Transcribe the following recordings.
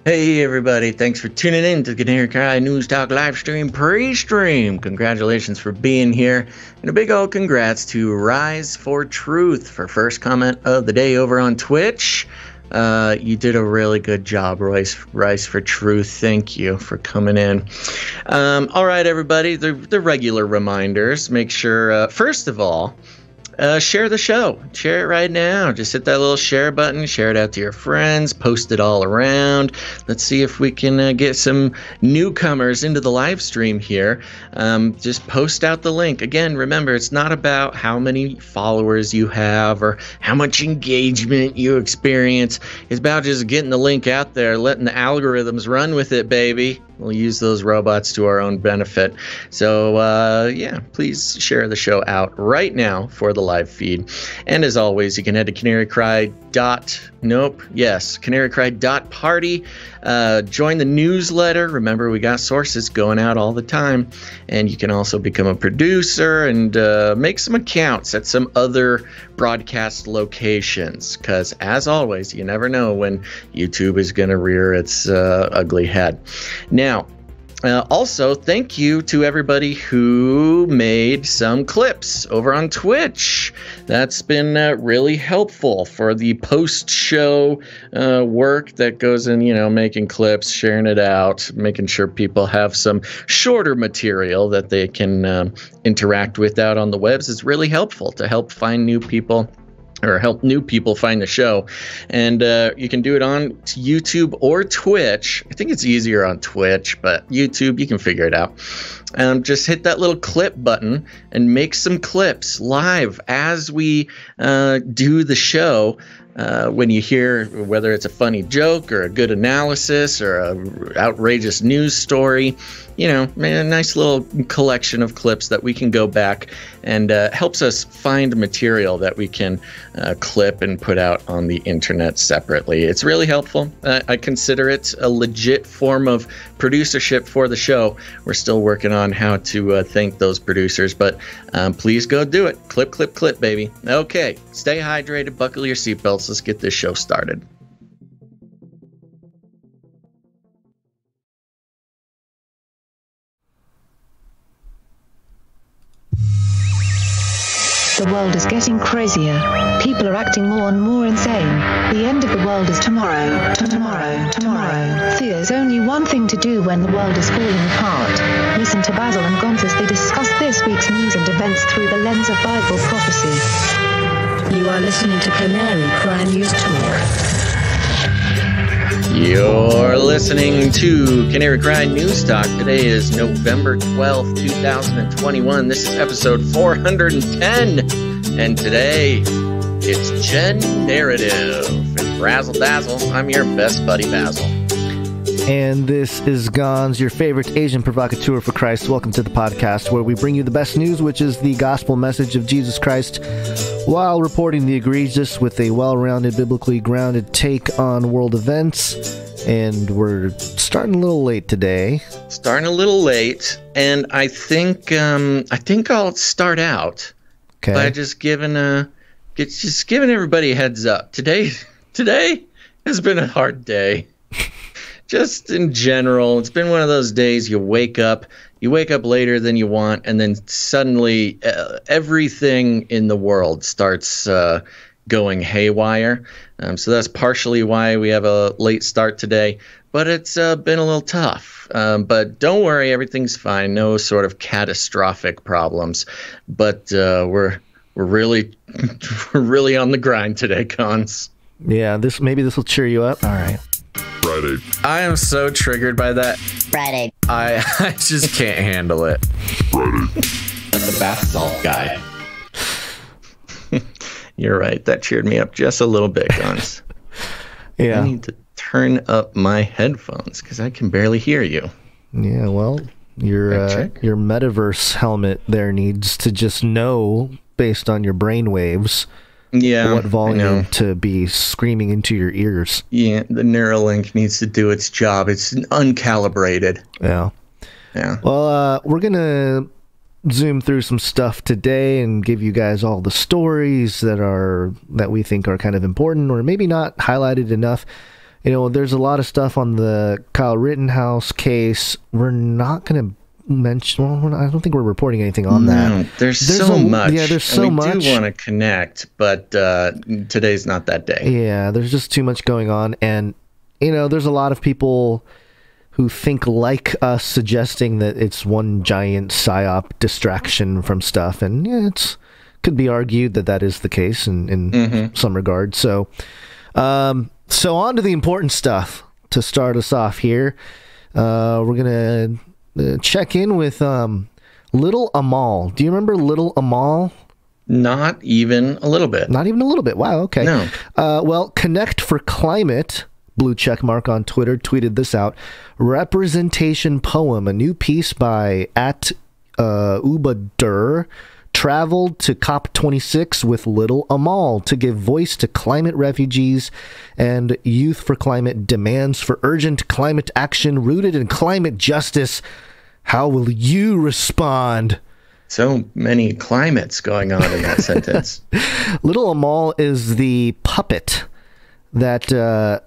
Hey everybody, thanks for tuning in to the Canary Cry News Talk live stream pre-stream. Congratulations for being here, and a big old congrats to Rise for Truth for first comment of the day over on Twitch. You did a really good job, Rise for Truth. Thank you for coming in. All right, everybody, the regular reminders. Make sure, first of all, share the show. Share it right now. Just hit that little share button. Share it out to your friends. Post it all around. Let's see if we can get some newcomers into the live stream here. Just post out the link. Again, remember, it's not about how many followers you have or how much engagement you experience. It's about just getting the link out there, letting the algorithms run with it, baby. We'll use those robots to our own benefit. So, yeah, please share the show out right now for the live feed. And as always, you can head to CanaryCry.Party. Join the newsletter. Remember, we got sources going out all the time. And you can also become a producer and make some accounts at some other broadcast locations. Because, as always, you never know when YouTube is going to rear its ugly head. Now, also, thank you to everybody who made some clips over on Twitch. That's been really helpful for the post-show work that goes in, making clips, sharing it out, making sure people have some shorter material that they can interact with out on the webs. It's really helpful to help find new people, or help new people find the show. And you can do it on YouTube or Twitch. I think it's easier on Twitch, but YouTube, you can figure it out. Just hit that little clip button and make some clips live as we do the show. When you hear whether it's a funny joke or a good analysis or an outrageous news story, a nice little collection of clips that we can go back and helps us find material that we can clip and put out on the internet separately. It's really helpful. I consider it a legit form of producership for the show. We're still working on how to thank those producers, but please go do it. Clip, clip, clip, baby. Okay, stay hydrated, buckle your seatbelts. Let's get this show started. The world is getting crazier. People are acting more and more insane. The end of the world is tomorrow. Tomorrow. There's only one thing to do when the world is falling apart. Listen to Basil and Gonz as they discuss this week's news and events through the lens of Bible prophecy. You are listening to Canary Cry News Talk. You're listening to Canary Cry News Talk. Today is November 12th, 2021. This is episode 410. And today, it's Gen Narrative. And Razzle Dazzle, I'm your best buddy Basil. And this is Gonz, your favorite Asian provocateur for Christ. Welcome to the podcast where we bring you the best news, which is the gospel message of Jesus Christ, while reporting the egregious with a well-rounded, biblically grounded take on world events. And we're starting a little late today. Starting a little late, and I think I'll start out by just giving everybody a heads up. Today has been a hard day. Just in general, it's been one of those days you wake up later than you want, and then suddenly everything in the world starts going haywire. So that's partially why we have a late start today, but it's been a little tough. But don't worry, everything's fine. No sort of catastrophic problems. But we're really on the grind today, Gonz. Yeah, this will cheer you up. All right. Friday. I am so triggered by that. Friday. I just can't handle it. Friday. That's the bath salt guy. You're right. That cheered me up just a little bit, Gonz. Yeah. I need to turn up my headphones because I can barely hear you. Yeah, well, your metaverse helmet there needs to just know, based on your brain waves, what volume to be screaming into your ears. Yeah, the Neuralink needs to do its job. It's uncalibrated. Yeah. Well, we're going to zoom through some stuff today and give you guys all the stories that we think are kind of important or maybe not highlighted enough there's a lot of stuff on the Kyle Rittenhouse case. We're not going to mention. Well, I don't think we're reporting anything on that. There's so much. Yeah, there's so much. We do want to connect, but today's not that day. Yeah, there's just too much going on, and there's a lot of people who think like us, suggesting that it's one giant psyop distraction from stuff, and could be argued that is the case in some regard. So, on to the important stuff to start us off here. We're gonna check in with little Amal. Do you remember little Amal? Not even a little bit. Not even a little bit. Wow. Okay. No. Well, Connect for Climate, blue check mark on Twitter, tweeted this out. Representation poem, a new piece by @Ubadur, traveled to COP26 with little Amal to give voice to climate refugees, and Youth for Climate demands for urgent climate action rooted in climate justice. How will you respond? So many climates going on in that sentence. Little Amal is the puppet that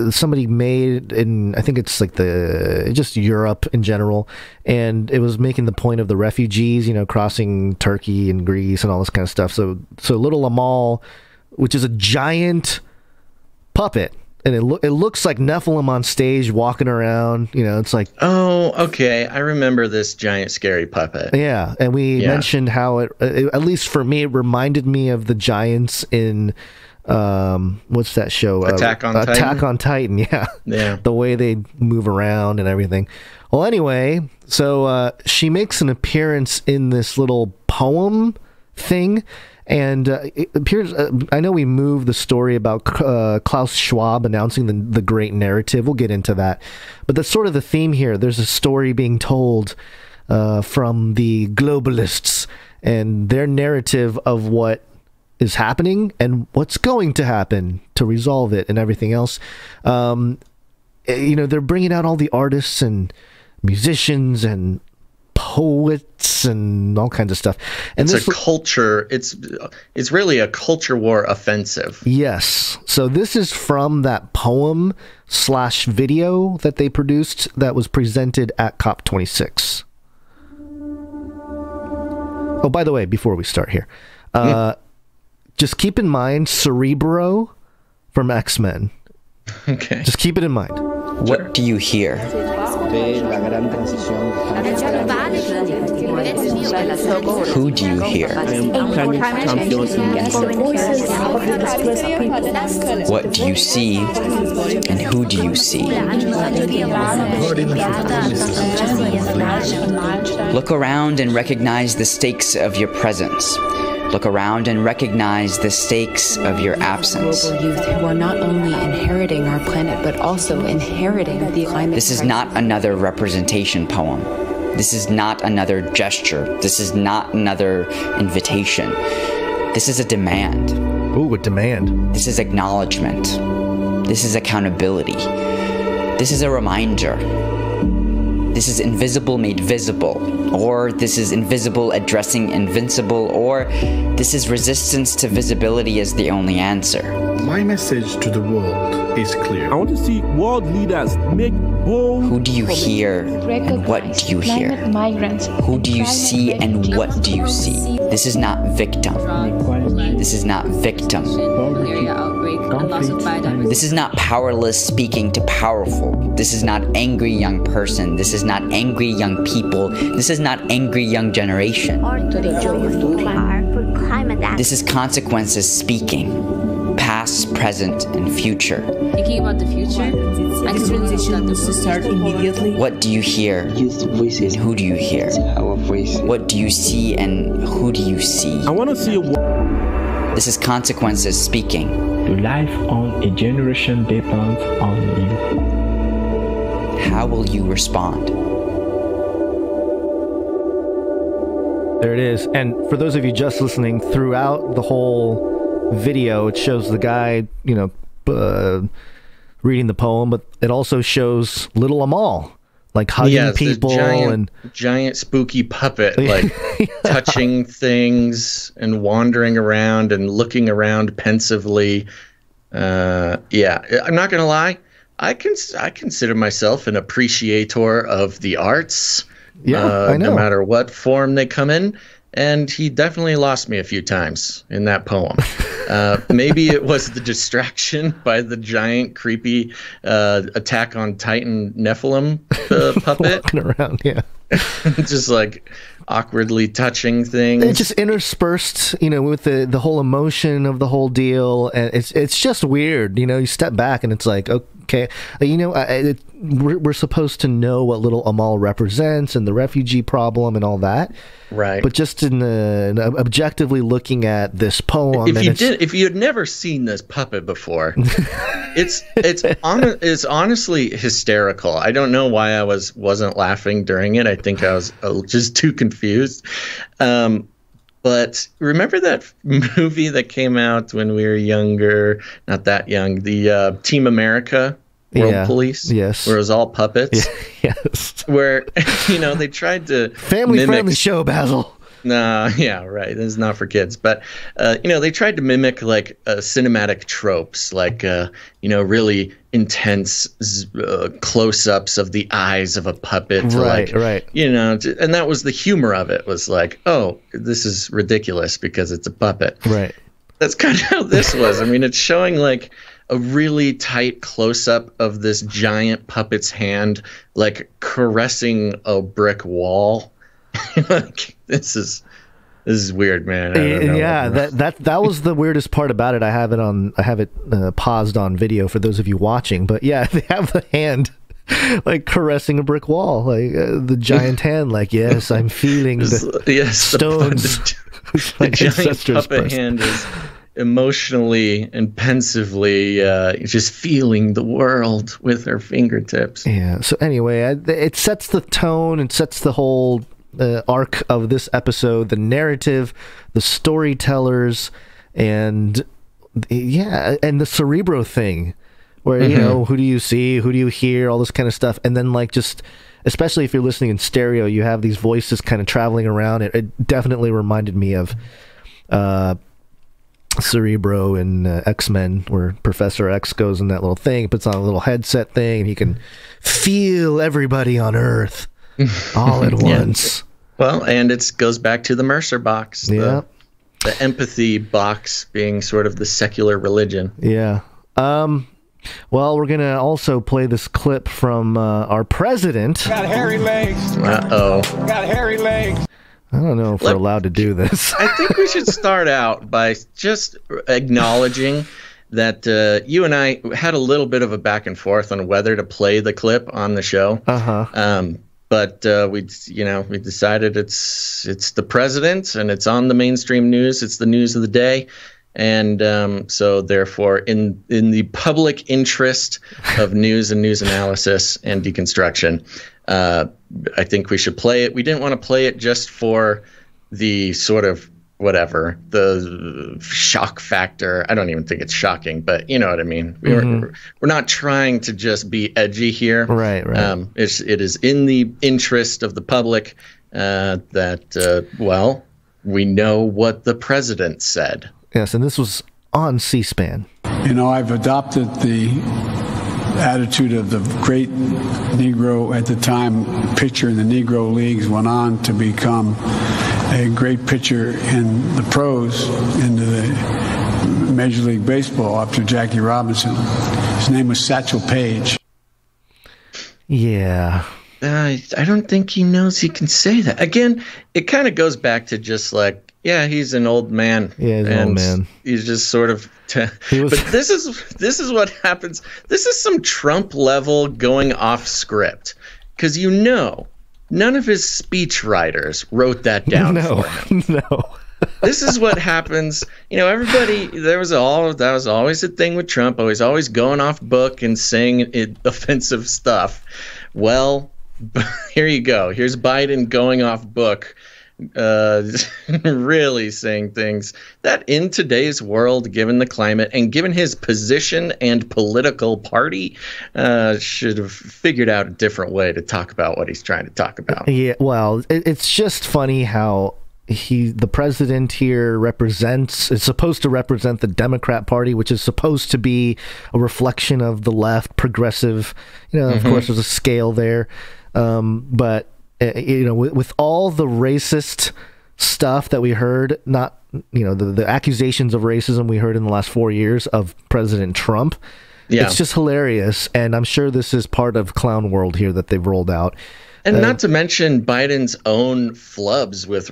somebody made in, I think it's like just Europe in general, and it was making the point of the refugees, crossing Turkey and Greece and all this kind of stuff. So little Amal, which is a giant puppet, and it looks like Nephilim on stage walking around. It's like, oh, okay, I remember this giant scary puppet. Yeah, and we mentioned how it, at least for me, it reminded me of the giants in what's that show? Attack on Titan. Yeah. Yeah. The way they move around and everything. Well, anyway, so she makes an appearance in this little poem thing, and it appears. I know we moved the story about Klaus Schwab announcing the great narrative. We'll get into that, but that's sort of the theme here. There's a story being told from the globalists and their narrative of what is happening and what's going to happen to resolve it and everything else. They're bringing out all the artists and musicians and poets and all kinds of stuff. And it's a culture. It's really a culture war offensive. Yes. So this is from that poem/video that they produced that was presented at COP26. Oh, by the way, before we start here, just keep in mind Cerebro from X-Men. Okay. Just keep it in mind. What do you hear? Who do you hear? What do you see? And who do you see? Look around and recognize the stakes of your presence. Look around and recognize the stakes of your absence. Youth who are not only inheriting our planet, but also inheriting the climate. This is not another representation poem. This is not another gesture. This is not another invitation. This is a demand. Ooh, a demand. This is acknowledgement. This is accountability. This is a reminder. This is invisible made visible, or this is invisible addressing invincible, or this is resistance to visibility as the only answer. My message to the world is clear. I want to see world leaders make bold. Who do you hear and what do you hear? Who do you see and what do you see? This is not victim. This is not victim. This is not powerless speaking to powerful. This is not angry young person. This is not angry young people. This is not angry young generation. This is consequences speaking. Past, present, and future. Thinking about the future, this transition needs to start immediately. What do you hear? And who do you hear? What do you see and who do you see? I want to see This is consequences speaking. Your life on a generation depends on you. How will you respond? There it is. And for those of you just listening, throughout the whole video, it shows the guy, reading the poem, but it also shows little Amal, like hugging people, and giant spooky puppet, like touching things and wandering around and looking around pensively. I'm not gonna lie, I consider myself an appreciator of the arts. Yeah, I know. No matter what form they come in. And he definitely lost me a few times in that poem. Maybe it was the distraction by the giant, creepy Attack on Titan Nephilim puppet. Walking around, yeah. Just like awkwardly touching things. It just interspersed, with the whole emotion of the whole deal. And it's just weird. You step back and it's like, okay, we're supposed to know what little Amal represents and the refugee problem and all that. Right. But just in objectively looking at this poem, if you had never seen this puppet before, it's honestly hysterical. I don't know why I wasn't laughing during it. I think I was just too confused. But remember that movie that came out when we were younger? Not that young. The Team America World Police. Yes. Where it was all puppets. Yes. Where they tried to family-friendly show, Basil. No, yeah, right. This is not for kids. But, they tried to mimic like cinematic tropes, like, really intense close-ups of the eyes of a puppet. Right. And that was the humor of it, was like, oh, this is ridiculous because it's a puppet. Right. That's kind of how this was. I mean, it's showing like a really tight close-up of this giant puppet's hand, like caressing a brick wall. Like, this is weird, man. I don't know. Yeah, that was the weirdest part about it. I have it paused on video for those of you watching. But yeah, they have the hand like caressing a brick wall, like the giant hand. Like, yes, I'm feeling the stones. The giant puppet hand is emotionally and pensively just feeling the world with her fingertips. Yeah. So anyway, it sets the tone and sets the whole arc of this episode, the narrative, the storytellers, and the Cerebro thing, where who do you see, who do you hear, all this kind of stuff, and then like just. Especially if you're listening in stereo, you have these voices kind of traveling around. It definitely reminded me of Cerebro in X-Men, where Professor X goes in that little thing, puts on a little headset thing, and he can feel everybody on Earth all at once. Well, and it goes back to the Mercer box, the empathy box being sort of the secular religion. Yeah. Well, we're going to also play this clip from our president. Got hairy legs. Uh-oh. Got hairy legs. I don't know if we're allowed to do this. I think we should start out by just acknowledging that you and I had a little bit of a back and forth on whether to play the clip on the show. But we decided it's the president and it's on the mainstream news. It's the news of the day. And so therefore, in the public interest of news and news analysis and deconstruction, I think we should play it. We didn't want to play it just for the sort of the shock factor. I don't even think it's shocking, but you know what I mean. We're not trying to just be edgy here. Right. It is in the interest of the public that we know what the president said. Yes, and this was on C-SPAN. I've adopted the attitude of the great Negro at the time pitcher in the Negro Leagues, went on to become a great pitcher in the pros, into the Major League Baseball after Jackie Robinson. His name was Satchel Paige. Yeah. I don't think he knows he can say that. Again, it kind of goes back to just like, yeah, he's an old man. Yeah, he's an old man. He's just sort of. But this is what happens. This is some Trump level going off script, because none of his speech writers wrote that down for him. No. This is what happens. Everybody. That was always the thing with Trump. Always going off book and saying offensive stuff. Well, here you go. Here's Biden going off book. Really saying things that in today's world, given the climate and given his position and political party, should have figured out a different way to talk about what he's trying to talk about. Yeah, well, it's just funny how the president here is supposed to represent the Democrat Party, which is supposed to be a reflection of the left, progressive. Of course, there's a scale there, but with all the racist stuff that we heard, not the accusations of racism we heard in the last 4 years of President Trump. Yeah. It's just hilarious, and I'm sure this is part of clown world here that they've rolled out. And not to mention Biden's own flubs with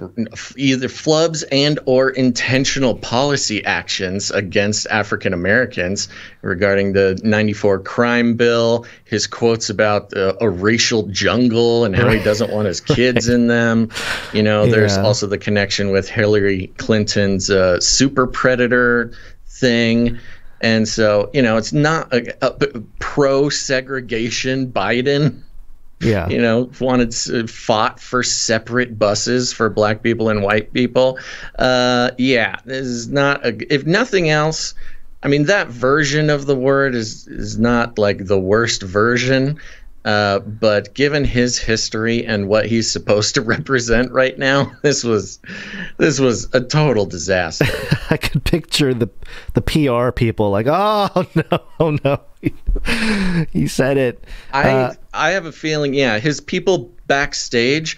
either flubs and or intentional policy actions against African Americans regarding the 94 crime bill, his quotes about a racial jungle and how he doesn't want his kids in them. There's also the connection with Hillary Clinton's super predator thing. And so, it's not a pro-segregation Biden. Yeah. Fought for separate buses for black people and white people. This is not if nothing else, I mean, that version of the word is not like the worst version. But given his history and what he's supposed to represent right now, this was a total disaster. I could picture the PR people like, oh no, he said it. I have a feeling, his people backstage.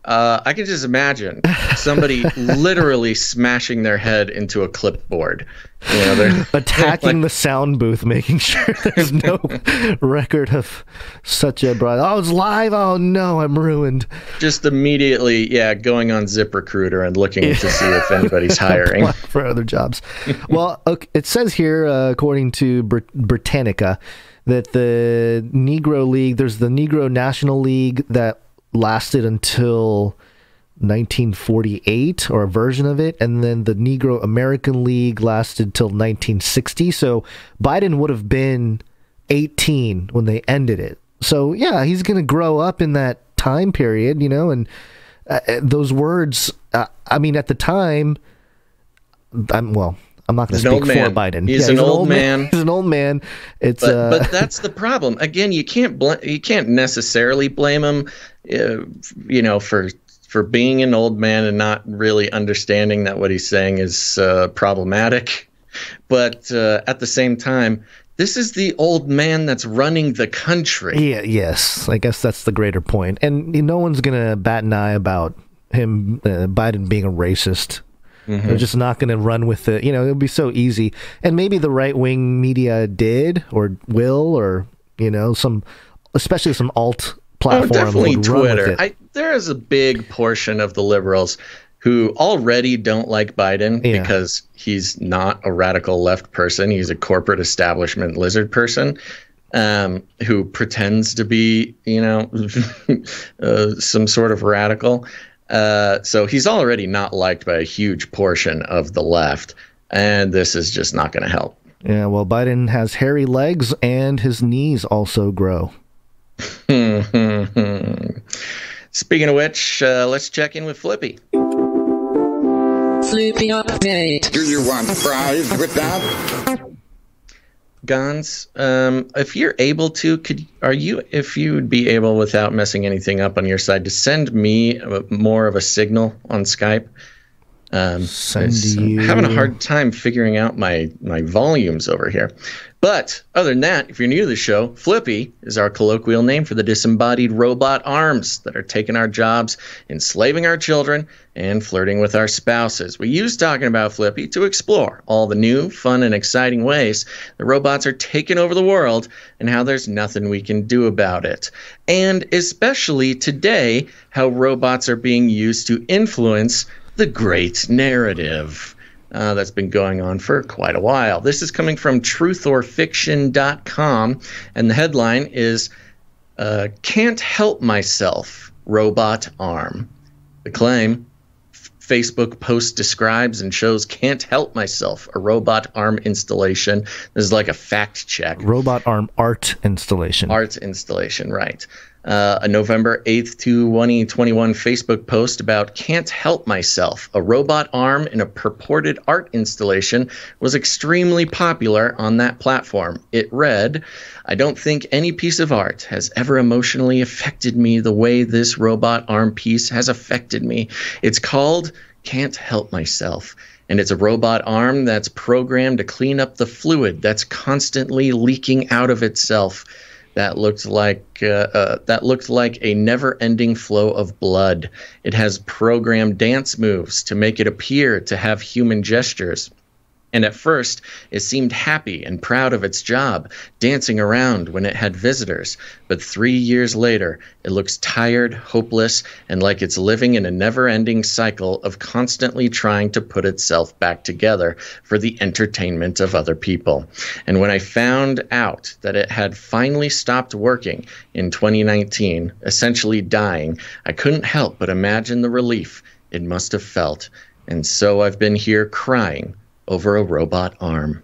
I can just imagine somebody literally smashing their head into a clipboard. They're attacking the sound booth, making sure there's no record of such a broad. Oh, it's live. Oh no, I'm ruined. Just immediately, going on ZipRecruiter and looking to see if anybody's hiring for other jobs. Well, okay, it says here, according to Britannica, that the Negro League, there's the Negro National League that lasted until 1948, or a version of it, and then the Negro American League lasted till 1960. So Biden would have been 18 when they ended it. So he's going to grow up in that time period, and those words. I mean, at the time, I'm not going to speak for Biden. He's an old man. He's an old man. It's but that's the problem. Again, you can't necessarily blame him, for being an old man and not really understanding that what he's saying is problematic. But at the same time, this is the old man that's running the country. Yeah. Yes, I guess that's the greater point. And no one's gonna bat an eye about him, Biden, being a racist. They're just not going to run with it. It'll be so easy. And maybe the right-wing media did or will, or, especially some alt platform. Definitely would Twitter. run with it. There is a big portion of the liberals who already don't like Biden because he's not a radical left person. He's a corporate establishment lizard person who pretends to be, some sort of radical. So he's already not liked by a huge portion of the left, and this is just not going to help. Yeah, well, Biden has hairy legs, and his knees also grow. Speaking of which, let's check in with Flippy. Flippy update. Do you want fries with that? Gonz, if you're able to, if you would be able, without messing anything up on your side, to send me more of a signal on Skype. I'm having a hard time figuring out my volumes over here. But other than that, if you're new to the show, Flippy is our colloquial name for the disembodied robot arms that are taking our jobs, enslaving our children, and flirting with our spouses. We use talking about Flippy to explore all the new, fun, and exciting ways the robots are taking over the world and how there's nothing we can do about it. And especially today, how robots are being used to influence the great narrative. That's been going on for quite a while. This is coming from truthorfiction.com, and the headline is, Can't Help Myself, Robot Arm. The claim, Facebook post describes and shows Can't Help Myself, a robot arm installation. This is like a fact check. Robot arm art installation. Art installation, right. a November 8th, 2021 Facebook post about Can't Help Myself. A robot arm in a purported art installation was extremely popular on that platform. It read, I don't think any piece of art has ever emotionally affected me the way this robot arm piece has affected me. It's called Can't Help Myself. And it's a robot arm that's programmed to clean up the fluid that's constantly leaking out of itself. That looked like a never-ending flow of blood. It has programmed dance moves to make it appear to have human gestures. And at first, it seemed happy and proud of its job, dancing around when it had visitors. But 3 years later, it looks tired, hopeless, and like it's living in a never-ending cycle of constantly trying to put itself back together for the entertainment of other people. And when I found out that it had finally stopped working in 2019, essentially dying, I couldn't help but imagine the relief it must have felt. And so I've been here crying over a robot arm.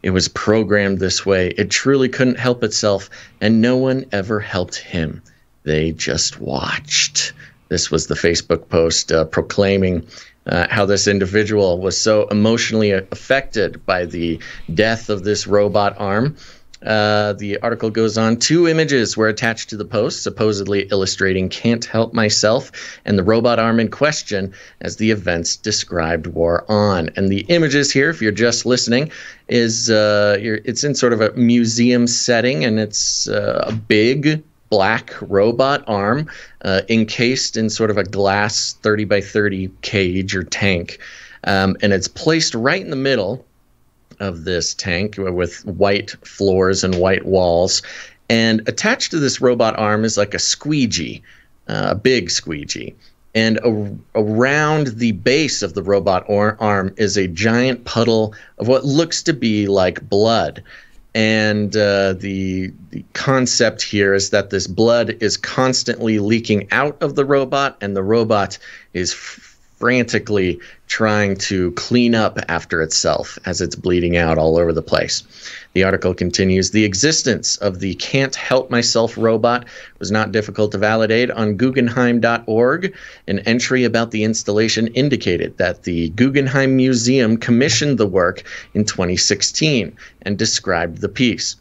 It was programmed this way. It truly couldn't help itself, and no one ever helped him. They just watched. This was the Facebook post proclaiming how this individual was so emotionally affected by the death of this robot arm. The article goes on, 2 images were attached to the post, supposedly illustrating Can't Help Myself and the robot arm in question as the events described wore on. And the images here, if you're just listening, is it's in sort of a museum setting, and it's a big black robot arm encased in sort of a glass 30 by 30 cage or tank. And it's placed right in the middle of this tank with white floors and white walls. And attached to this robot arm is like a squeegee, a big squeegee. And around the base of the robot arm is a giant puddle of what looks to be like blood. And the concept here is that this blood is constantly leaking out of the robot, and the robot is frantically trying to clean up after itself as it's bleeding out all over the place. The article continues, the existence of the Can't Help Myself robot was not difficult to validate. On Guggenheim.org, an entry about the installation indicated that the Guggenheim Museum commissioned the work in 2016 and described the piece.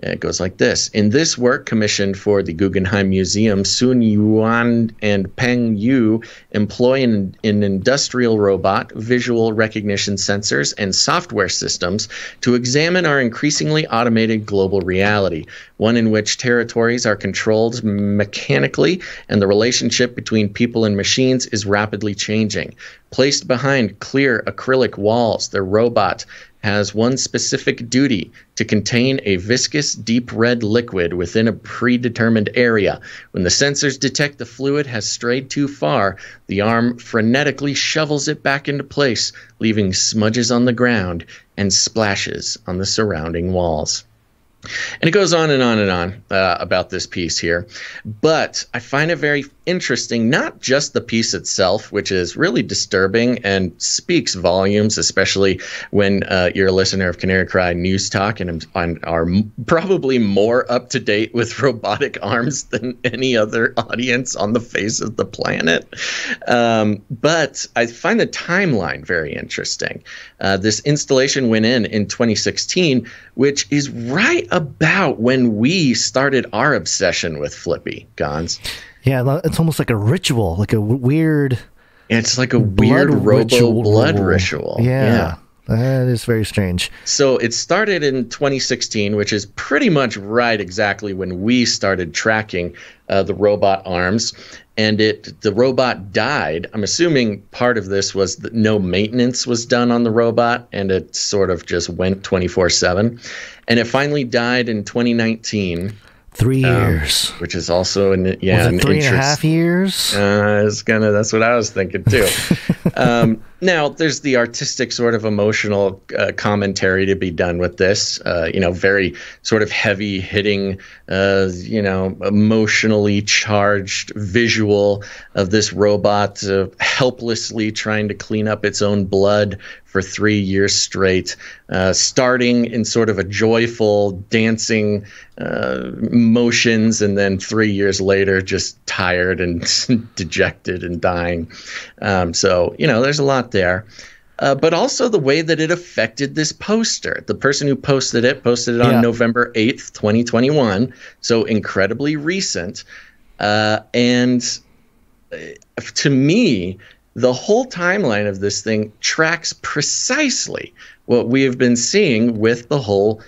It goes like this. In this work commissioned for the Guggenheim Museum, Sun Yuan and Peng Yu employ an industrial robot, visual recognition sensors, and software systems to examine our increasingly automated global reality, one in which territories are controlled mechanically and the relationship between people and machines is rapidly changing. Placed behind clear acrylic walls, the robot has one specific duty: to contain a viscous, deep red liquid within a predetermined area. When the sensors detect the fluid has strayed too far, the arm frenetically shovels it back into place, leaving smudges on the ground and splashes on the surrounding walls. And it goes on and on and on about this piece here. But I find it very interesting, not just the piece itself, which is really disturbing and speaks volumes, especially when you're a listener of Canary Cry News Talk and are probably more up to date with robotic arms than any other audience on the face of the planet. But I find the timeline very interesting. This installation went in 2016, which is right about when we started our obsession with FLIPPY, Gonz. Yeah, it's almost like a ritual, like a weird... It's like a weird robo-blood ritual. Yeah, that is very strange. So it started in 2016, which is pretty much right exactly when we started tracking the robot arms. And the robot died. I'm assuming part of this was that no maintenance was done on the robot, and it sort of just went 24/7. And it finally died in 2019. 3 years. Which is also was it 3.5 years? That's what I was thinking too. Now, there's the artistic sort of emotional commentary to be done with this, very sort of heavy hitting, emotionally charged visual of this robot helplessly trying to clean up its own blood for 3 years straight, starting in sort of a joyful dancing motions, and then 3 years later just tired and dejected and dying. So there's a lot there. But also the way that it affected this poster. The person who posted it on November 8th, 2021, so incredibly recent. And to me, the whole timeline of this thing tracks precisely what we have been seeing with the whole,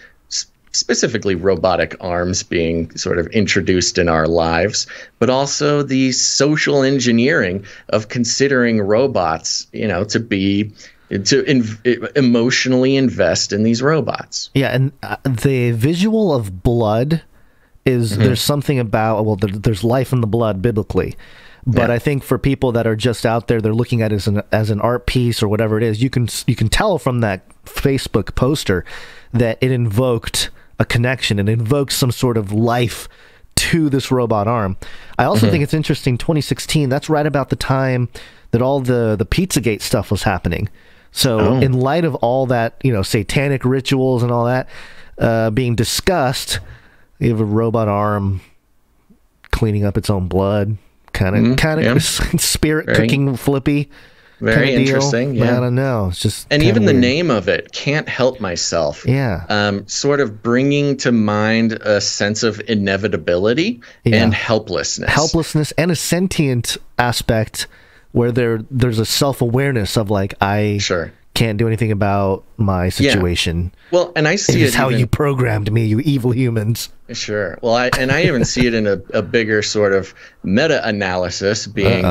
specifically robotic arms being sort of introduced in our lives, but also the social engineering of considering robots, to emotionally invest in these robots. Yeah, and the visual of blood is, there's something about, well, there's life in the blood biblically. But I think for people that are just out there, they're looking at it as an art piece or whatever it is. You can tell from that Facebook poster that it invoked a connection. It invokes some sort of life to this robot arm. I also think it's interesting. 2016. That's right about the time that all the Pizzagate stuff was happening. So in light of all that, satanic rituals and all that being discussed, you have a robot arm cleaning up its own blood. Kind of spirit cooking flippy. Very interesting. Yeah. I don't know. It's just, and even weird. The name of it, Can't Help Myself. Yeah. Sort of bringing to mind a sense of inevitability and helplessness. Helplessness and a sentient aspect where there's a self-awareness of like, I can't do anything about my situation. Well, and I see it's how you programmed me, you evil humans. Sure. Well, I even see it in a bigger sort of meta-analysis being,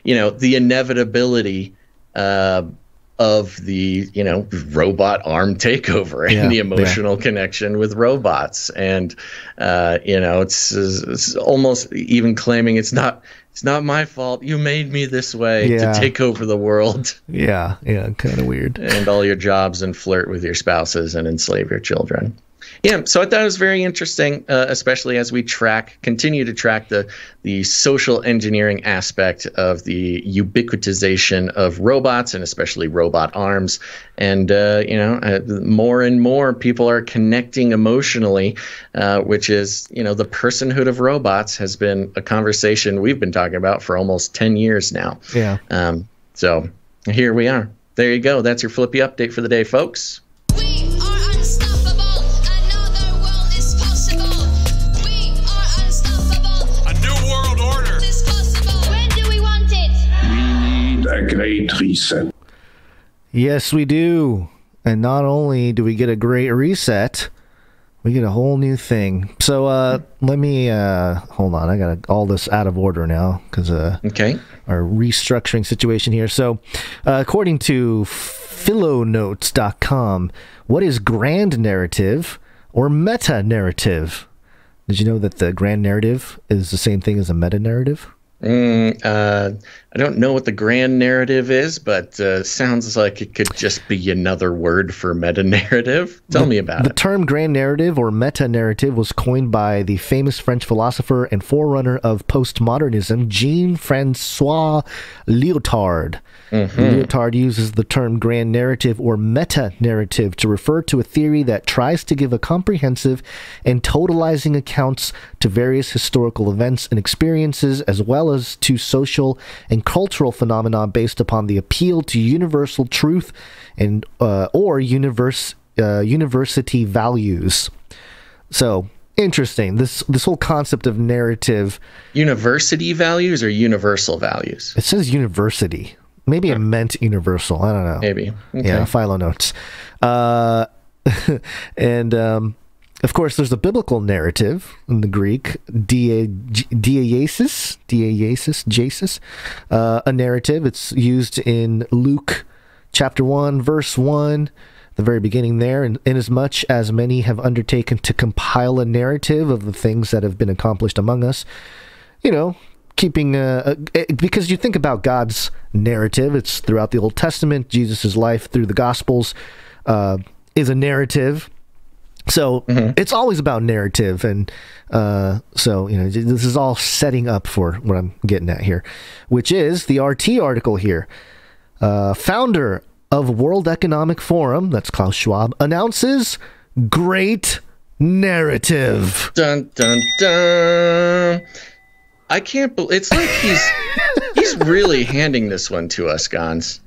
the inevitability of the, robot arm takeover and the emotional connection with robots. And, it's almost even claiming it's not my fault. You made me this way to take over the world. Yeah, kind of weird. And all your jobs and flirt with your spouses and enslave your children. Yeah, so I thought it was very interesting, especially as we continue to track the social engineering aspect of the ubiquitization of robots and especially robot arms. And, more and more people are connecting emotionally, which is, the personhood of robots has been a conversation we've been talking about for almost 10 years now. Yeah. So here we are. There you go. That's your Flippy update for the day, folks. A great reset. Yes, we do. And not only do we get a great reset, we get a whole new thing. So let me hold on. I got all this out of order now because our restructuring situation here. So according to philonotes.com, what is grand narrative or meta narrative? Did you know that the grand narrative is the same thing as a meta narrative? I don't know what the grand narrative is, but sounds like it could just be another word for meta-narrative. Tell me about it. The term grand narrative or meta-narrative was coined by the famous French philosopher and forerunner of postmodernism, Jean-Francois Lyotard. Lyotard uses the term grand narrative or meta-narrative to refer to a theory that tries to give a comprehensive and totalizing accounts to various historical events and experiences, as well as to social and cultural phenomena based upon the appeal to universal truth and or university values. So interesting. This whole concept of narrative. University values or universal values? It says university. Maybe it meant universal. I don't know. Maybe. Okay. Yeah, philo notes. And of course, there's a biblical narrative in the Greek, diaesis, a narrative. It's used in Luke chapter 1, verse 1, the very beginning there. And inasmuch as many have undertaken to compile a narrative of the things that have been accomplished among us, keeping because you think about God's narrative, it's throughout the Old Testament. Jesus' life through the Gospels is a narrative. So it's always about narrative, and so this is all setting up for what I'm getting at here, which is the RT article here. Founder of World Economic Forum, that's Klaus Schwab, announces great narrative. Dun dun dun. I can't believe it's like he's really handing this one to us, Gonz.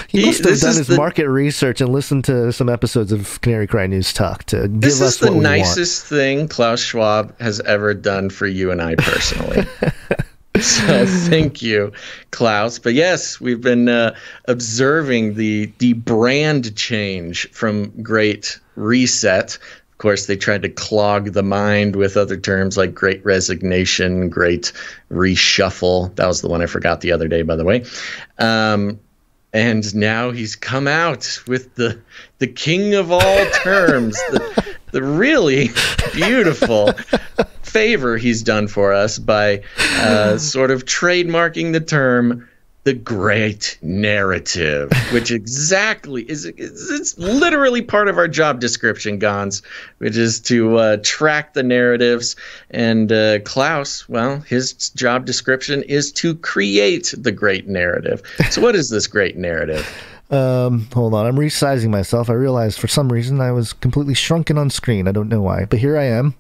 He must have done his market research and listened to some episodes of Canary Cry News Talk to give us what we want. This is the nicest thing Klaus Schwab has ever done for you and I personally. So thank you, Klaus. But yes, we've been observing the brand change from Great Reset. Of course, they tried to clog the mind with other terms like Great Resignation, Great Reshuffle. That was the one I forgot the other day, by the way. And now he's come out with the king of all terms, the really beautiful favor he's done for us by sort of trademarking the term the great narrative, which exactly it's literally part of our job description, Gonz, which is to track the narratives. And Klaus, well, his job description is to create the great narrative. So what is this great narrative? Hold on, I'm resizing myself. I realized for some reason I was completely shrunken on screen. I don't know why, but here I am.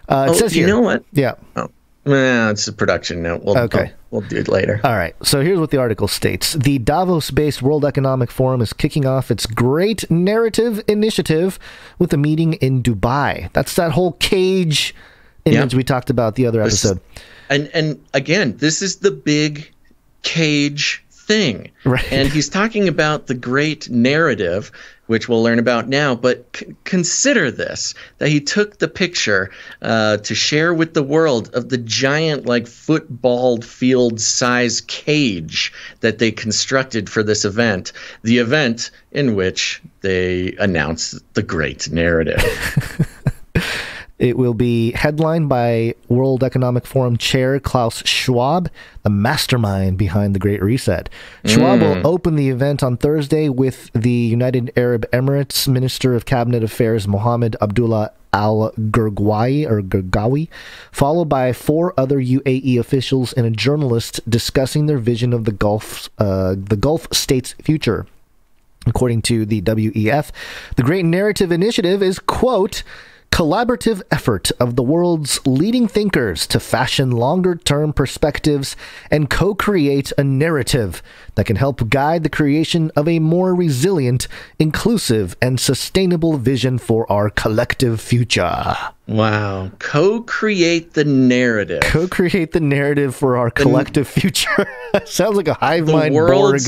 It says here. You know what? Yeah. Oh. It's a production note. We'll do it later. All right. So here's what the article states. The Davos-based World Economic Forum is kicking off its Great Narrative Initiative with a meeting in Dubai. That's that whole cage image we talked about the other episode. And again, this is the big cage thing. Right. And he's talking about the great narrative, which we'll learn about now. But consider this, that he took the picture to share with the world of the giant, like, football field size cage that they constructed for this event, the event in which they announced the great narrative. It will be headlined by World Economic Forum Chair Klaus Schwab, the mastermind behind the Great Reset. Schwab will open the event on Thursday with the United Arab Emirates Minister of Cabinet Affairs Mohammed Abdullah Al-Gergawi, followed by 4 other UAE officials and a journalist discussing their vision of the Gulf state's future. According to the WEF, the Great Narrative Initiative is, quote, collaborative effort of the world's leading thinkers to fashion longer-term perspectives and co-create a narrative that can help guide the creation of a more resilient, inclusive, and sustainable vision for our collective future. Wow. Co-create the narrative. Co-create the narrative for our collective future. Sounds like a hive mind Borg.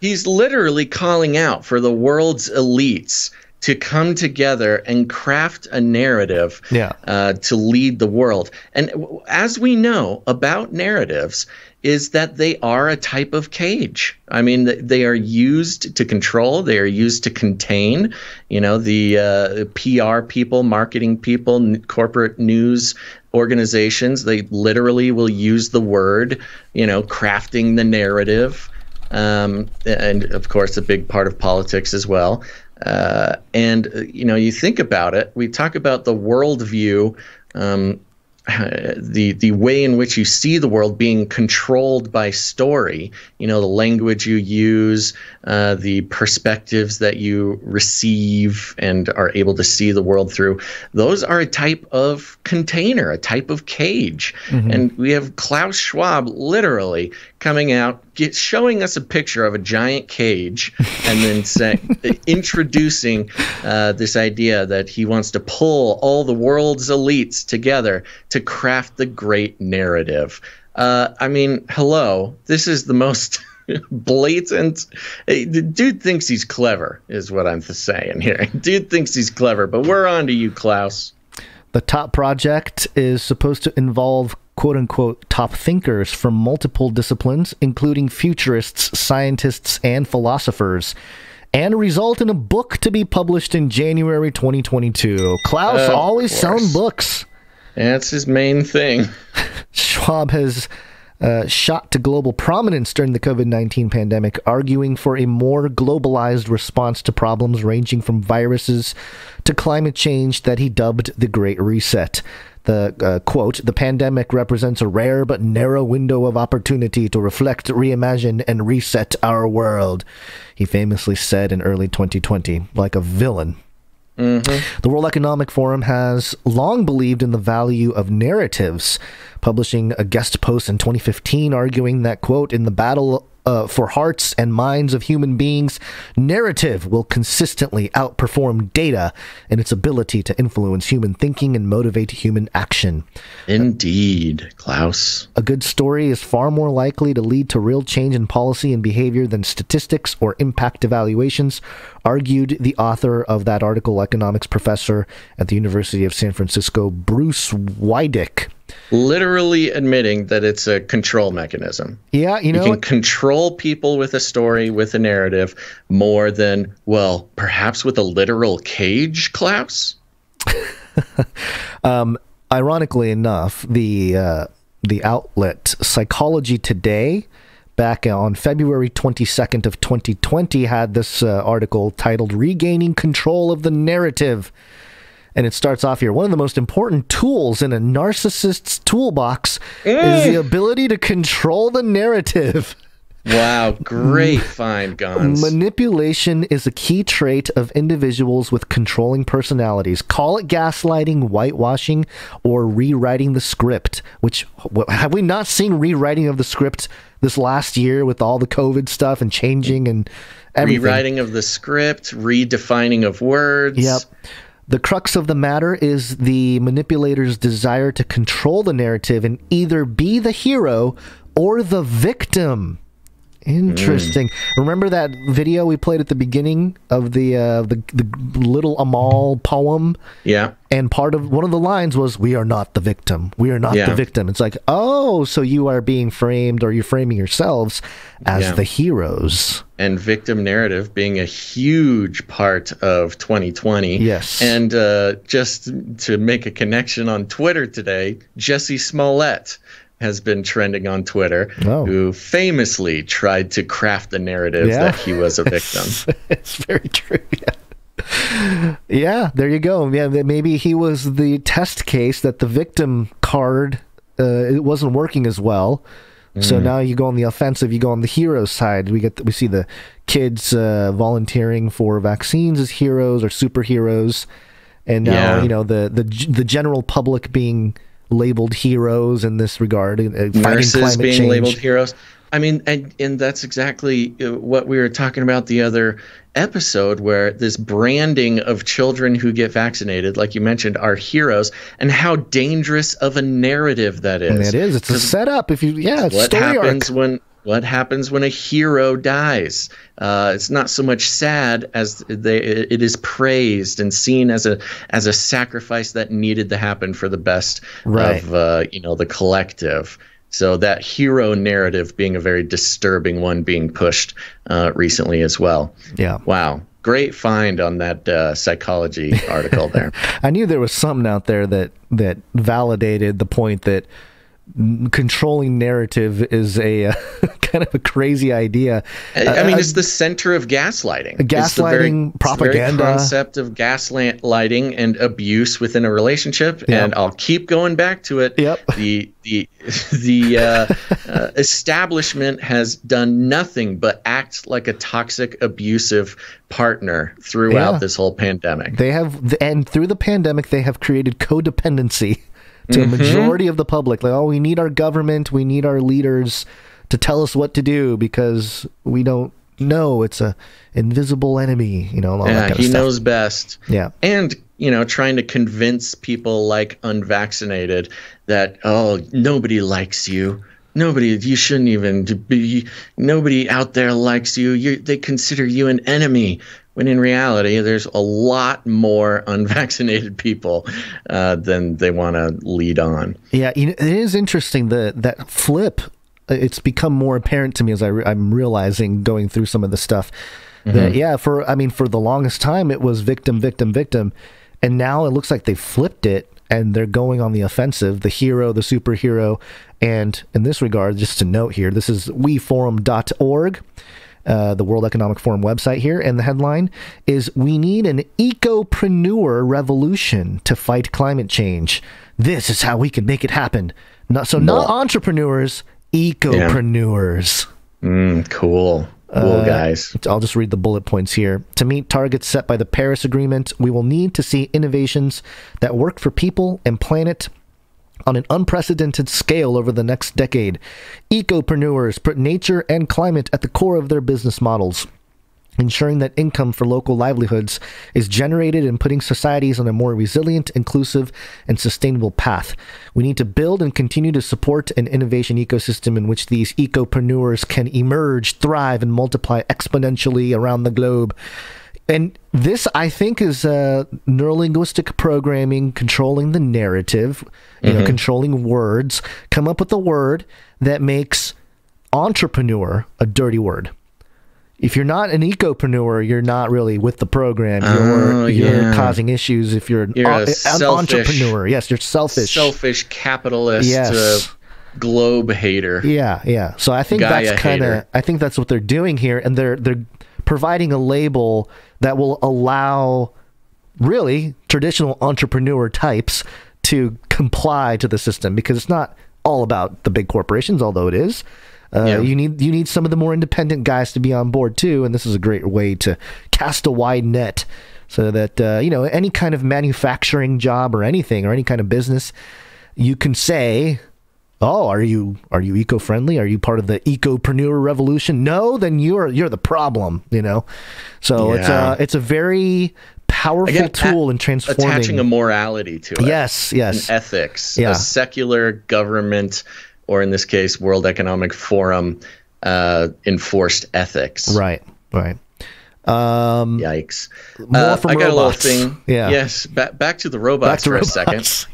He's literally calling out for the world's elites to come together and craft a narrative to lead the world. And as we know about narratives, is that they are a type of cage. I mean, they are used to control. They are used to contain. You know, the PR people, marketing people, corporate news organizations, they literally will use the word, crafting the narrative. And, of course, a big part of politics as well. And you think about it, we talk about the worldview, the way in which you see the world being controlled by story, the language you use, the perspectives that you receive and are able to see the world through. Those are a type of container, a type of cage. Mm-hmm. And we have Klaus Schwab literally coming out, showing us a picture of a giant cage, and then introducing this idea that he wants to pull all the world's elites together to craft the great narrative. I mean, hello, this is the most blatant. The dude thinks he's clever, is what I'm saying here. Dude thinks he's clever, but we're on to you, Klaus. The top project is supposed to involve quote-unquote top thinkers from multiple disciplines, including futurists, scientists, and philosophers, and result in a book to be published in January 2022. Klaus always selling books. That's his main thing. Schwab has shot to global prominence during the COVID-19 pandemic, arguing for a more globalized response to problems ranging from viruses to climate change that he dubbed the Great Reset. The quote, "The pandemic represents a rare but narrow window of opportunity to reflect, reimagine, and reset our world," he famously said in early 2020, like a villain. The World Economic Forum has long believed in the value of narratives, publishing a guest post in 2015 arguing that, quote, "In the battle for hearts and minds of human beings, narrative will consistently outperform data in its ability to influence human thinking and motivate human action." Indeed, Klaus. A good story is far more likely to lead to real change in policy and behavior than statistics or impact evaluations, argued the author of that article, economics professor at the University of San Francisco, Bruce Wydick. Literally admitting that it's a control mechanism. Yeah, you can control people with a story, with a narrative, more than, well, perhaps with a literal cage, Klaus? Ironically enough, the outlet Psychology Today, back on February 22nd of 2020, had this article titled "Regaining Control of the Narrative." And it starts off here. One of the most important tools in a narcissist's toolbox is the ability to control the narrative. Wow, great find, Gonz. Manipulation is a key trait of individuals with controlling personalities. Call it gaslighting, whitewashing, or rewriting the script. Which, have we not seen rewriting of the script this last year with all the COVID stuff and changing and everything? Rewriting of the script, redefining of words. Yep. The crux of the matter is the manipulator's desire to control the narrative and either be the hero or the victim. Interesting. Remember that video we played at the beginning of the little Amal poem? Yeah. And one of the lines was, "We are not the victim. We are not the victim." It's like, oh, so you are being framed, or you're framing yourselves as the heroes. And victim narrative being a huge part of 2020. Yes. And just to make a connection on Twitter today, Jussie Smollett has been trending on Twitter, who famously tried to craft the narrative that he was a victim. It's very true. Yeah, there you go. Yeah, maybe he was the test case that the victim card it wasn't working as well. So now you go on the offensive, you go on the hero side. We see the kids volunteering for vaccines as heroes or superheroes, and now the general public being labeled heroes in this regard. Nurses being change. Labeled heroes. I mean, and that's exactly what we were talking about the other episode, where this branding of children who get vaccinated, like you mentioned, are heroes, and how dangerous of a narrative that is. And it is. It's a setup. It's what happens when a hero dies? It's not so much sad as it is praised and seen as a sacrifice that needed to happen for the best of the collective. So that hero narrative being a very disturbing one being pushed recently as well. Yeah. Wow. Great find on that psychology article there. I knew there was something out there that validated the point that controlling narrative is a kind of a crazy idea. I mean, it's the center of gaslighting. Gaslighting, propaganda. It's the very concept of gaslighting and abuse within a relationship. Yep. And I'll keep going back to it. Yep. The establishment has done nothing but act like a toxic, abusive partner throughout this whole pandemic. They have, and through the pandemic, they have created codependency to a majority of the public. Like, oh, we need our government, we need our leaders to tell us what to do because we don't know. It's a invisible enemy, all that kind of he stuff. knows best. Yeah. And, trying to convince people like unvaccinated that, oh, nobody likes you. You shouldn't even be, nobody out there likes you. They consider you an enemy. When in reality, there's a lot more unvaccinated people than they want to lead on. Yeah, it is interesting that flip. It's become more apparent to me as I'm realizing going through some of the stuff. That for the longest time it was victim, victim, victim, and now it looks like they flipped it, and they're going on the offensive, the hero, the superhero. And in this regard, just to note here, this is weforum.org, the World Economic Forum website here, and the headline is, "We need an Ecopreneur Revolution to fight climate change. This is how we can make it happen." Not entrepreneurs, ecopreneurs. Cool. Cool, guys. I'll just read the bullet points here. "To meet targets set by the Paris Agreement, we will need to see innovations that work for people and planet on an unprecedented scale over the next decade. Ecopreneurs put nature and climate at the core of their business models, ensuring that income for local livelihoods is generated and putting societies on a more resilient, inclusive, and sustainable path. We need to build and continue to support an innovation ecosystem in which these ecopreneurs can emerge, thrive, and multiply exponentially around the globe." And this, I think, is neurolinguistic programming, controlling the narrative, controlling words. Come up with a word that makes entrepreneur a dirty word. If you're not an ecopreneur, you're not really with the program. You're causing issues. If you're an entrepreneur, yes, you're selfish. Selfish capitalist, globe hater. Yeah. So I think that's what they're doing here, and they're providing a label that will allow really traditional entrepreneur types to comply to the system, because it's not all about the big corporations, although it is. You need some of the more independent guys to be on board too, and this is a great way to cast a wide net so that any kind of manufacturing job or anything or any kind of business, you can say, "Oh, are you eco-friendly? Are you part of the Ecopreneur Revolution? No, then you're the problem." So it's a very powerful tool in transforming, attaching a morality to it. Yes. An ethics, a secular government, or in this case, World Economic Forum enforced ethics. Right. Yikes. More from I got robots. a little thing. Yeah. Yes. Back to the robots for a second.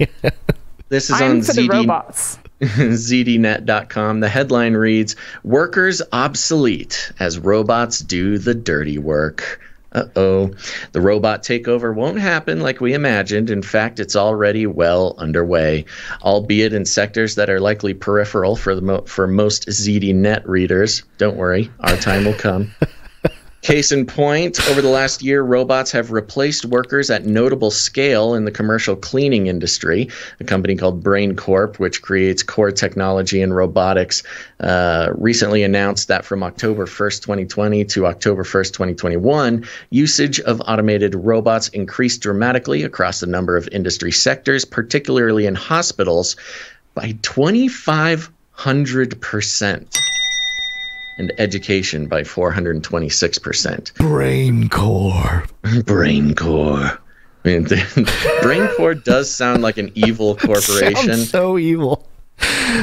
This is on the robots. ZDNet.com. The headline reads, "Workers obsolete as robots do the dirty work." Uh-oh. The robot takeover won't happen like we imagined. In fact, it's already well underway, albeit in sectors that are likely peripheral for most ZDNet readers. Don't worry, our time will come. Case in point, over the last year, robots have replaced workers at notable scale in the commercial cleaning industry. A company called Brain Corp, which creates core technology in robotics, recently announced that from October 1st, 2020 to October 1st, 2021, usage of automated robots increased dramatically across a number of industry sectors, particularly in hospitals, by 2,500%. And education by 426%. Brain Core. Brain Core. I mean, Brain Core does sound like an evil corporation. Sounds so evil.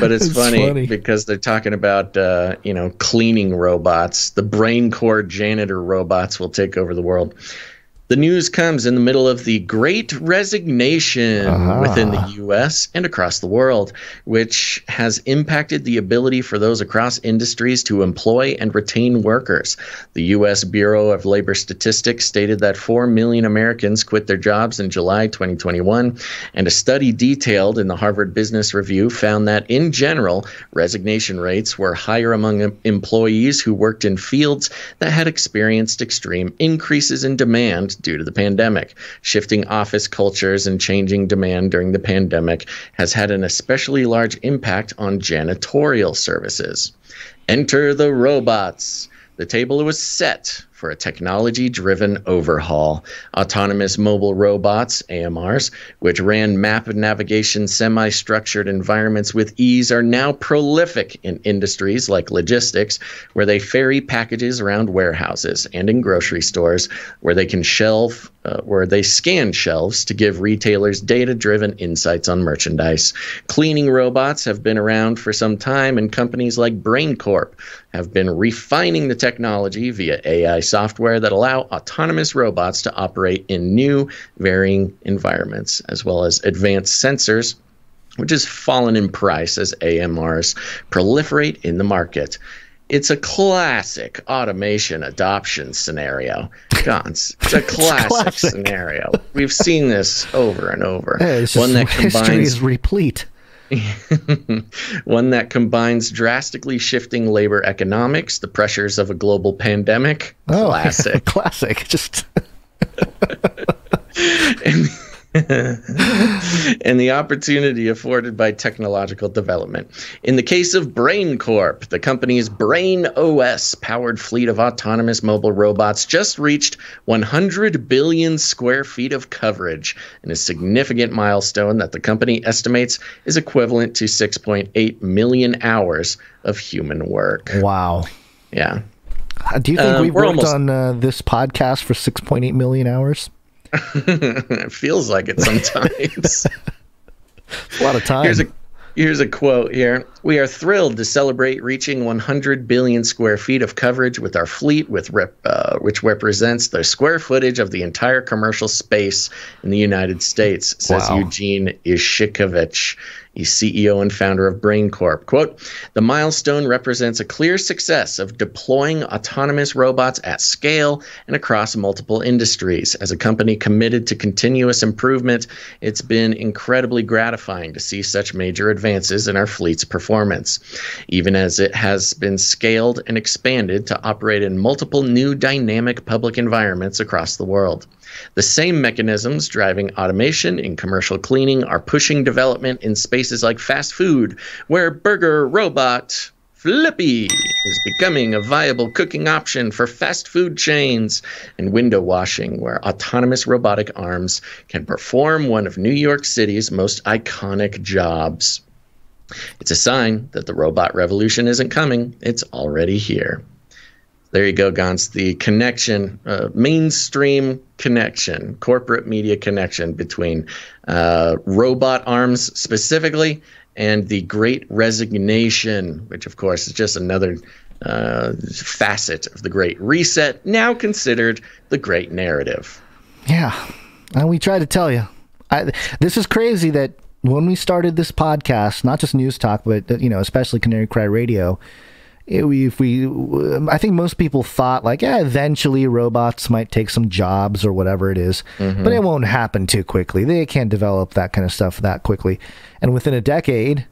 But it's funny because they're talking about, cleaning robots. The Brain Core janitor robots will take over the world. The news comes in the middle of the Great Resignation within the U.S. and across the world, which has impacted the ability for those across industries to employ and retain workers. The U.S. Bureau of Labor Statistics stated that 4 million Americans quit their jobs in July 2021, and a study detailed in the Harvard Business Review found that, in general, resignation rates were higher among employees who worked in fields that had experienced extreme increases in demand due to the pandemic. Shifting office cultures and changing demand during the pandemic has had an especially large impact on janitorial services. Enter the robots. The table was set for a technology-driven overhaul. Autonomous mobile robots, AMRs, which ran map and navigation semi-structured environments with ease, are now prolific in industries like logistics, where they ferry packages around warehouses, and in grocery stores, where they can scan shelves to give retailers data-driven insights on merchandise. Cleaning robots have been around for some time, and companies like Brain Corp have been refining the technology via AI software that allow autonomous robots to operate in new, varying environments, as well as advanced sensors, which has fallen in price as AMRs proliferate in the market. It's a classic automation adoption scenario. Gonz, it's a classic scenario. We've seen this over and over. Yeah, it's just, history is replete. One that combines drastically shifting labor economics, the pressures of a global pandemic. Classic. Classic. Just... and the opportunity afforded by technological development. In the case of Brain Corp, the company's Brain OS-powered fleet of autonomous mobile robots just reached 100 billion square feet of coverage, in a significant milestone that the company estimates is equivalent to 6.8 million hours of human work. Wow. Yeah. Do you think we've worked on this podcast for 6.8 million hours? It feels like it sometimes. A lot of time. Here's a quote here. We are thrilled to celebrate reaching 100 billion square feet of coverage with our fleet, which represents the square footage of the entire commercial space in the United States, says Eugene Ishikovich, CEO and founder of Brain Corp. Quote, the milestone represents a clear success of deploying autonomous robots at scale and across multiple industries. As a company committed to continuous improvement, it's been incredibly gratifying to see such major advances in our fleet's performance, even as it has been scaled and expanded to operate in multiple new dynamic public environments across the world. The same mechanisms driving automation in commercial cleaning are pushing development in spaces like fast food, where burger robot FLIPPY is becoming a viable cooking option for fast food chains, and window washing, where autonomous robotic arms can perform one of New York City's most iconic jobs. It's a sign that the robot revolution isn't coming, it's already here. There you go, Gonz. The connection, mainstream connection, corporate media connection between robot arms specifically and the Great Resignation, which, of course, is just another facet of the Great Reset, now considered the Great Narrative. Yeah, and we try to tell you. This is crazy that when we started this podcast, not just News Talk, but especially Canary Cry Radio, I think most people thought like, eventually robots might take some jobs or whatever it is, but it won't happen too quickly. They can't develop that kind of stuff that quickly. And within a decade,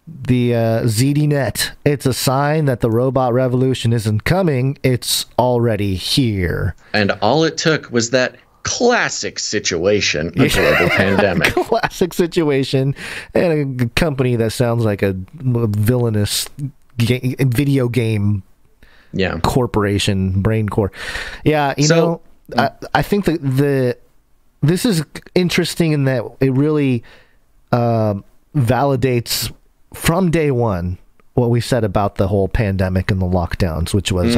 the ZDNet, it's a sign that the robot revolution isn't coming. It's already here. And all it took was that classic situation, a global pandemic. Classic situation, and a company that sounds like a villainous video game corporation, Brain Corp. Yeah, I think that this is interesting in that it really validates from day one what we said about the whole pandemic and the lockdowns, which was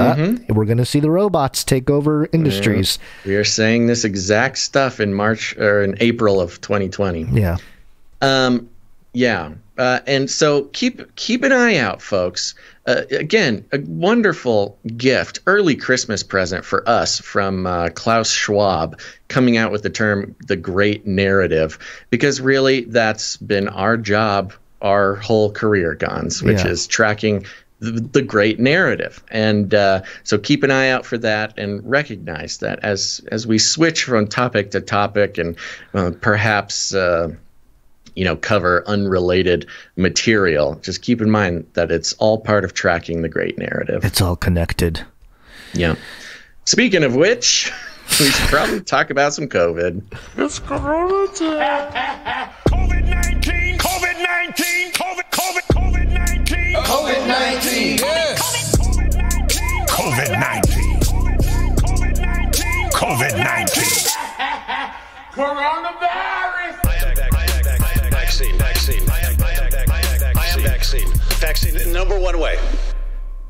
we're going to see the robots take over industries. We are saying this exact stuff in March or in April of 2020. Yeah. And so keep an eye out, folks. Again, a wonderful gift, early Christmas present for us from Klaus Schwab, coming out with the term the Great Narrative, because really that's been our job, our whole career, Gonz, which is tracking the Great Narrative. And so keep an eye out for that, and recognize that as we switch from topic to topic and perhaps cover unrelated material, just keep in mind that it's all part of tracking the Great Narrative. It's all connected. Yeah. Speaking of which, we should probably talk about some COVID. It's Corona time. COVID-19, COVID-19, COVID-19, COVID-19, yes. COVID-19, COVID-19, coronavirus. Vaccine, number one way.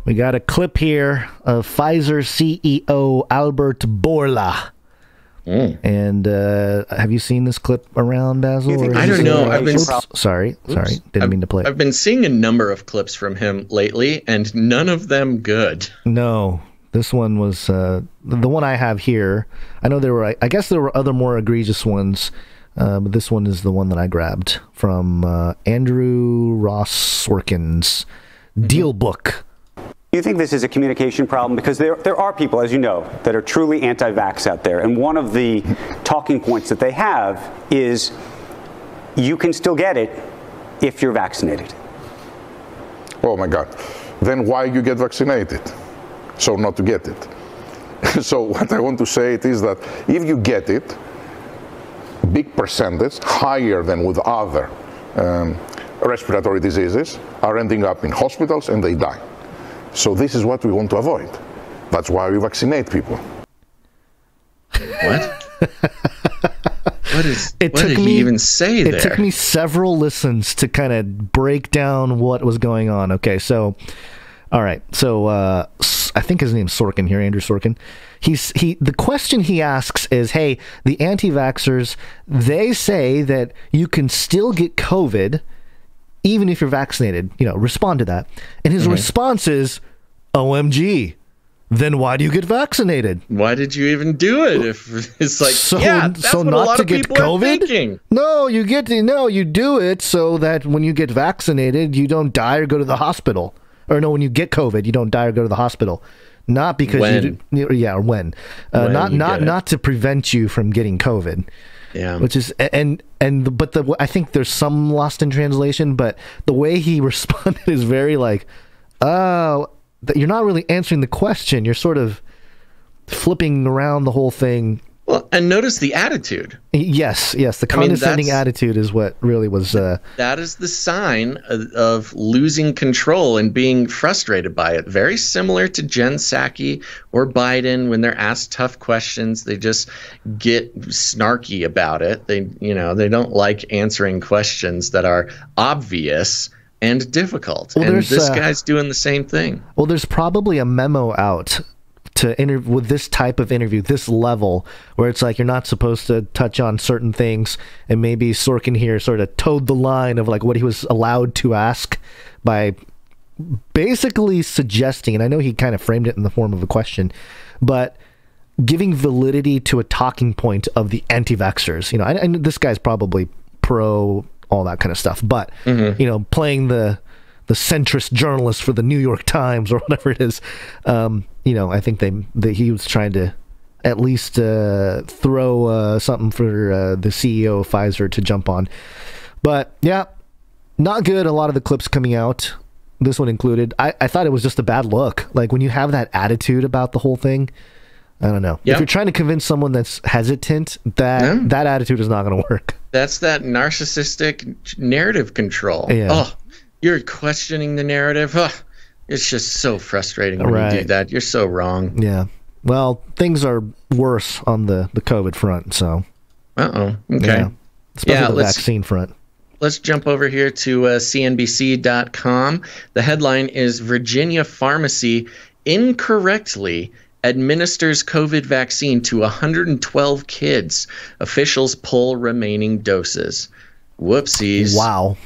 We got a clip here of Pfizer CEO Bourla. And have you seen this clip around, Basil? I don't know. Sorry. Didn't mean to play. I've been seeing a number of clips from him lately, and none of them good. No. This one was the one I have here. I know I guess there were other more egregious ones. But this one is the one that I grabbed from Andrew Ross Sorkin's Deal Book. Do you think this is a communication problem? Because there are people, as you know, that are truly anti-vax out there. And one of the talking points that they have is you can still get it if you're vaccinated. Oh my God. Then why you get vaccinated? So not to get it. So what I want to say is that if you get it, big percentage, higher than with other respiratory diseases, are ending up in hospitals and they die. So this is what we want to avoid. That's why we vaccinate people. What? What did he even say there? It took me several listens to kind of break down what was going on. Okay, so, all right. So, I think his name's Sorkin here, Andrew Sorkin. The question he asks is, hey, the anti-vaxxers, they say that you can still get COVID even if you're vaccinated. You know, respond to that. And his response is, OMG. Then why do you get vaccinated? Why did you even do it? If it's like, that's what a lot of people are thinking. No, you do it so that when you get vaccinated, you don't die or go to the hospital. Or no, when you get COVID, you don't die or go to the hospital. Not because not to prevent you from getting COVID. Yeah. Which is I think there's some lost in translation, but the way he responded is very like, oh, that you're not really answering the question. You're sort of flipping around the whole thing. Well, and notice the attitude. Yes. The condescending attitude is what really was... that is the sign of losing control and being frustrated by it. Very similar to Jen Psaki or Biden when they're asked tough questions. They just get snarky about it. They don't like answering questions that are obvious and difficult. Well, and this guy's doing the same thing. Well, there's probably a memo out with this type of interview, this level, where it's like you're not supposed to touch on certain things, and maybe Sorkin here sort of towed the line of like what he was allowed to ask by basically suggesting, and I know he kind of framed it in the form of a question, but giving validity to a talking point of the anti-vaxxers. You know, I know this guy's probably pro all that kind of stuff, but playing the centrist journalist for the New York Times or whatever it is, I think he was trying to at least throw something for the CEO of Pfizer to jump on. But yeah, not good. A lot of the clips coming out, this one included. I thought it was just a bad look. Like when you have that attitude about the whole thing, I don't know. Yep. If you're trying to convince someone that's hesitant, that attitude is not going to work. That's that narcissistic narrative control. Yeah. Oh, you're questioning the narrative. Oh, it's just so frustrating when you do that. You're so wrong. Yeah. Well, things are worse on the COVID front, so. Okay. Yeah. Especially the vaccine front. Let's jump over here to CNBC.com. The headline is Virginia Pharmacy incorrectly administers COVID vaccine to 112 kids. Officials pull remaining doses. Whoopsies. Wow.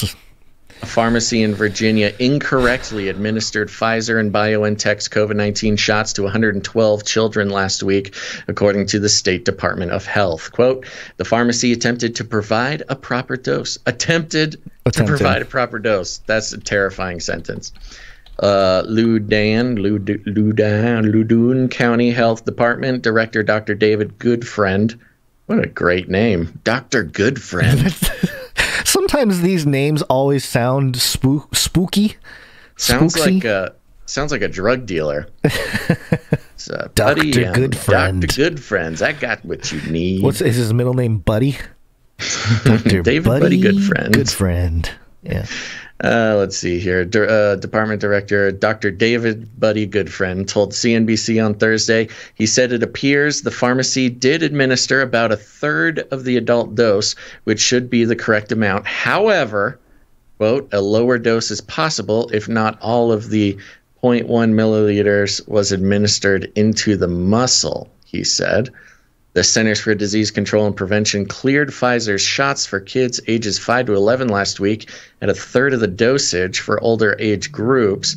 A pharmacy in Virginia incorrectly administered Pfizer and BioNTech's COVID-19 shots to 112 children last week, according to the State Department of Health. Quote, the pharmacy attempted to provide a proper dose. Attempted to provide a proper dose. That's a terrifying sentence. Loudoun County Health Department Director Dr. David Goodfriend. What a great name. Dr. Goodfriend. Sometimes these names always sound spooky. Sounds like a drug dealer. It's Dr. Goodfriend. Dr. Goodfriends. I got what you need. Is his middle name Buddy? Dr. David Buddy Goodfriend. Goodfriend. Yeah. Let's see here. Department Director Dr. David Buddy Goodfriend told CNBC on Thursday, he said it appears the pharmacy did administer about a third of the adult dose, which should be the correct amount. However, quote, a lower dose is possible if not all of the 0.1 milliliters was administered into the muscle, he said. The Centers for Disease Control and Prevention cleared Pfizer's shots for kids ages 5 to 11 last week at a third of the dosage for older age groups.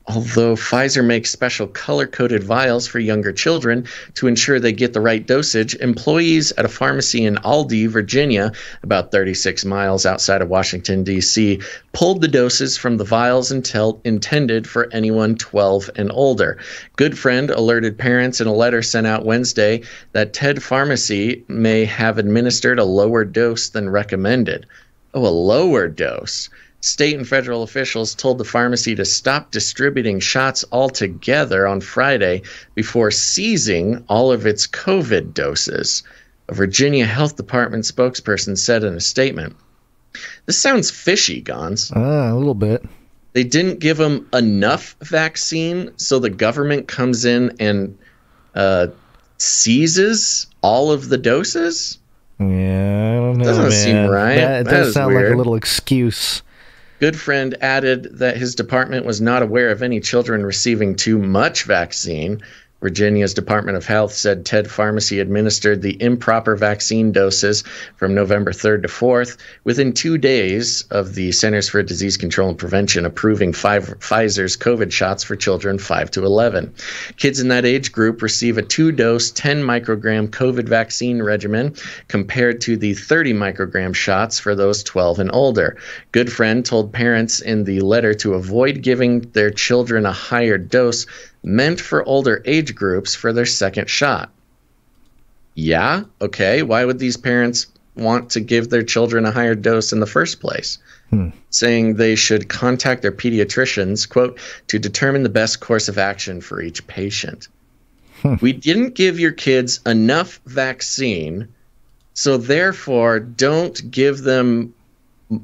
Although Pfizer makes special color-coded vials for younger children to ensure they get the right dosage, employees at a pharmacy in Aldie, Virginia, about 36 miles outside of Washington, D.C., pulled the doses from the vials intended for anyone 12 and older. Good Friend alerted parents in a letter sent out Wednesday that TED Pharmacy may have administered a lower dose than recommended. Oh, a lower dose. State and federal officials told the pharmacy to stop distributing shots altogether on Friday before seizing all of its COVID doses. A Virginia Health Department spokesperson said in a statement. This sounds fishy, Gonz. A little bit. They didn't give them enough vaccine, so the government comes in and seizes all of the doses? Yeah, I don't know, Doesn't man. seem right. That does sound weird. like a little excuse. Good Friend added that his department was not aware of any children receiving too much vaccine. Virginia's Department of Health said TED Pharmacy administered the improper vaccine doses from November 3rd to 4th within 2 days of the Centers for Disease Control and Prevention approving Pfizer's COVID shots for children 5 to 11. Kids in that age group receive a 2-dose 10-microgram COVID vaccine regimen compared to the 30-microgram shots for those 12 and older. Good Friend told parents in the letter to avoid giving their children a higher dose meant for older age groups for their second shot. Yeah, okay. Why would these parents want to give their children a higher dose in the first place? Saying they should contact their pediatricians, quote, to determine the best course of action for each patient. We didn't give your kids enough vaccine, so therefore don't give them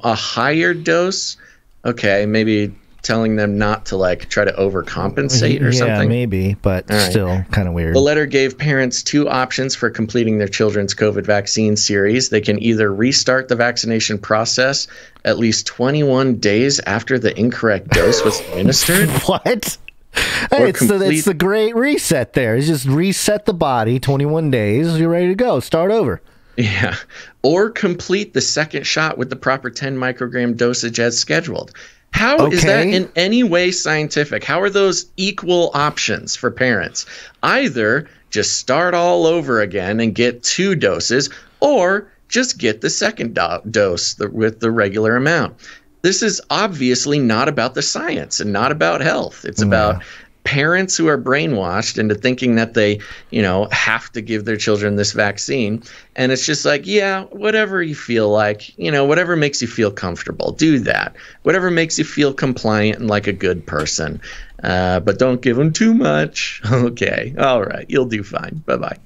a higher dose. Okay, maybe telling them not to try to overcompensate or something. Yeah, maybe, but still kind of weird. The letter gave parents 2 options for completing their children's COVID vaccine series. They can either restart the vaccination process at least 21 days after the incorrect dose was administered. What? Hey, it's the great reset there. It's just reset the body, 21 days, you're ready to go. Start over. Yeah. Or complete the second shot with the proper 10 microgram dosage as scheduled. How is that in any way scientific? How are those equal options for parents? Either just start all over again and get 2 doses, or just get the second dose with the regular amount. This is obviously not about the science and not about health. It's about parents who are brainwashed into thinking that they, have to give their children this vaccine. And it's just yeah, whatever you feel like, whatever makes you feel comfortable, do that. Whatever makes you feel compliant and like a good person. But don't give them too much. Okay. All right. You'll do fine. Bye-bye.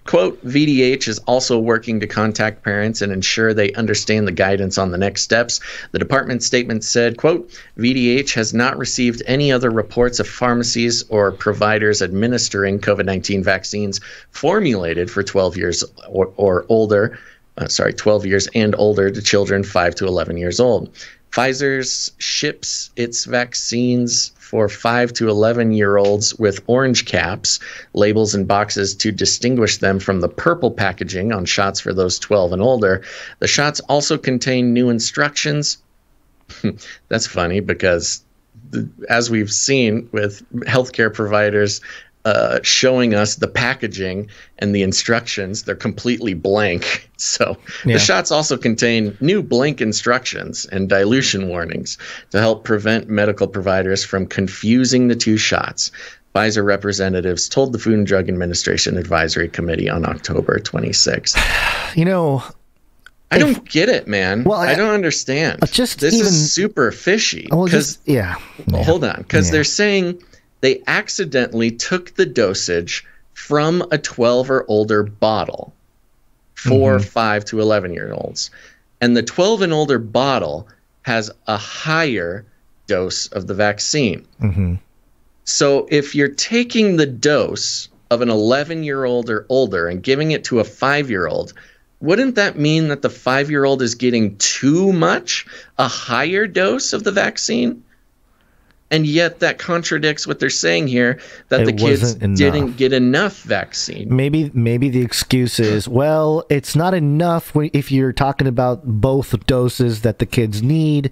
Quote, VDH is also working to contact parents and ensure they understand the guidance on the next steps. The department statement said, quote, VDH has not received any other reports of pharmacies or providers administering COVID-19 vaccines formulated for 12 years or older, 12 years and older to children 5 to 11 years old. Pfizer ships its vaccines for 5 to 11-year-olds with orange caps, labels, and boxes to distinguish them from the purple packaging on shots for those 12 and older. The shots also contain new instructions. That's funny because, as we've seen with healthcare providers showing us the packaging and the instructions, they're completely blank. So the shots also contain new blank instructions and dilution warnings to help prevent medical providers from confusing the 2 shots. Pfizer representatives told the Food and Drug Administration Advisory Committee on October 26th. I don't get it, man. Well, I don't understand. This is super fishy. Hold on. Because they're saying they accidentally took the dosage from a 12 or older bottle for 5 to 11-year-olds. And the 12 and older bottle has a higher dose of the vaccine. So if you're taking the dose of an 11-year-old or older and giving it to a 5-year-old, wouldn't that mean that the 5-year-old is getting too much, a higher dose of the vaccine? And yet that contradicts what they're saying here, that the kids didn't get enough vaccine. Maybe the excuse is, well, it's not enough if you're talking about both doses that the kids need.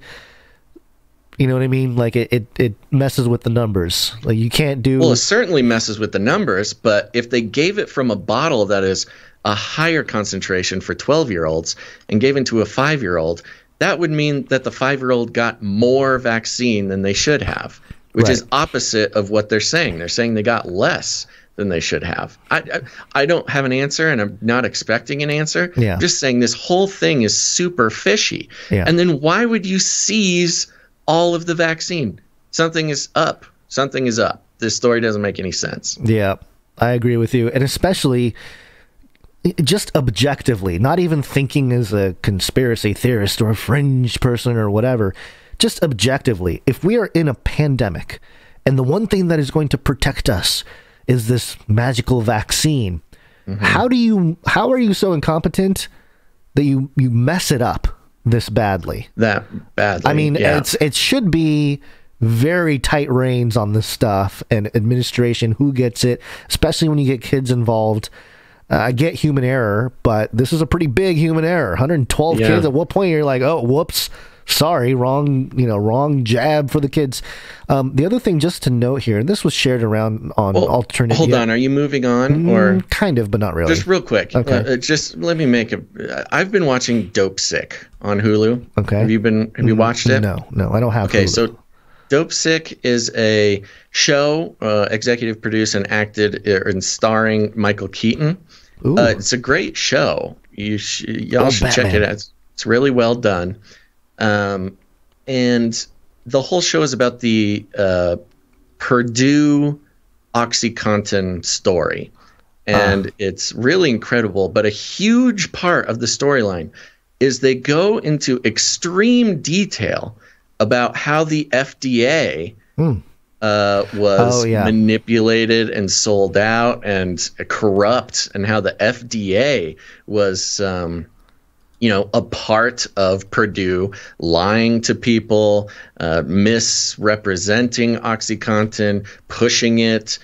You know what I mean? Like it messes with the numbers. Like you can't do. Well, it certainly messes with the numbers, but if they gave it from a bottle that is a higher concentration for 12-year-olds and gave it to a 5-year-old, that would mean that the 5-year-old got more vaccine than they should have, which is opposite of what they're saying. They're saying they got less than they should have. I don't have an answer, and I'm not expecting an answer. Yeah. I'm just saying this whole thing is super fishy. Yeah. And then why would you seize all of the vaccine? Something is up. Something is up. This story doesn't make any sense. Yeah, I agree with you. And especially just objectively, not even thinking as a conspiracy theorist or a fringe person or whatever, just objectively, if we are in a pandemic and the one thing that is going to protect us is this magical vaccine, how are you so incompetent that you mess it up this badly? That badly. I mean, it should be very tight reins on this stuff and administration, who gets it, especially when you get kids involved. I get human error, but this is a pretty big human error. 112 kids. At what point you're like, oh, whoops, sorry, wrong jab for the kids. The other thing, just to note here, and this was shared around on alternative. Hold on, are you moving on or kind of, but not really? Just real quick. Okay. Just let me make I've been watching Dope Sick on Hulu. Okay. Have you watched it? No, I don't have. Okay, Hulu. so Dope Sick is a show executive produced and acted and starring Michael Keaton. It's a great show. Y'all should check it out. It's really well done. And the whole show is about the Purdue OxyContin story. And it's really incredible. But a huge part of the storyline is they go into extreme detail about how the FDA was manipulated and sold out and corrupt, and how the FDA was, a part of Purdue lying to people, misrepresenting OxyContin, pushing it,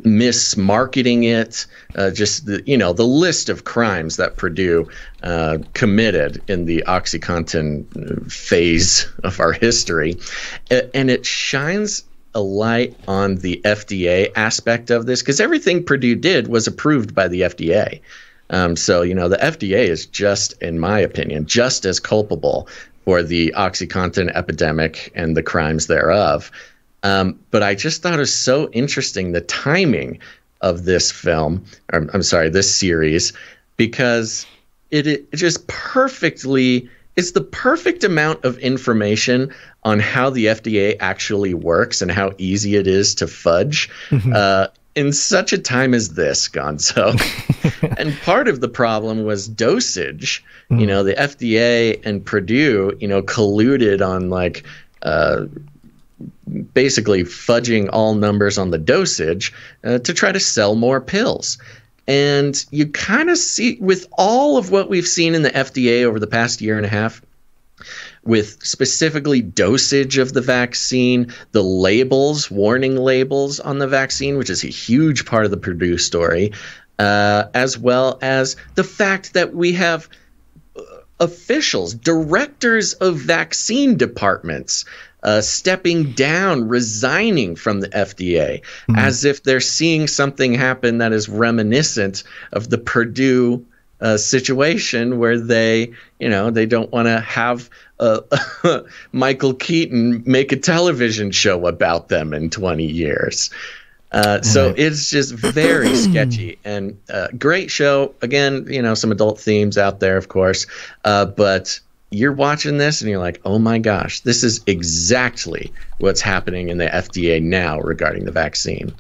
mismarketing it, just the list of crimes that Purdue committed in the OxyContin phase of our history. And it shines a light on the FDA aspect of this, because everything Purdue did was approved by the FDA. So the FDA is just, in my opinion, just as culpable for the OxyContin epidemic and the crimes thereof. But I just thought it was so interesting, the timing of this film, or I'm sorry, this series, because it just perfectly, it's the perfect amount of information on how the FDA actually works and how easy it is to fudge in such a time as this, Gonzo. And part of the problem was dosage. The FDA and Purdue, colluded on basically fudging all numbers on the dosage to try to sell more pills. And you kind of see, with all of what we've seen in the FDA over the past year and a half, with specifically dosage of the vaccine, the labels, warning labels on the vaccine, which is a huge part of the Purdue story, as well as the fact that we have officials, directors of vaccine departments, stepping down, resigning from the FDA, as if they're seeing something happen that is reminiscent of the Purdue situation, where they don't want to have Michael Keaton make a television show about them in 20 years. So it's just very sketchy, and great show. Again, some adult themes out there, of course, but you're watching this and you're like, oh my gosh, this is exactly what's happening in the FDA now regarding the vaccine.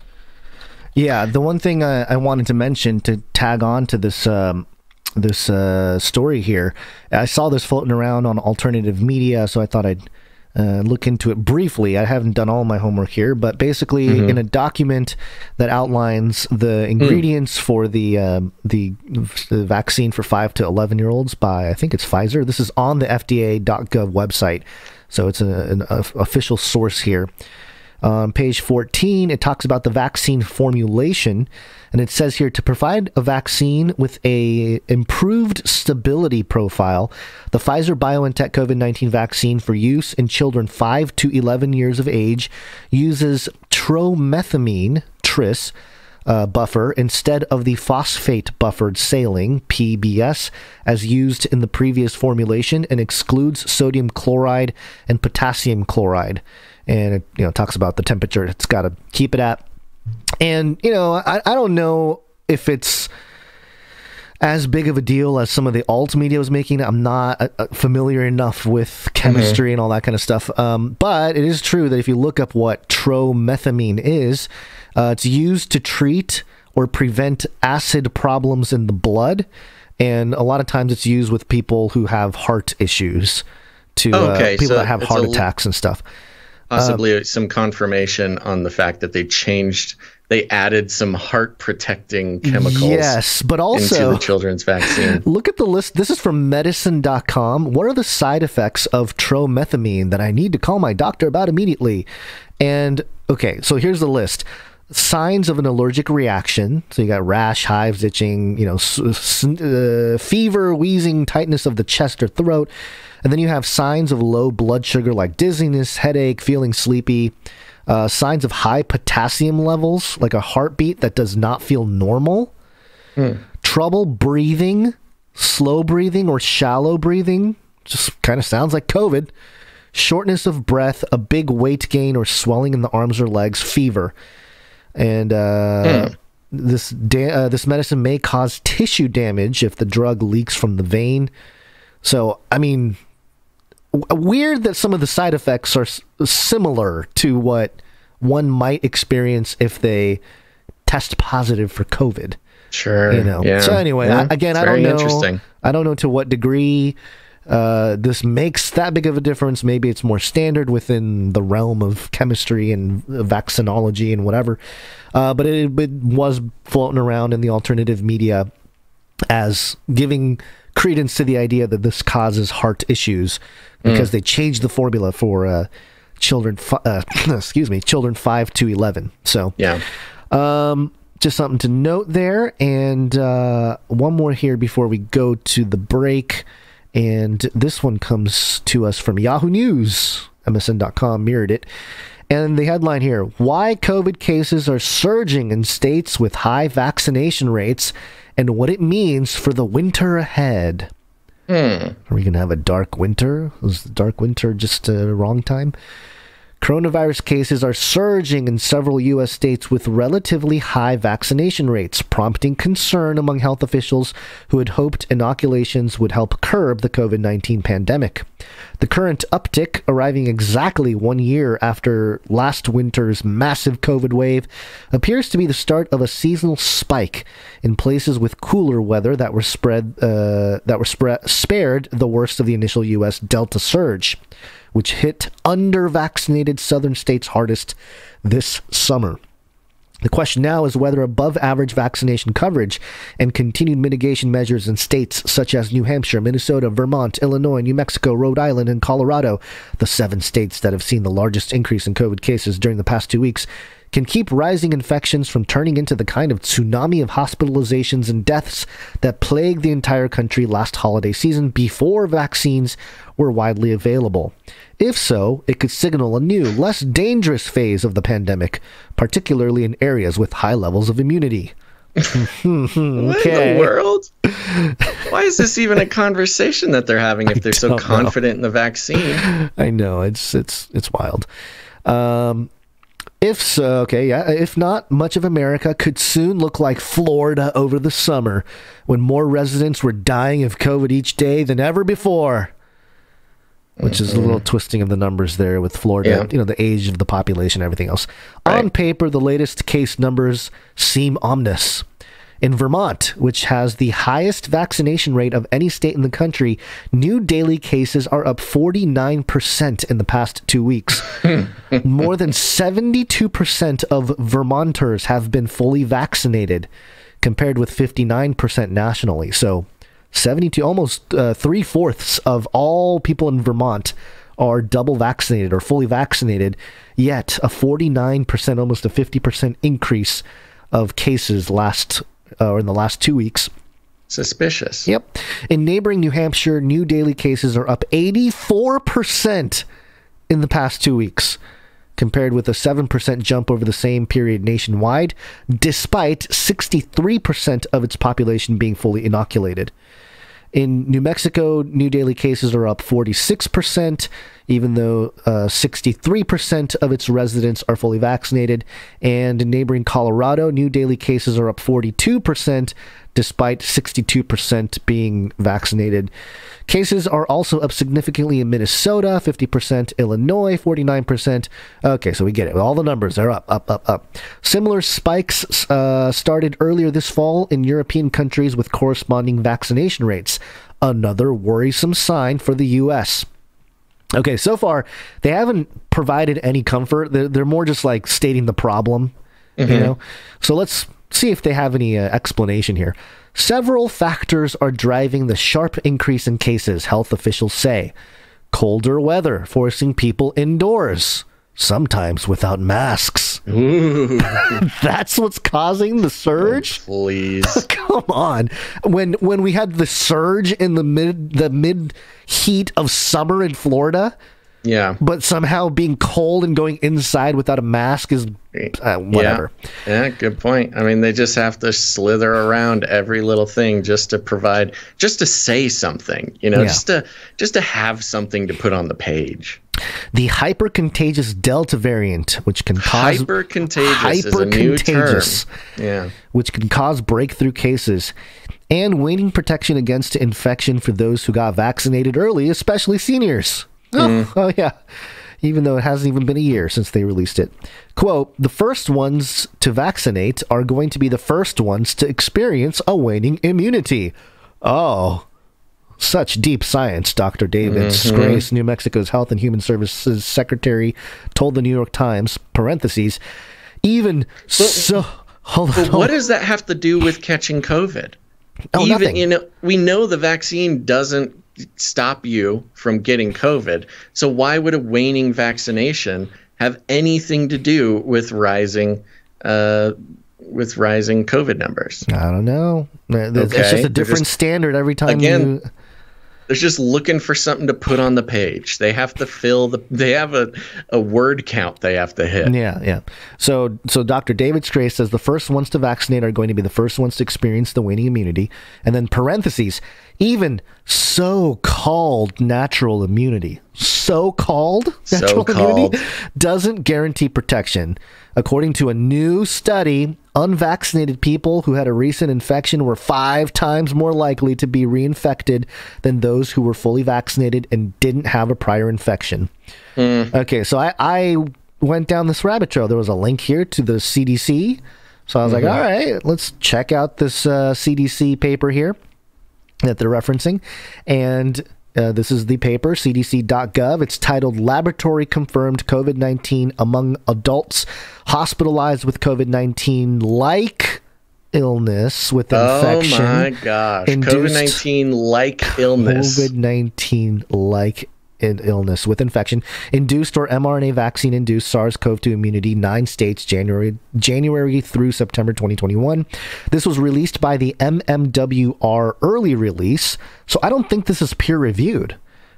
Yeah, the one thing I wanted to mention to tag on to this story here, I saw this floating around on alternative media, so I thought I'd look into it briefly. I haven't done all my homework here, but basically in a document that outlines the ingredients for the vaccine for 5 to 11-year-olds by, I think it's Pfizer. This is on the FDA.gov website, so it's an official source here. On page 14, it talks about the vaccine formulation, and it says here, to provide a vaccine with a improved stability profile, the Pfizer-BioNTech COVID-19 vaccine for use in children 5 to 11 years of age uses tromethamine, tris, buffer instead of the phosphate buffered saline, PBS, as used in the previous formulation, and excludes sodium chloride and potassium chloride. And it talks about the temperature it's got to keep it at. And I don't know if it's as big of a deal as some of the alt media was making. I'm not familiar enough with chemistry and all that kind of stuff. But it is true that if you look up what tromethamine is, it's used to treat or prevent acid problems in the blood. And a lot of times it's used with people who have heart issues, to people that have heart attacks and stuff. Possibly some confirmation on the fact that they added some heart protecting chemicals, yes, but also into the children's vaccine. Look at the list. This is from medicine.com. What are the side effects of tromethamine that I need to call my doctor about immediately? And okay, so here's the list. Signs of an allergic reaction. So you got rash, hives, itching, fever, wheezing, tightness of the chest or throat. And then you have signs of low blood sugar like dizziness, headache, feeling sleepy. Signs of high potassium levels, like a heartbeat that does not feel normal. Trouble breathing, slow breathing or shallow breathing. Just kind of sounds like COVID. Shortness of breath, a big weight gain or swelling in the arms or legs, fever. And this medicine may cause tissue damage if the drug leaks from the vein. So, I mean, weird that some of the side effects are similar to what one might experience if they test positive for COVID. Sure. Yeah. So anyway, I don't know. Interesting. I don't know to what degree this makes that big of a difference. Maybe it's more standard within the realm of chemistry and vaccinology and whatever. But it was floating around in the alternative media as giving credence to the idea that this causes heart issues because they changed the formula for children 5 to 11. So yeah, just something to note there. And one more here before we go to the break. And this one comes to us from Yahoo News. MSN.com mirrored it. And the headline here, why COVID cases are surging in states with high vaccination rates and what it means for the winter ahead. Are we going to have a dark winter? Was the dark winter just a wrong time? Coronavirus cases are surging in several U.S. states with relatively high vaccination rates, prompting concern among health officials who had hoped inoculations would help curb the COVID-19 pandemic. The current uptick, arriving exactly 1 year after last winter's massive COVID wave, appears to be the start of a seasonal spike in places with cooler weather that were spared the worst of the initial U.S. Delta surge, which hit under-vaccinated southern states hardest this summer. The question now is whether above-average vaccination coverage and continued mitigation measures in states such as New Hampshire, Minnesota, Vermont, Illinois, New Mexico, Rhode Island, and Colorado, the 7 states that have seen the largest increase in COVID cases during the past 2 weeks, can keep rising infections from turning into the kind of tsunami of hospitalizations and deaths that plagued the entire country last holiday season before vaccines were widely available. If so, it could signal a new, less dangerous phase of the pandemic, particularly in areas with high levels of immunity. What in the world? Why is this even a conversation that they're having if they're so confident in the vaccine? I know, it's wild. If so, if not, much of America could soon look like Florida over the summer, when more residents were dying of COVID each day than ever before. Which is a little twisting of the numbers there with Florida, the age of the population, everything else. Right. On paper, the latest case numbers seem ominous. In Vermont, which has the highest vaccination rate of any state in the country, new daily cases are up 49% in the past 2 weeks. More than 72% of Vermonters have been fully vaccinated, compared with 59% nationally. So 72, almost 3/4 of all people in Vermont are double vaccinated or fully vaccinated, yet a 49%, almost a 50% increase of cases in the last 2 weeks. Suspicious. Yep. In neighboring New Hampshire, new daily cases are up 84% in the past 2 weeks, compared with a 7% jump over the same period nationwide, despite 63% of its population being fully inoculated. In New Mexico, new daily cases are up 46%, even though 63% of its residents are fully vaccinated. And in neighboring Colorado, new daily cases are up 42%, despite 62% being vaccinated. Cases are also up significantly in Minnesota, 50%, Illinois, 49%. Okay, so we get it. All the numbers are up. Similar spikes started earlier this fall in European countries with corresponding vaccination rates. Another worrisome sign for the U.S. Okay, so far, they haven't provided any comfort. They're more just like stating the problem, you know? So let's see if they have any explanation here. Several factors are driving the sharp increase in cases, health officials say. Colder weather forcing people indoors, sometimes without masks. Ooh. That's what's causing the surge? Oh, please. Come on. When we had the surge in the mid heat of summer in Florida, yeah, but somehow being cold and going inside without a mask is whatever. Yeah, good point. I mean, they just have to slither around every little thing just to say something, you know, just to have something to put on the page. The hyper-contagious Delta variant, which can cause hyper-contagious is a new term. Yeah, which can cause breakthrough cases, and waning protection against infection for those who got vaccinated early, especially seniors. Oh, yeah. Even though it hasn't even been a year since they released it. Quote, the first ones to vaccinate are going to be the first ones to experience a waning immunity. Oh, such deep science, Dr. David Grace, New Mexico's Health and Human Services Secretary, told the New York Times, parentheses, what does that have to do with catching COVID? Nothing. You know, we know the vaccine doesn't stop you from getting COVID. So why would a waning vaccination have anything to do with rising COVID numbers? I don't know. It's just a different standard every time. Again, they're just looking for something to put on the page. They have to they have a word count they have to hit. Yeah. So Dr. David Strace says the first ones to vaccinate are going to be the first ones to experience the waning immunity. And then parentheses, even so-called natural immunity. So-called immunity doesn't guarantee protection. According to a new study, unvaccinated people who had a recent infection were 5 times more likely to be reinfected than those who were fully vaccinated and didn't have a prior infection. Okay, so I went down this rabbit trail. There was a link here to the CDC. So I was like, all right, let's check out this CDC paper here that they're referencing. And this is the paper, cdc.gov. It's titled Laboratory Confirmed COVID-19 Among Adults Hospitalized with COVID-19 Like Illness with Infection. Oh my gosh. COVID-19 like illness. COVID-19 like illness with infection induced or mRNA vaccine induced SARS-CoV-2 immunity, 9 states, January through September 2021. This was released by the MMWR early release, so I don't think this is peer reviewed.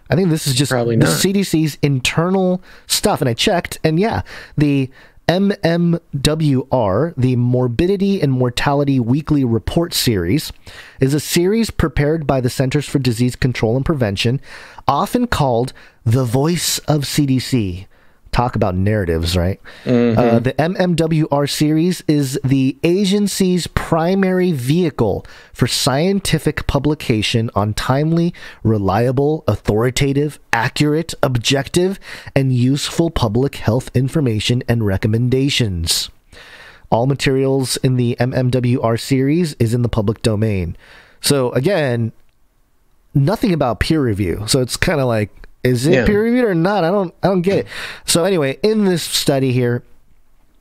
I think this is just the CDC's internal stuff. And I checked, and yeah, the MMWR, the Morbidity and Mortality Weekly Report Series, is a series prepared by the Centers for Disease Control and Prevention, often called the voice of CDC. Talk about narratives, right? The MMWR series is the agency's primary vehicle for scientific publication on timely, reliable, authoritative, accurate, objective, and useful public health information and recommendations. All materials in the MMWR series is in the public domain. So again, nothing about peer review. So it's kind of like, is it peer reviewed or not? I don't get it. So anyway, in this study here,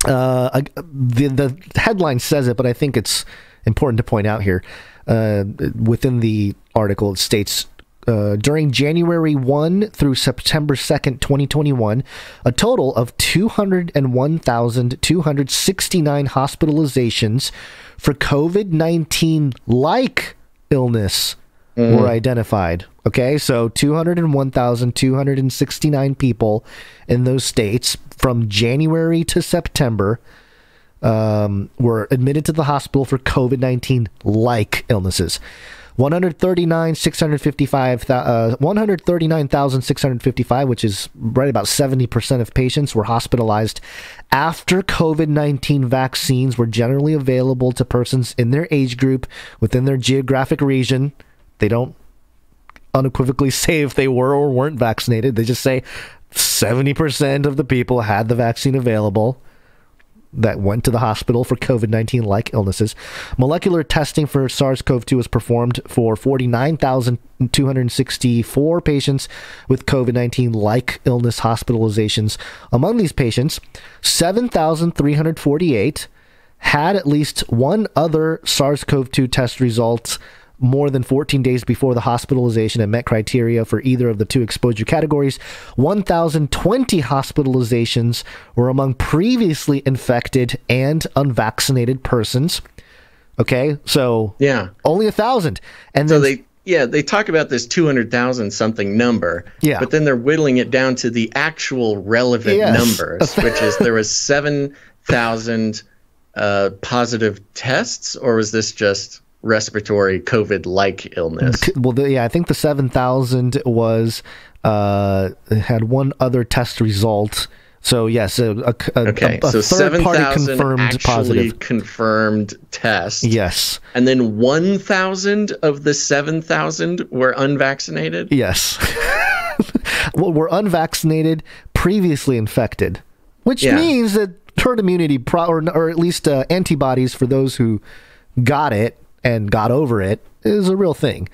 the headline says it, but I think it's important to point out here. Within the article, it states, during January 1 through September 2nd, 2021, a total of 201,269 hospitalizations for COVID-19-like illness were identified. Okay, so 201,269 people in those states from January to September were admitted to the hospital for COVID-19-like illnesses. 139,655, which is right about 70% of patients, were hospitalized after COVID-19 vaccines were generally available to persons in their age group within their geographic region. They don't unequivocally say if they were or weren't vaccinated. They just say 70% of the people had the vaccine available that went to the hospital for COVID-19-like illnesses. Molecular testing for SARS-CoV-2 was performed for 49,264 patients with COVID-19-like illness hospitalizations. Among these patients, 7,348 had at least one other SARS-CoV-2 test result more than 14 days before the hospitalization and met criteria for either of the two exposure categories. 1,020 hospitalizations were among previously infected and unvaccinated persons. Okay, so yeah, only 1,000. And so then they talk about this 200,000 something number, but then they're whittling it down to the actual relevant numbers, which is there was 7,000 positive tests, or was this just respiratory COVID-like illness? Well, I think the 7,000 was had one other test result. So yes, so third party confirmed actually positive confirmed tests. Yes, and then 1,000 of the 7,000 were unvaccinated. Yes, well, were unvaccinated, previously infected, which means that herd immunity, or at least antibodies for those who got it and got over it, is a real thing.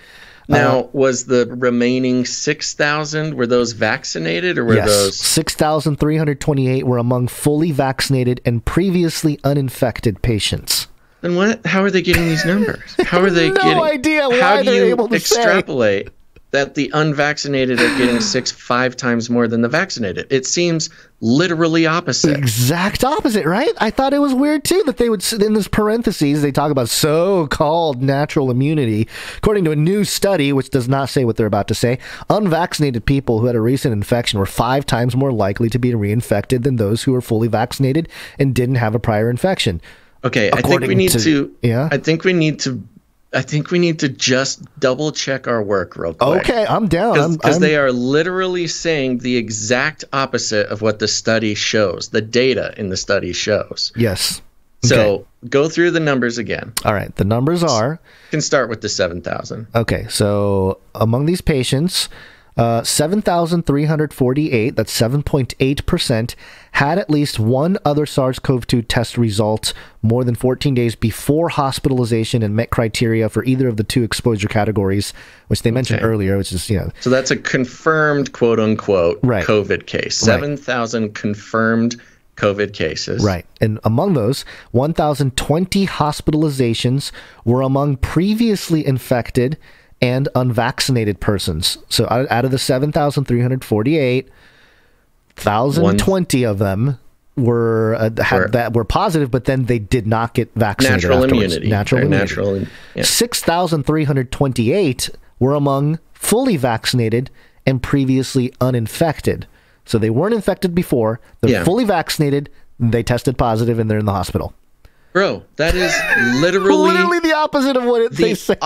Now, was the remaining 6,000, were those vaccinated, or were those? 6,328 were among fully vaccinated and previously uninfected patients. Then what? How are they getting these numbers? How are they getting? No idea why how do they're you able to extrapolate that the unvaccinated are getting 5 times more than the vaccinated? It seems literally opposite. Exact opposite, right? I thought it was weird too that they would, in this parentheses, they talk about so-called natural immunity. According to a new study, which does not say what they're about to say, unvaccinated people who had a recent infection were 5 times more likely to be reinfected than those who were fully vaccinated and didn't have a prior infection. Okay, I think we need to just double check our work real quick. Okay, I'm down. Because they are literally saying the exact opposite of what the study shows, the data in the study shows. Yes. So go through the numbers again. All right, the numbers are... You can start with the 7,000. Okay, so among these patients, 7,348, that's 7.8%, had at least one other SARS-CoV-2 test result more than 14 days before hospitalization and met criteria for either of the two exposure categories, which they mentioned earlier, which is, So that's a confirmed, quote-unquote, COVID case. 7,000 confirmed COVID cases. Right. And among those, 1,020 hospitalizations were among previously infected and unvaccinated persons. So out of the 7,348, 1,020 of them were were positive, but then they did not get vaccinated afterwards. Natural immunity. 6,328 were among fully vaccinated and previously uninfected. So they weren't infected before. They're fully vaccinated. They tested positive, and they're in the hospital. Bro, that is literally the opposite of what they say.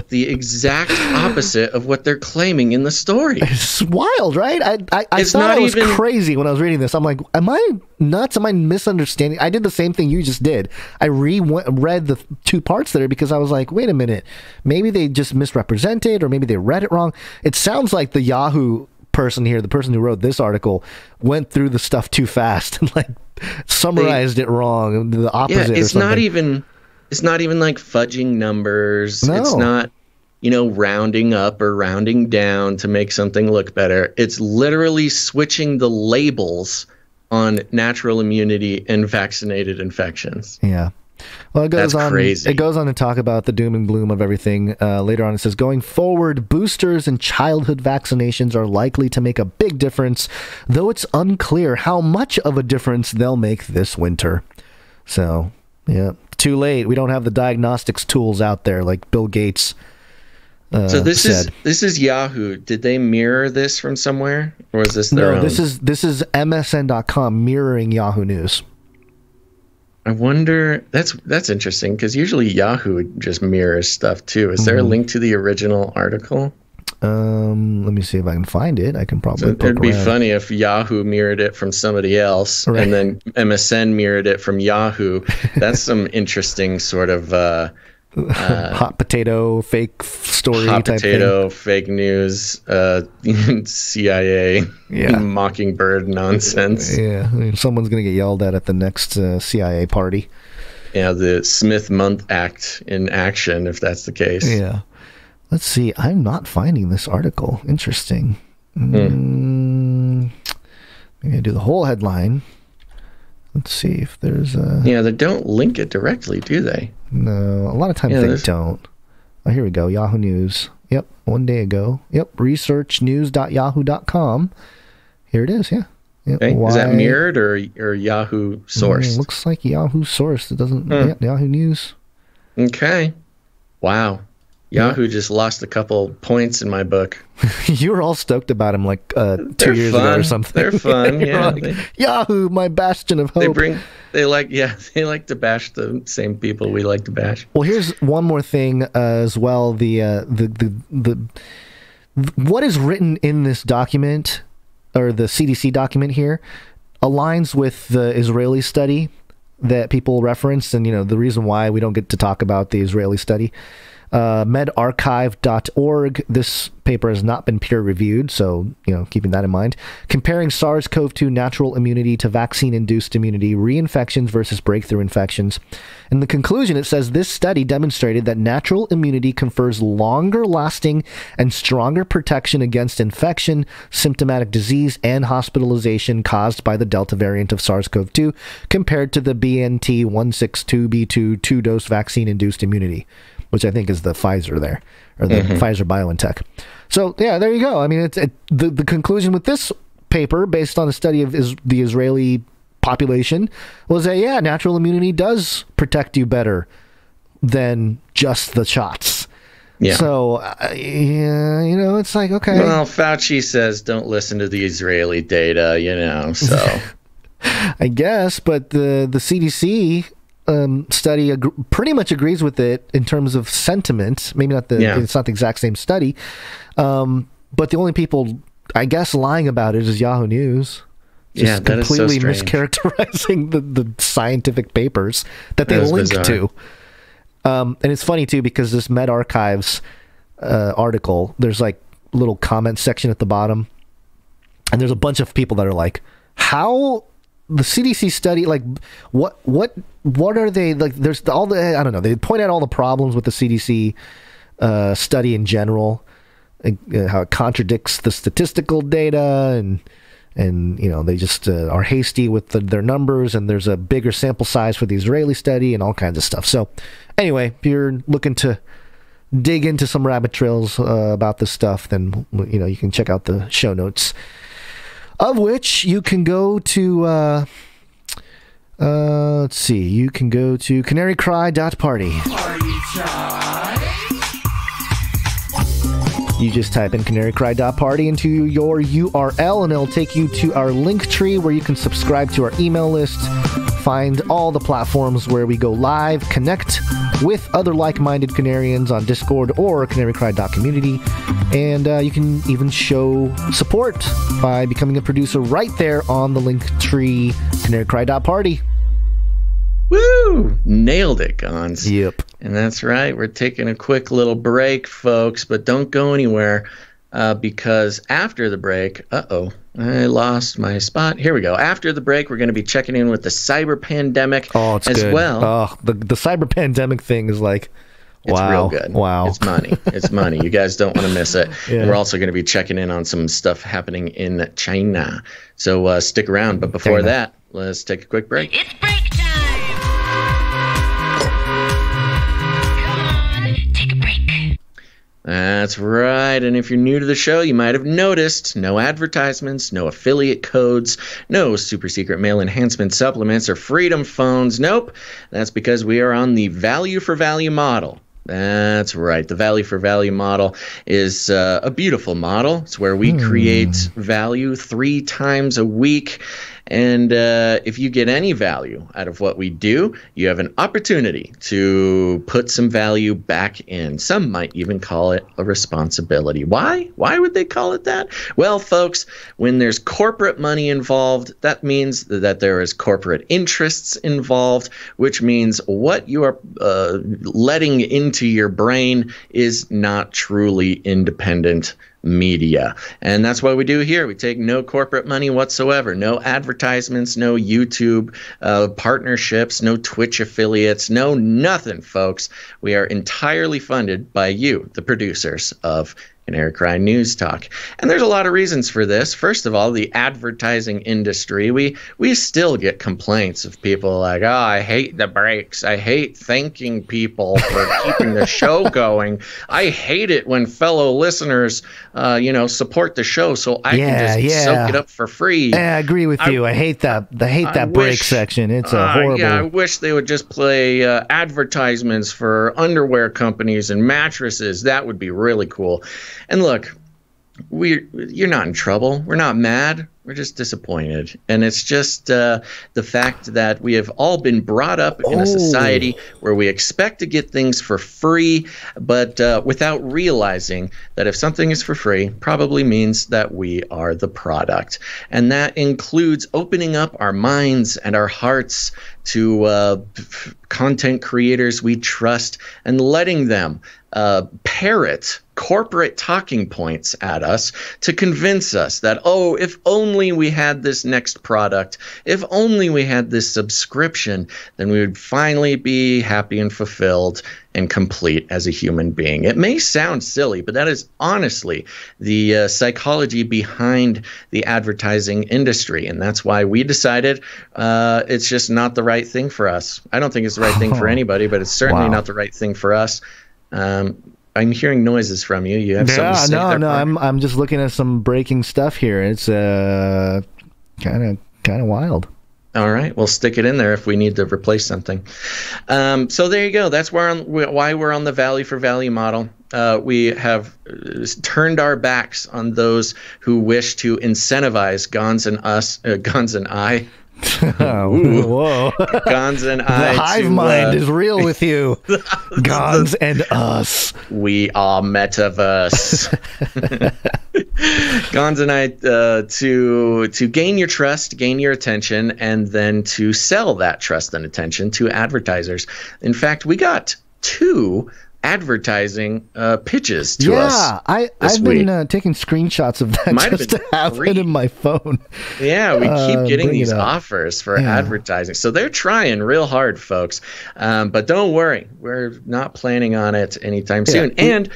The exact opposite of what they're claiming in the story. It's wild, right? I thought it was crazy when I was reading this. I'm like, am I nuts? Am I misunderstanding? I did the same thing you just did. I read the 2 parts there because I was like, wait a minute. Maybe they just misrepresented, or maybe they read it wrong. It sounds like the Yahoo person here, the person who wrote this article, went through the stuff too fast and summarized it wrong. The opposite. Yeah, it's not even like fudging numbers. No. It's not, rounding up or rounding down to make something look better. It's literally switching the labels on natural immunity and vaccinated infections. Yeah. Well, it goes That's on. crazy. It goes on to talk about the doom and gloom of everything. Later on, it says, going forward, boosters and childhood vaccinations are likely to make a big difference, though it's unclear how much of a difference they'll make this winter. So, yeah, too late. We don't have the diagnostics tools out there like Bill Gates. So this said. is Yahoo. Did they mirror this from somewhere, or is this their own? This is MSN.com mirroring Yahoo News. I wonder. That's interesting because usually Yahoo just mirrors stuff too. Is there a link to the original article? Let me see if I can find it. I can probably. It'd be funny if Yahoo mirrored it from somebody else, and then MSN mirrored it from Yahoo. That's some interesting sort of. Hot potato fake story hot type potato thing. fake news CIA mockingbird nonsense. Yeah, I mean, someone's gonna get yelled at the next CIA party. Yeah, the Smith Month Act in action if that's the case. Yeah, let's see, I'm not finding this article. Interesting. Maybe I do the whole headline. Let's see if there's a... Yeah, they don't link it directly, do they? No, a lot of times they don't. Oh, here we go. Yahoo News. Yep, 1 day ago. Yep, researchnews.yahoo.com. Here it is, yeah. Yep. Okay. Is that mirrored or Yahoo sourced? Looks like Yahoo sourced. It doesn't... Yeah, Yahoo News. Okay. Wow. Yahoo just lost a couple points in my book. You were all stoked about them like 2 years ago or something. They're fun. Yeah. Like, Yahoo, my bastion of hope. They like to bash the same people we like to bash. Well, here's one more thing as well. What is written in this document, or the CDC document here, aligns with the Israeli study that people referenced, and the reason why we don't get to talk about the Israeli study. Medarchive.org. This paper has not been peer-reviewed, so, keeping that in mind. Comparing SARS-CoV-2 natural immunity to vaccine-induced immunity, reinfections versus breakthrough infections. In the conclusion, it says this study demonstrated that natural immunity confers longer-lasting and stronger protection against infection, symptomatic disease, and hospitalization caused by the Delta variant of SARS-CoV-2 compared to the BNT162b2 two-dose vaccine-induced immunity, which I think is the Pfizer there, or the Pfizer-BioNTech. So, yeah, there you go. I mean, the conclusion with this paper, based on a study of the Israeli population, was that, natural immunity does protect you better than just the shots. Yeah. So, it's like, okay. Well, Fauci says don't listen to the Israeli data, so. I guess, but the CDC... study pretty much agrees with it in terms of sentiment. Maybe not it's not the exact same study, but the only people, I guess, lying about it is Yahoo News. Just completely mischaracterizing the scientific papers that they link to. And it's funny too because this MedArchives article, there's like a little comment section at the bottom, and there's a bunch of people that are like, how. The CDC study, like, what are they, like, there's all the, I don't know, they point out all the problems with the CDC study in general, how it contradicts the statistical data, and they just are hasty with their numbers, and there's a bigger sample size for the Israeli study, and all kinds of stuff. So, anyway, if you're looking to dig into some rabbit trails about this stuff, then, you can check out the show notes. Of which you can go to, let's see, you can go to CanaryCry.Party. You just type in CanaryCry.Party into your URL, and it'll take you to our Linktree where you can subscribe to our email list, find all the platforms where we go live, connect with other like-minded Canarians on Discord or CanaryCry.Community, and you can even show support by becoming a producer right there on the Linktree, CanaryCry.Party. Woo! Nailed it, Gonz. Yep. And that's right. We're taking a quick little break, folks, but don't go anywhere because after the break, I lost my spot. Here we go. After the break, we're going to be checking in with the cyber pandemic well. Oh, the cyber pandemic thing is like, it's real good. Wow. It's money. It's money. You guys don't want to miss it. Yeah. And we're also going to be checking in on some stuff happening in China. So stick around. But before that, let's take a quick break. It's break time! That's right. And if you're new to the show, you might have noticed no advertisements, no affiliate codes, no super secret mail enhancement supplements or freedom phones. Nope. That's because we are on the value for value model. That's right. The value for value model is a beautiful model. It's where we create value 3 times a week. And if you get any value out of what we do, you have an opportunity to put some value back in. Some might even call it a responsibility. Why? Why would they call it that? Well, folks, when there's corporate money involved, that means that there is corporate interests involved, which means what you are letting into your brain is not truly independent media. And that's what we do here. We take no corporate money whatsoever, no advertisements, no YouTube partnerships, no Twitch affiliates, no nothing, folks. We are entirely funded by you, the producers of Canary Cry News Talk. And there's a lot of reasons for this. First of all, the advertising industry. We still get complaints of people like, oh, I hate the breaks. I hate thanking people for keeping the show going. I hate it when fellow listeners, support the show so I can just soak it up for free. Yeah, I agree with you. I hate that. I hate that break section. It's horrible. Yeah, I wish they would just play advertisements for underwear companies and mattresses. That would be really cool. And look, you're not in trouble. We're not mad. We're just disappointed. And it's just the fact that we have all been brought up in a society where we expect to get things for free, but without realizing that if something is for free, probably means that we are the product. And that includes opening up our minds and our hearts to content creators we trust and letting them parrot corporate talking points at us to convince us that, oh, if only we had this next product, if only we had this subscription, then we would finally be happy and fulfilled and complete as a human being. It may sound silly, but that is honestly the psychology behind the advertising industry. And that's why we decided it's just not the right thing for us. I don't think it's the right thing for anybody, but it's certainly not the right thing for us. I'm hearing noises from you. You have something to say? No. I'm just looking at some breaking stuff here. It's kind of wild. All right, we'll stick it in there if we need to replace something. So there you go. That's why we're on the value for value model. We have turned our backs on those who wish to incentivize Gonz and I. Whoa. Gonz and I. The hive mind is real with you. Gonz and us. We are metaverse. Gonz and I to gain your trust, gain your attention, and then to sell that trust and attention to advertisers. In fact, we got 2 advertising pitches to us. Yeah, I've been taking screenshots of that just to have it in my phone. Yeah, we keep getting these offers for advertising. So they're trying real hard, folks. But don't worry, we're not planning on it anytime soon. And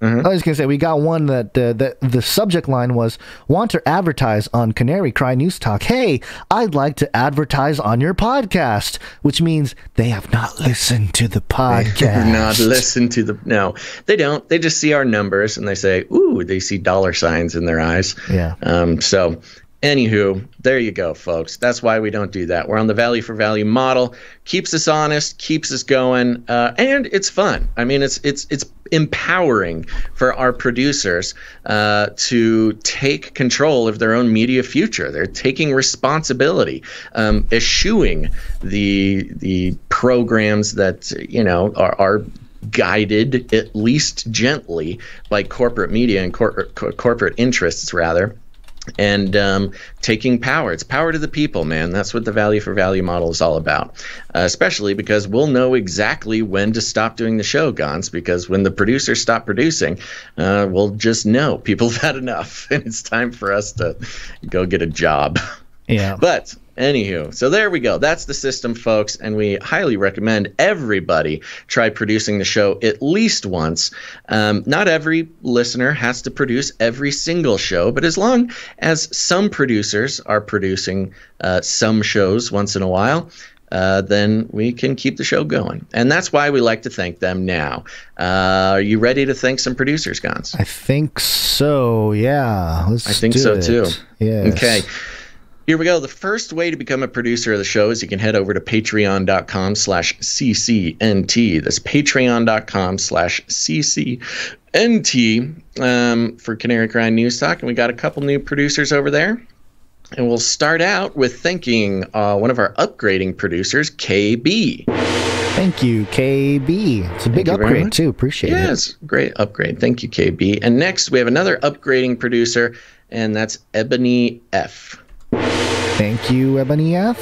I was going to say, we got one that the subject line was, want to advertise on Canary Cry News Talk. Hey, I'd like to advertise on your podcast, which means they have not listened to the podcast. They have not listened to no, they don't. They just see our numbers and they say, ooh, they see dollar signs in their eyes. Yeah. So anywho, there you go, folks. That's why we don't do that. We're on the value for value model. Keeps us honest, keeps us going, and it's fun. I mean, it's empowering for our producers to take control of their own media future. They're taking responsibility, eschewing the programs that are guided at least gently by corporate media and corporate interests, rather. And taking power. It's power to the people, man. That's what the value for value model is all about. Especially because we'll know exactly when to stop doing the show, Gonz, because when the producers stop producing, we'll just know people have had enough and it's time for us to go get a job. Yeah. But anywho, so there we go. That's the system, folks, and we highly recommend everybody try producing the show at least once. Not every listener has to produce every single show, but as long as some producers are producing some shows once in a while, then we can keep the show going. And that's why we like to thank them now. Are you ready to thank some producers, Gonz? I think so, yeah. I think so, too. Yes. Okay. Here we go. The first way to become a producer of the show is you can head over to patreon.com/CCNT. That's patreon.com/CCNT for Canary Cry News Talk. And we got a couple new producers over there. And we'll start out with thanking one of our upgrading producers, KB. Thank you, KB. It's a big upgrade, too. Appreciate it. Yes, great upgrade. Thank you, KB. And next, we have another upgrading producer, and that's Ebony F. Thank you, Ebony F.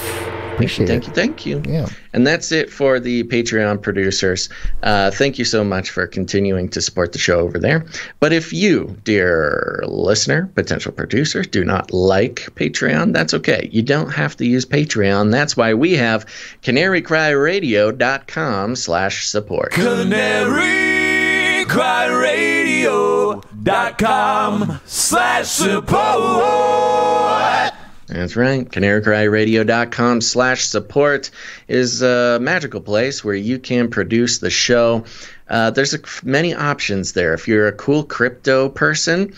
Appreciate it. Thank you. Yeah. And that's it for the Patreon producers. Thank you so much for continuing to support the show over there. But if you, dear listener, potential producer, do not like Patreon, that's okay. You don't have to use Patreon. That's why we have CanaryCry.Radio.com/support. CanaryCry.Radio.com/support. That's right. CanaryCry.Radio.com/support is a magical place where you can produce the show. There's many options there. If you're a cool crypto person,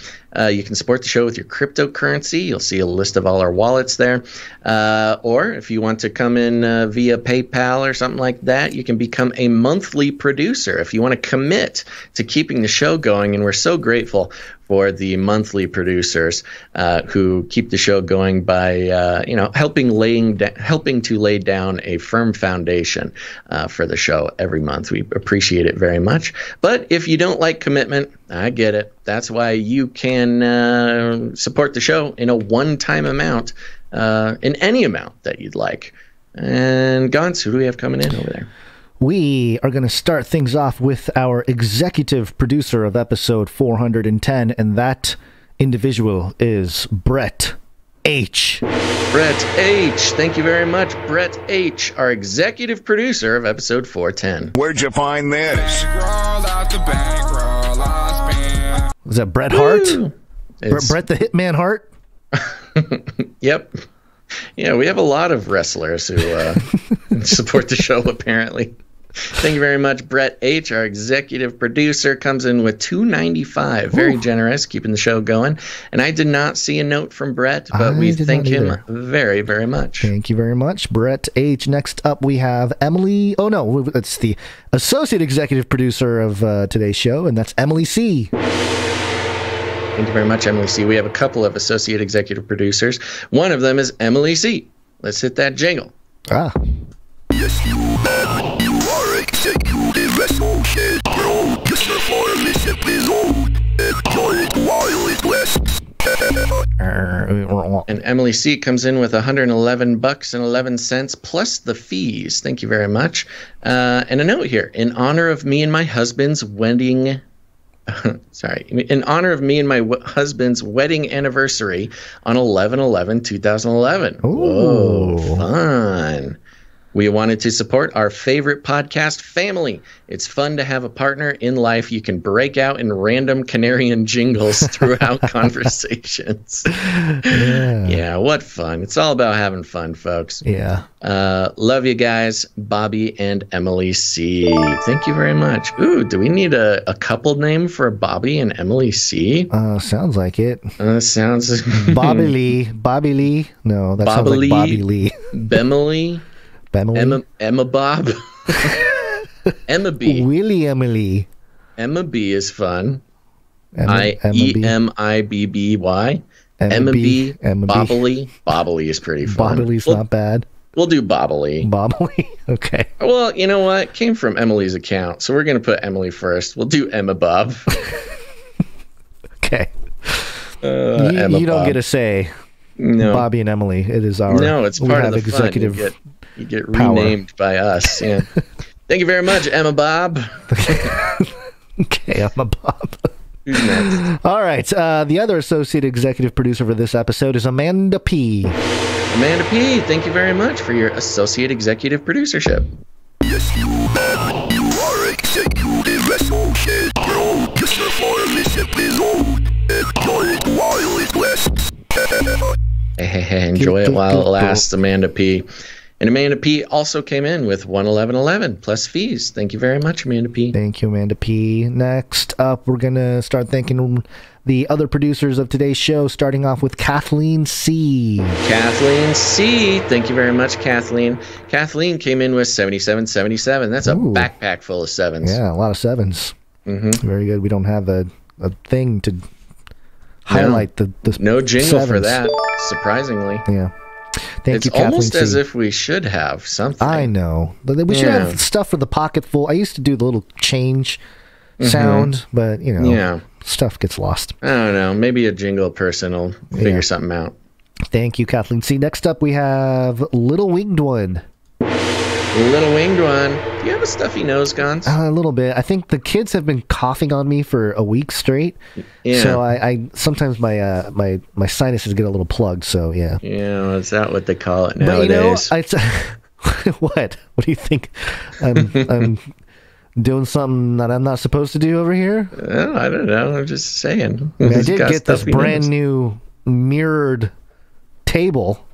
you can support the show with your cryptocurrency. You'll see a list of all our wallets there. Or if you want to come in via PayPal or something like that, you can become a monthly producer if you want to commit to keeping the show going. And we're so grateful for the monthly producers who keep the show going by helping to lay down a firm foundation for the show every month. We appreciate it very much. But if you don't like commitment, I get it. That's why you can support the show in a one-time amount, in any amount that you'd like. And Gonz, who do we have coming in over there? We are going to start things off with our executive producer of episode 410, and that individual is Brett H. Brett H. Thank you very much, Brett H., our executive producer of episode 410. Where'd you find this? Was that Bret Hart? Bret the Hitman Hart? Yep. Yeah, we have a lot of wrestlers who support the show, apparently. Thank you very much, Brett H., our executive producer, comes in with $2.95. Very generous, keeping the show going. And I did not see a note from Brett, but we thank him very, very much. Thank you very much, Brett H. Next up, we have Emily. Oh, no, it's the associate executive producer of today's show, and that's Emily C. Thank you very much, Emily C. We have a couple of associate executive producers. One of them is Emily C. Let's hit that jingle. Ah. Yes, you are executive associate producer for Mississippi. Enjoy it while it lasts. And Emily C. comes in with $111.11 plus the fees. Thank you very much. And a note here. In honor of me and my husband's wedding... in honor of me and my husband's wedding anniversary on 11/11/2011. Whoa, fun. We wanted to support our favorite podcast family. It's fun to have a partner in life you can break out in random Canarian jingles throughout conversations. Yeah, what fun. It's all about having fun, folks. Yeah. Love you guys, Bobby and Emily C. Thank you very much. Ooh, do we need a couple name for Bobby and Emily C? Sounds like it. Sounds... Bobby Lee. Bobby Lee? No, that sounds like Bobby Lee. Bemily? Emma Bob. Emma B. Willie Emily. Emma B is fun. Emibby. Emma B. Bobbly. Bobbly is pretty fun. Bobbly's not bad. We'll do Bobbly. Bobbly? Okay. Well, you know what? It came from Emily's account, so we're going to put Emily first. We'll do Emma Bob. Okay. Emma you don't Bob. get a say. No. Bobby and Emily. It is our... No, it's part of the executive fun. You get renamed by us. Yeah. Thank you very much, Emma Bob. Okay, Emma Bob. Who's next? All right. The other associate executive producer for this episode is Amanda P. Amanda P., thank you very much for your associate executive producership. Yes, you are executive associate producer for Mississippi. Enjoy it while it lasts. Hey, enjoy it while it lasts, Amanda P. And Amanda P. also came in with 111.11 plus fees. Thank you very much, Amanda P. Thank you, Amanda P. Next up, we're going to start thanking the other producers of today's show, starting off with Kathleen C. Kathleen C. Thank you very much, Kathleen. Kathleen came in with 77.77. That's a backpack full of sevens. Yeah, a lot of sevens. Mm-hmm. Very good. We don't have a thing to highlight the no jingle sevens. for that, surprisingly. Yeah. Thank you, Kathleen. It's almost as if we should have something. I know. We should have stuff for the pocket full. I used to do the little change sound, but, stuff gets lost. I don't know. Maybe a jingle person will figure something out. Thank you, Kathleen C. Next up, we have Little Winged One. Little Winged One. Do you have a stuffy nose, Gonz? A little bit. I think the kids have been coughing on me for a week straight. Yeah. So I sometimes my sinuses get a little plugged. So yeah. Yeah, is that what they call it nowadays? But what? What do you think? I'm doing something that I'm not supposed to do over here? Oh, I don't know. I'm just saying. I did get this brand new mirrored table.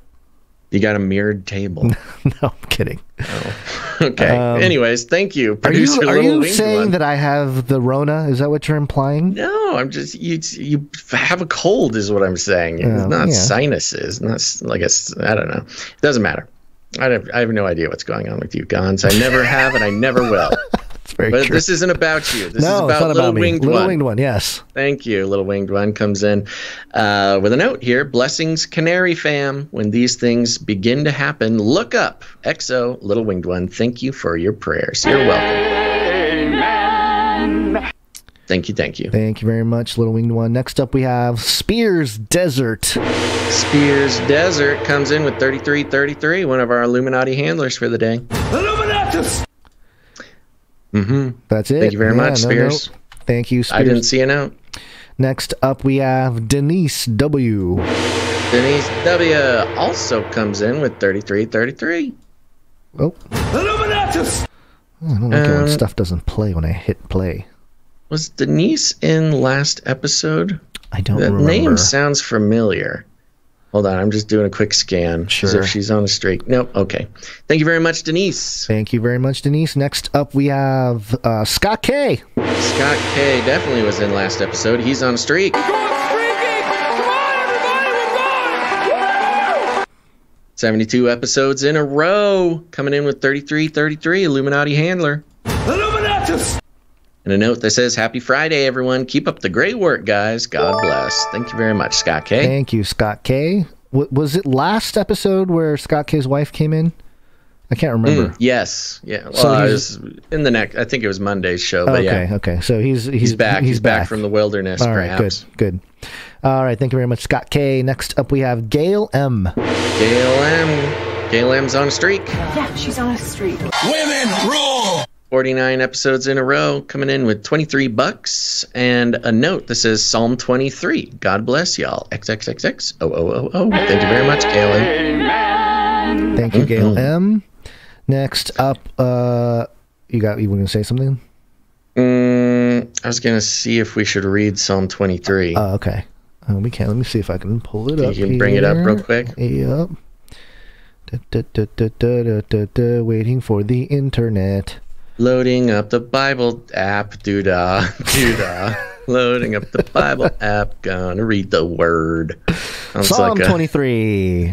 You got a mirrored table? No, I'm kidding. Oh. Okay. Anyways, thank you, producer. Are you saying that I have the Rona? Is that what you're implying? No, I'm just you have a cold, is what I'm saying. It's not sinuses. Not like I don't know. It doesn't matter. I have no idea what's going on with you, Gonz. I never have, and I never will. But true. This isn't about you. This is about it's not Little about me. Winged One. Little Winged One, yes. Thank you. Little Winged One comes in with a note here. Blessings, Canary fam. When these things begin to happen, look up. XO, Little Winged One. Thank you for your prayers. You're welcome. Amen. Thank you. Thank you very much, Little Winged One. Next up, we have Spears Desert. Spears Desert comes in with 3333, one of our Illuminati handlers for the day. Illuminatus! That's it. Thank you very much, Spears. Note. Thank you, Spears. I didn't see a note. Next up, we have Denise W. Denise W. also comes in with 3333. Oh. Illuminatus! I don't like it when stuff doesn't play when I hit play. Was Denise in last episode? I don't remember. That name sounds familiar. Hold on, I'm just doing a quick scan. Sure. As if she's on a streak. Nope, okay. Thank you very much, Denise. Thank you very much, Denise. Next up, we have Scott K. Scott K definitely was in last episode. He's on a streak. We're going streaking! Come on, everybody, we're going! 72 episodes in a row. Coming in with 3333, Illuminati handler. Illuminatus! And a note that says, Happy Friday, everyone. Keep up the great work, guys. God bless. Thank you very much, Scott K. Thank you, Scott K. Was it last episode where Scott K's wife came in? I can't remember. Yes. Yeah. Well, so I was in the next, I think it was Monday's show. But Okay. So he's back. He's back from the wilderness, all right, perhaps. Good. All right. Thank you very much, Scott K. Next up, we have Gail M. Gail M. Gail M's on a streak. Yeah, she's on a streak. Women rule! 49 episodes in a row, coming in with $23 and a note that says Psalm 23. God bless y'all. XXXX. Oh. Thank you very much, Gail M. Thank you, Gail M. Next up, you were going to say something? I was going to see if we should read Psalm 23. Okay. We can. Let me see if I can pull it up. You can bring it up real quick. Yep. Waiting for the internet. Loading up the Bible app, doodah. Loading up the Bible app, gonna read the word. Psalm 23.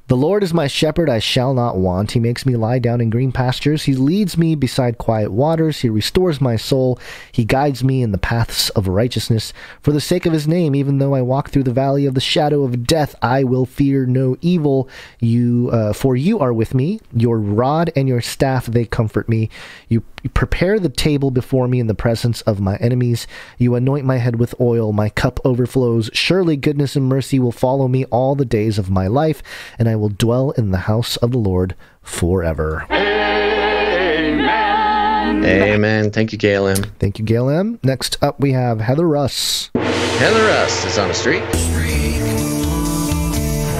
The Lord is my shepherd, I shall not want. He makes me lie down in green pastures. He leads me beside quiet waters. He restores my soul. He guides me in the paths of righteousness. For the sake of his name, even though I walk through the valley of the shadow of death, I will fear no evil. For you are with me. Your rod and your staff, they comfort me. You prepare the table before me in the presence of my enemies. You anoint my head with oil. My cup overflows. Surely goodness and mercy will follow me all the days of my life, and I will dwell in the house of the Lord forever. Amen. Thank you, Gail M. Thank you, Gail M. Next up, we have Heather Russ. Heather Russ is on a streak.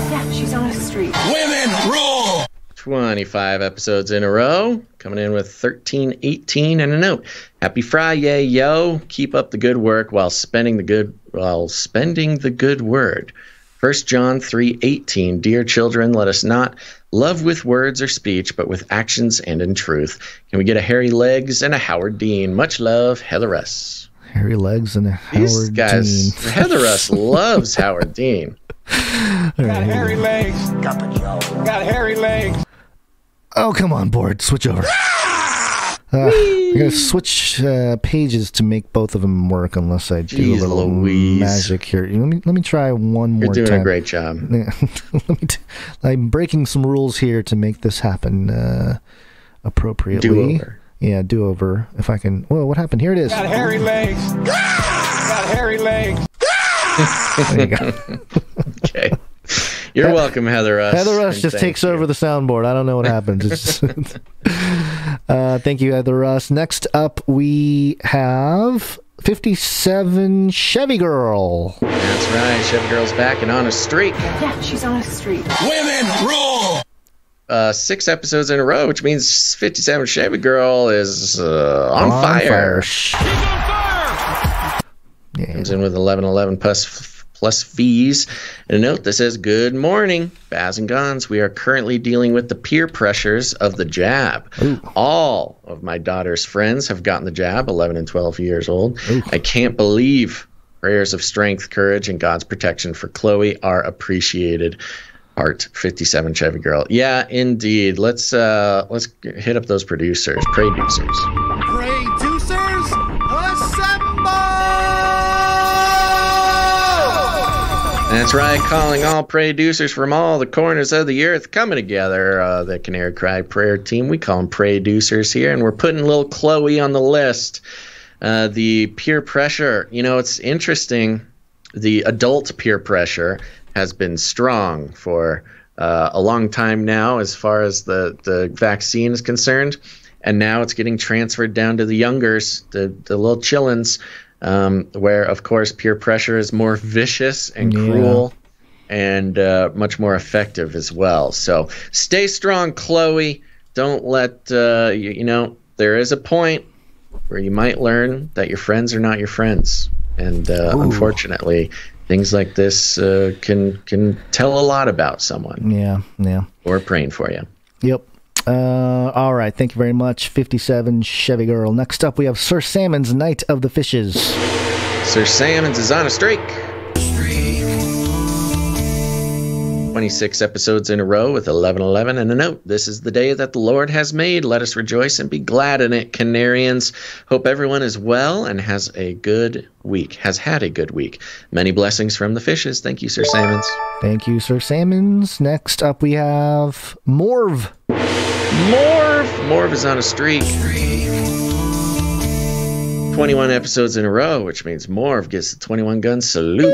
Yeah, she's on a streak. Women rule! 25 episodes in a row, coming in with 1318 and a note. Happy Friday, yo! Keep up the good work while spending the good word. 1 John 3:18, Dear children, let us not love with words or speech, but with actions and in truth. Can we get a hairy legs and a Howard Dean? Much love, Heather Russ. Hairy legs and a These Howard guys, Dean. Heather Russ loves Howard Dean. Got hairy legs. Got hairy legs. Oh, come on, board. Switch over. I gotta switch pages to make both of them work unless I do a little magic here. Let me try one more time. You're doing a great job. I'm breaking some rules here to make this happen appropriately. Do over. Yeah, do over. If I can. Whoa, what happened? Here it is. Got hairy legs. Got hairy legs. There you go. Okay. You're welcome, Heather Russ. Heather Russ just takes over the soundboard. I don't know what happens. Thank you, Heather Russ. Next up, we have 57 Chevy Girl. That's right. Chevy Girl's back and on a streak. Yeah, she's on a streak. Women rule. 6 episodes in a row, which means 57 Chevy Girl is on fire. She's on fire. Yeah. Comes in with 1111 plus fees. And a note that says, Good morning, Baz and Gonz. We are currently dealing with the peer pressures of the jab. Ooh. All of my daughter's friends have gotten the jab, 11 and 12 years old. Ooh. I can't believe prayers of strength, courage, and God's protection for Chloe are appreciated. Art 57 Chevy Girl. Yeah, indeed. Let's hit up those producers. Producers. Producers, assemble! That's right, calling all producers from all the corners of the earth coming together. The Canary Cry prayer team, we call them producers here, and we're putting little Chloe on the list. The peer pressure, it's interesting. The adult peer pressure has been strong for a long time now as far as the vaccine is concerned, and now it's getting transferred down to the youngers, the little chillins. Where, of course, peer pressure is more vicious and cruel and much more effective as well. So stay strong, Chloe. Don't let, there is a point where you might learn that your friends are not your friends. And unfortunately, things like this can tell a lot about someone. Yeah. Or praying for you. Yep. All right, thank you very much, 57 Chevy Girl. Next up, we have Sir Salmon's Night of the Fishes. Sir Salmon's is on a streak. 26 episodes in a row with 1111 and a note. This is the day that the Lord has made. Let us rejoice and be glad in it, Canarians. Hope everyone is well and has a good week, has had a good week. Many blessings from the fishes. Thank you, Sir Salmons. Thank you, Sir Salmons. Next up, we have Morv. Morv is on a streak. 21 episodes in a row, which means Morv gets the 21 gun salute.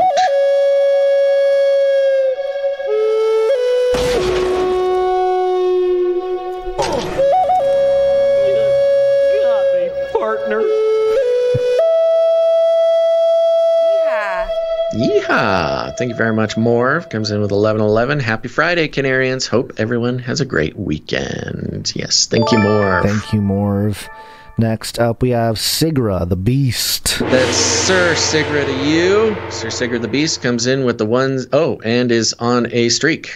Yeehaw! Thank you very much, Morv. Comes in with 1111. Happy Friday, Canarians. Hope everyone has a great weekend. Yes, thank you, Morv. Thank you, Morv. Next up, we have Sigra, the Beast. That's Sir Sigra to you. Sir Sigra the Beast comes in with the ones... Oh, and is on a streak.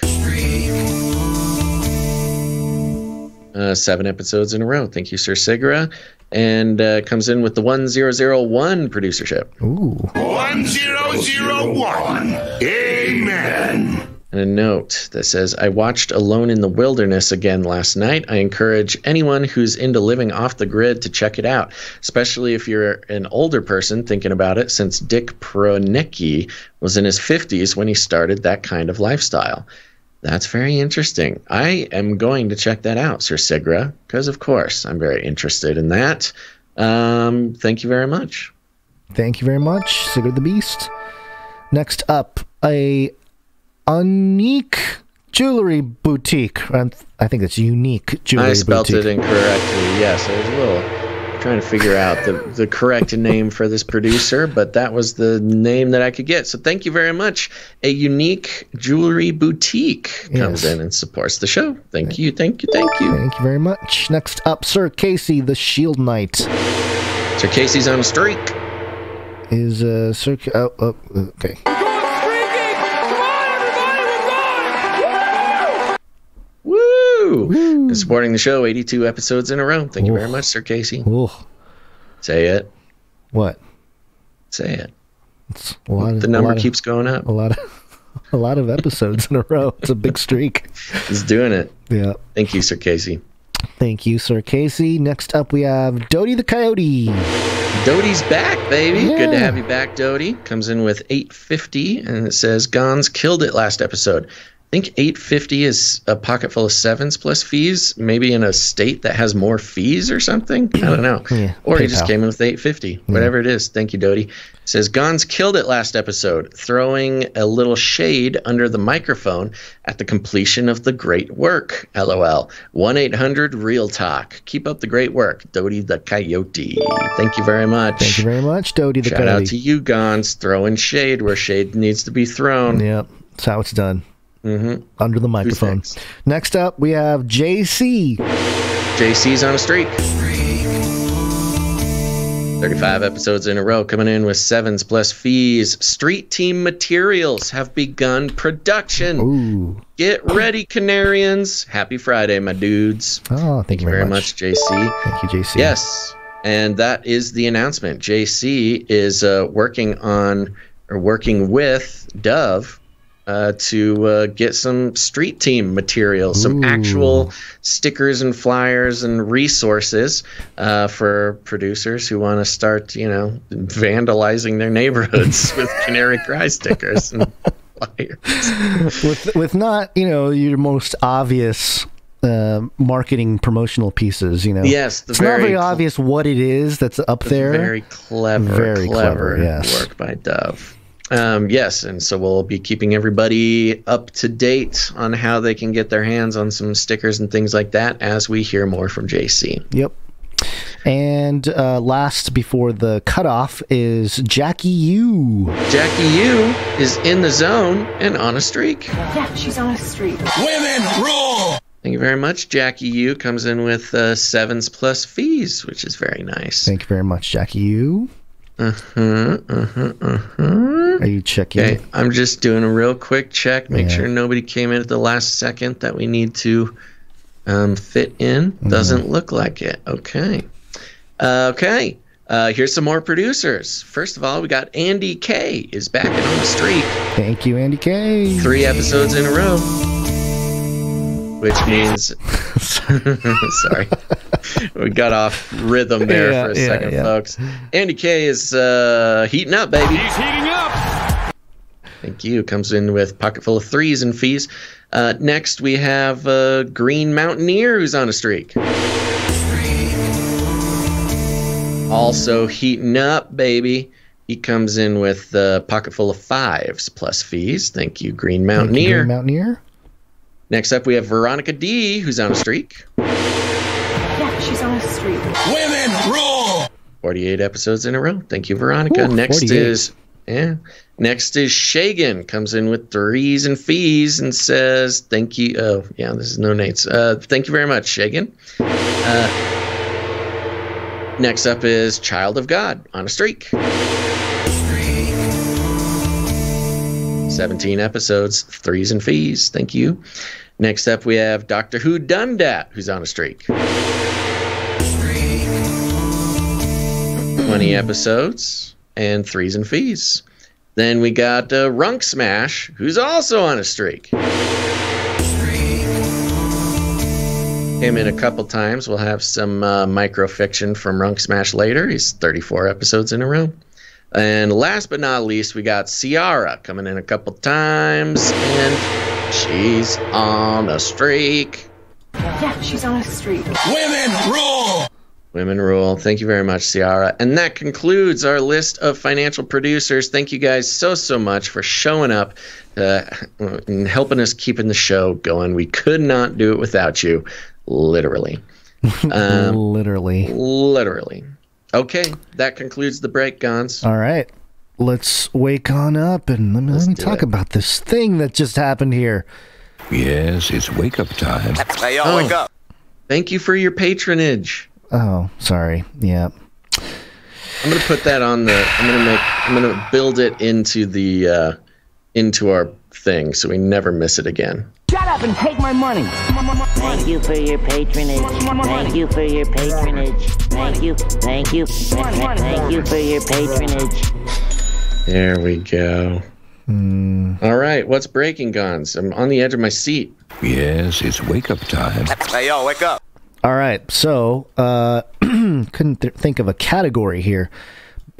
7 episodes in a row. Thank you, Sir Sigra. And comes in with the 1001 producership. Ooh. 1001. Amen. And a note that says, I watched Alone in the Wilderness again last night. I encourage anyone who's into living off the grid to check it out, especially if you're an older person thinking about it, since Dick Pronicki was in his 50s when he started that kind of lifestyle. That's very interesting. I am going to check that out, Sir Sigra, because, of course, I'm very interested in that. Thank you very much. Thank you very much, Sigra the Beast. Next up, a unique jewelry boutique. I think it's unique jewelry boutique. I spelled it incorrectly. Yes, I was a little trying to figure out the correct name for this producer, but that was the name that I could get. So thank you very much. A unique jewelry boutique comes in and supports the show. Thank you. Thank you very much. Next up, Sir Casey, the Shield Knight. Sir Casey's on a streak. Is Sir... okay. Woo! And supporting the show 82 episodes in a row. Thank you very much, Sir Casey. Say it. What? Say it. It's the number keeps going up. A lot of episodes in a row. It's a big streak. He's doing it. Yeah. Thank you, Sir Casey. Thank you, Sir Casey. Next up, we have Dodie the Coyote. Dodie's back, baby. Yeah. Good to have you back, Dodie. Comes in with 850, and it says, Gonz killed it last episode. I think 850 is a pocket full of sevens plus fees, maybe in a state that has more fees or something. I don't know. Yeah, or he PayPal. just came in with 850, whatever it is. Thank you, Dodie. It says, Gonz killed it last episode, throwing a little shade under the microphone at the completion of the great work. LOL. 1-800-REAL-TALK. Keep up the great work. Dodie the Coyote. Thank you very much. Thank you very much, Dodie the Shout Coyote. out to you, Gonz, throwing shade where shade needs to be thrown. Yep, that's how it's done. Mm-hmm. Under the microphone. Next up, we have JC. JC's on a streak. 35 episodes in a row, coming in with sevens plus fees. Street Team materials have begun production. Ooh. Get ready, Canarians. Happy Friday, my dudes. Oh, thank you very much, JC. Thank you, JC. Yes, and that is the announcement. JC is working with Dove to get some Street Team materials, some actual stickers and flyers and resources for producers who want to start, vandalizing their neighborhoods with Canary Cry stickers and flyers. With not, your most obvious marketing promotional pieces, Yes, it's not very obvious what it is that's up there. Very clever yes. work by Dove. Yes, and so we'll be keeping everybody up to date on how they can get their hands on some stickers and things like that as we hear more from JC. Yep. And last before the cutoff is Jackie U. Jackie U is in the zone and on a streak. Yeah, she's on a streak. Women rule! Thank you very much. Jackie U comes in with sevens plus fees, which is very nice. Thank you very much, Jackie U. Are you checking? Okay, I'm just doing a real quick check. Make sure nobody came in at the last second that we need to fit in. Doesn't look like it. Okay. Here's some more producers. First of all, we got Andy K is back and on the streak. Thank you, Andy K. 3 episodes in a row. Which means... Sorry. We got off rhythm there for a second, folks. Andy K is heating up, baby. He's heating up. Thank you. Comes in with pocket full of threes and fees. Next, we have Green Mountaineer, who's on a streak. Also heating up, baby. He comes in with pocket full of fives plus fees. Thank you, Green Mountaineer. Green Mountaineer. Next up, we have Veronica D, who's on a streak. Yeah, she's on a streak. Women rule! 48 episodes in a row. Thank you, Veronica. Ooh, Next 48. is Shagan. Comes in with threes and fees and says, thank you. Oh, yeah, this is no names. Thank you very much, Shagan. Next up is Child of God on a streak. 17 episodes, threes and fees. Thank you. Next up, we have Doctor Who Dundat, who's on a streak. 20 episodes and threes and fees. Then we got Runk Smash, who's also on a streak. Came in a couple times. We'll have some microfiction from Runk Smash later. He's 34 episodes in a row. And last but not least, we got Ciara coming in a couple times, and she's on a streak. Yeah, she's on a streak. Women rule! Women rule. Thank you very much, Ciara. And that concludes our list of financial producers. Thank you guys so much for showing up and helping us keeping the show going. We could not do it without you, literally. Literally. Okay, that concludes the break, Gonz. All right. Let's wake on up and let me talk about this thing that just happened here. Yes, it's wake up time. Hey, y'all, wake up. Thank you for your patronage. Oh, sorry. Yeah. I'm gonna put that on the. I'm gonna build it into the into our thing so we never miss it again. Shut up and take my money. Thank you for your patronage. Thank you for your patronage. Thank you. Thank you. Thank you for your patronage. There we go. All right, what's breaking, Gonz? I'm on the edge of my seat. Yes, it's wake-up time. Hey, yo, wake up. All right, so couldn't think of a category here.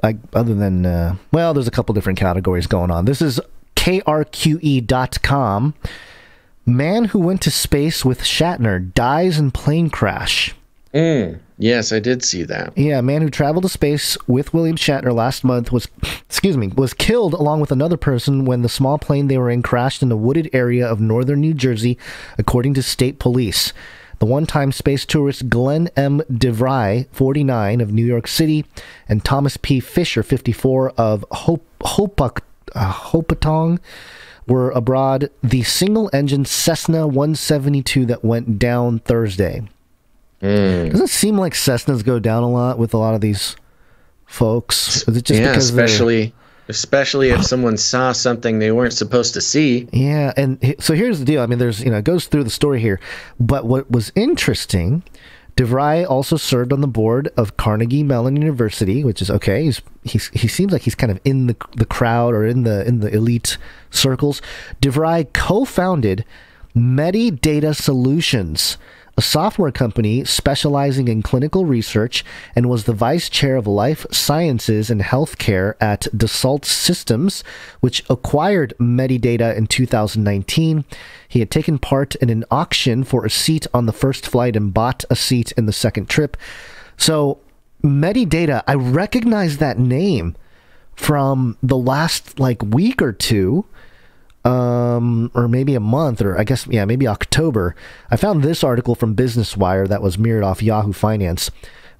Other than, well, there's a couple different categories going on. This is KRQE.com. Man who went to space with Shatner dies in plane crash. Yes, I did see that. Yeah, a man who traveled to space with William Shatner last month was killed along with another person when the small plane they were in crashed in a wooded area of northern New Jersey, according to state police. The one-time space tourist Glenn M. DeVry, 49, of New York City, and Thomas P. Fisher, 54, of Hopatong, were aboard the single-engine Cessna 172 that went down Thursday. Doesn't it seem like Cessnas go down a lot with a lot of these folks? Is it just because especially if someone saw something they weren't supposed to see? Yeah, and so here's the deal. I mean, there's it goes through the story here, but what was interesting, DeVry also served on the board of Carnegie Mellon University, which is okay. He seems like he's kind of in the crowd or in the elite circles. DeVry co-founded Medidata Solutions, a software company specializing in clinical research, and was the vice chair of life sciences and healthcare at Dassault Systems, which acquired Medidata in 2019. He had taken part in an auction for a seat on the first flight and bought a seat in the second trip. So Medidata, I recognize that name from the last week or two. Or maybe a month, or I guess, maybe October. I found this article from Business Wire that was mirrored off Yahoo Finance.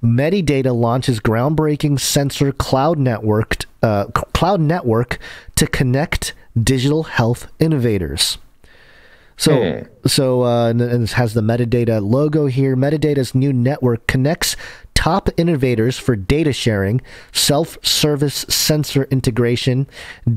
Medidata launches groundbreaking sensor cloud network to connect digital health innovators. And it has the Medidata logo here. Medidata's new network connects top innovators for data sharing, self-service sensor integration,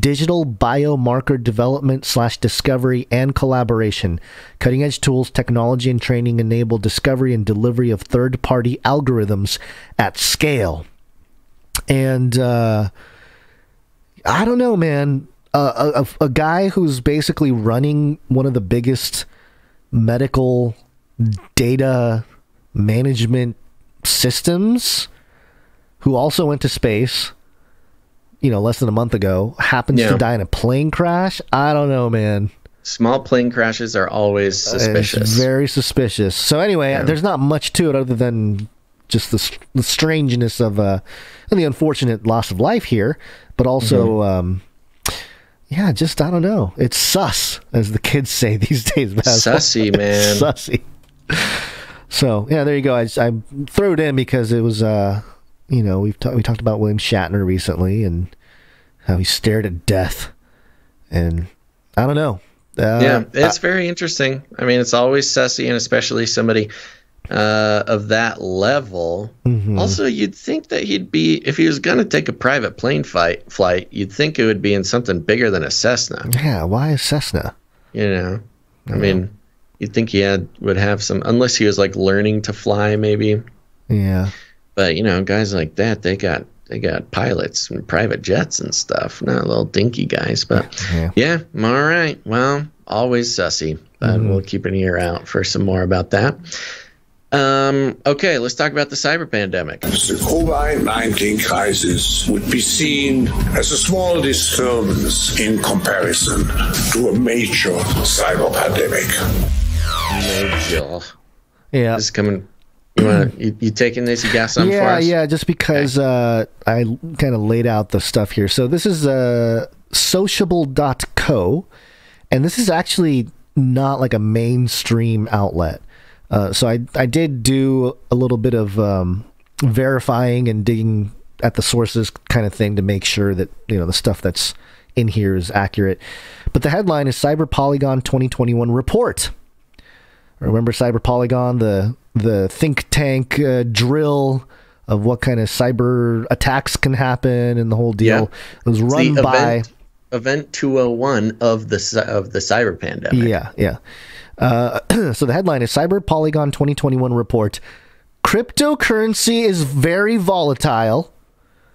digital biomarker development / discovery, and collaboration. Cutting-edge tools, technology, and training enable discovery and delivery of third-party algorithms at scale. And I don't know, man. A guy who's basically running one of the biggest medical data management systems, who also went to space, less than a month ago, happens to die in a plane crash. I don't know, man. Small plane crashes are always suspicious. It's very suspicious. So anyway, there's not much to it other than just the strangeness of and the unfortunate loss of life here, but also I don't know. It's sus, as the kids say these days. Sussy, man. Sussy. So, there you go. I threw it in because it was, we talked about William Shatner recently and how he stared at death. And I don't know. It's very interesting. I mean, it's always sussy, and especially somebody of that level. Also, you'd think that he'd be, if he was going to take a private plane flight, you'd think it would be in something bigger than a Cessna. Yeah, why a Cessna? I mean, you'd think he would have some, unless he was learning to fly, maybe. Yeah. But guys like that, they got pilots and private jets and stuff, not little dinky guys. But all right. Well, always sussy. But we'll keep an ear out for some more about that. Okay, let's talk about the cyber pandemic. The COVID-19 crisis would be seen as a small disturbance in comparison to a major cyber pandemic. Major. Yeah. This is coming. You taking this? You got something for us? Yeah, just because I kind of laid out the stuff here. So this is sociable.co, and this is actually not like a mainstream outlet. So I did do a little bit of verifying and digging at the sources kind of thing to make sure that the stuff that's in here is accurate. But the headline is Cyber Polygon 2021 report. Remember Cyber Polygon, the think tank drill of what kind of cyber attacks can happen and the whole deal. It was run by Event 201 of the cyber pandemic. Yeah. So the headline is Cyber Polygon 2021 report. Cryptocurrency is very volatile.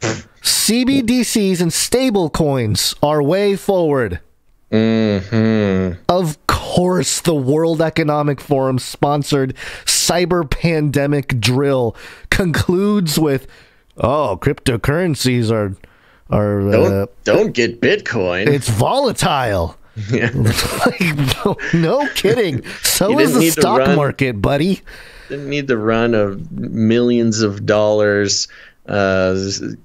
CBDCs and stablecoins are way forward. Mm-hmm. Of course, the World Economic Forum sponsored cyber pandemic drill concludes with, cryptocurrencies are don't get Bitcoin. It's volatile. Yeah. No kidding. So is the stock market, buddy. Didn't need the run of millions of dollars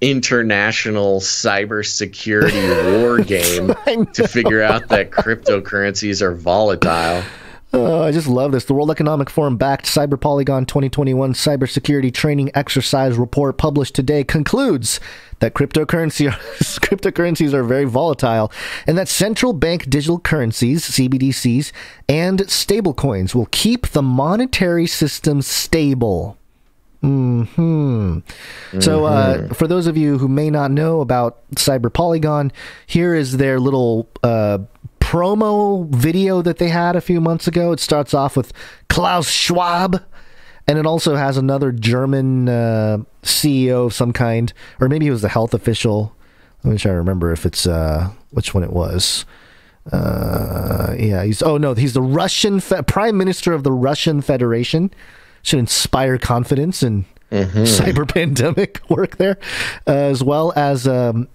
international cybersecurity war game to figure out that cryptocurrencies are volatile. I just love this. The World Economic Forum backed Cyber Polygon 2021 cybersecurity training exercise report published today concludes that cryptocurrencies are very volatile and that central bank digital currencies, CBDCs, and stablecoins will keep the monetary system stable. So for those of you who may not know about Cyber Polygon, here is their little promo video that they had a few months ago. It starts off with Klaus Schwab, and it also has another German CEO of some kind, or maybe he was the health official. Let me try to remember if it's which one it was. He's the Russian Prime Minister of the Russian Federation. Should inspire confidence in cyber pandemic work there, as well as a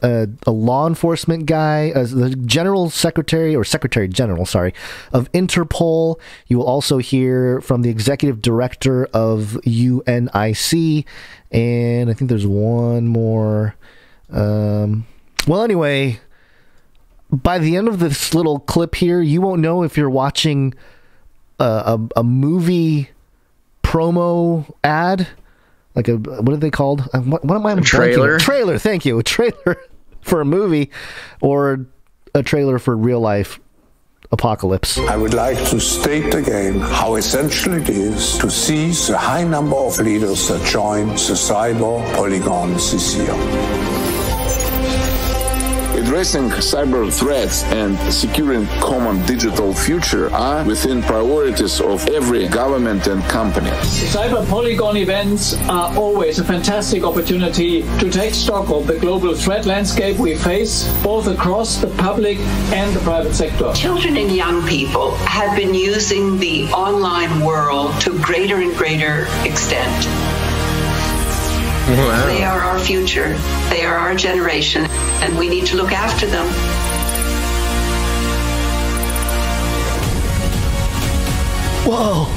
law enforcement guy, as the Secretary General of Interpol. You will also hear from the Executive Director of UNIC, and I think there's one more. Anyway, by the end of this little clip here, you won't know if you're watching a movie promo ad, like what are they called? What am I? Trailer. Trailer. Thank you. A trailer for a movie, or a trailer for real life apocalypse. I would like to state again how essential it is to seize the high number of leaders that join the Cyber Polygon this year. Addressing cyber threats and securing common digital future are within priorities of every government and company. Cyber Polygon events are always a fantastic opportunity to take stock of the global threat landscape we face, both across the public and the private sector. Children and young people have been using the online world to greater and greater extent. Wow. They are our future. They are our generation, and we need to look after them. Whoa!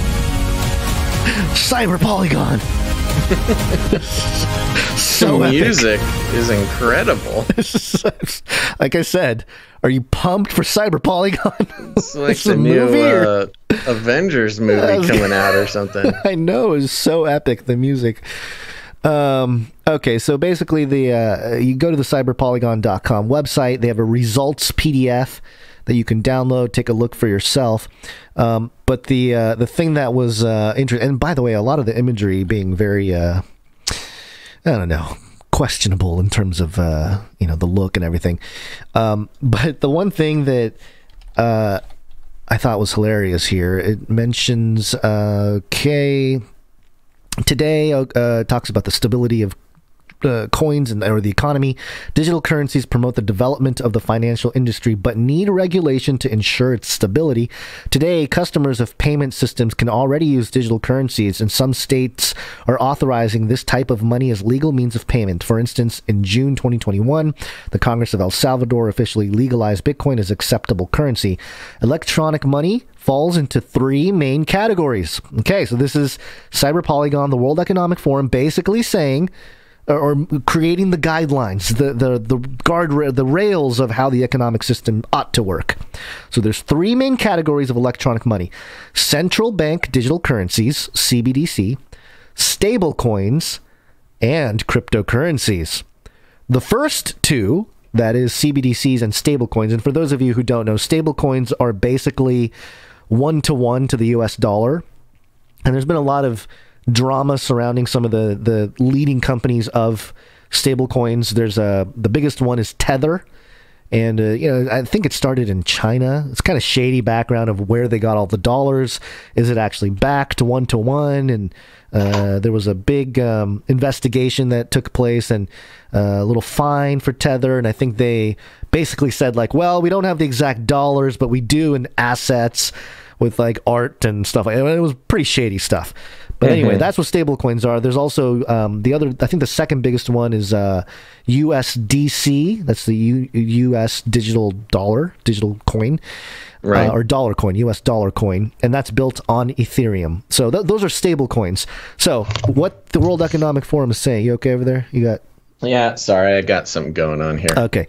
Cyber Polygon. So the epic. Music is incredible. Like I said, are you pumped for Cyber Polygon? It's like the new Avengers movie coming out or something. I know, it's so epic, the music. Okay, so basically you go to the cyberpolygon.com website. They have a results PDF that you can download, take a look for yourself. But the thing that was interesting, and by the way, a lot of the imagery being very, I don't know, questionable in terms of, the look and everything. But the one thing that I thought was hilarious here, it mentions, today talks about the stability of coins or the economy. Digital currencies promote the development of the financial industry, but need regulation to ensure its stability. Today, customers of payment systems can already use digital currencies, and some states are authorizing this type of money as legal means of payment. For instance, in June 2021, the Congress of El Salvador officially legalized Bitcoin as acceptable currency. Electronic money falls into three main categories. Okay, so this is Cyber Polygon, the World Economic Forum, basically saying, or creating the guidelines, the rails of how the economic system ought to work. So there's three main categories of electronic money: central bank digital currencies, CBDC, stable coins, and cryptocurrencies. The first two, that is CBDCs and stable coins, and for those of you who don't know, stable coins are basically one-to-one to the US dollar. And there's been a lot of drama surrounding some of the leading companies of stable coins. There's the biggest one is Tether, And, I think it started in China. It's kind of shady background of where they got all the dollars. Is it actually backed 1-to-1? And there was a big investigation that took place and a little fine for Tether. And I think they basically said, like, well, we don't have the exact dollars, but we do in assets with, like, art and stuff. It was pretty shady stuff. But anyway, that's what stablecoins are. There's also the other, I think the second biggest one is USDC. That's the US digital coin. Right. Or dollar coin, US dollar coin. And that's built on Ethereum. So those are stable coins. So what the World Economic Forum is saying, you okay over there? You got... Yeah, sorry, I got something going on here. Okay.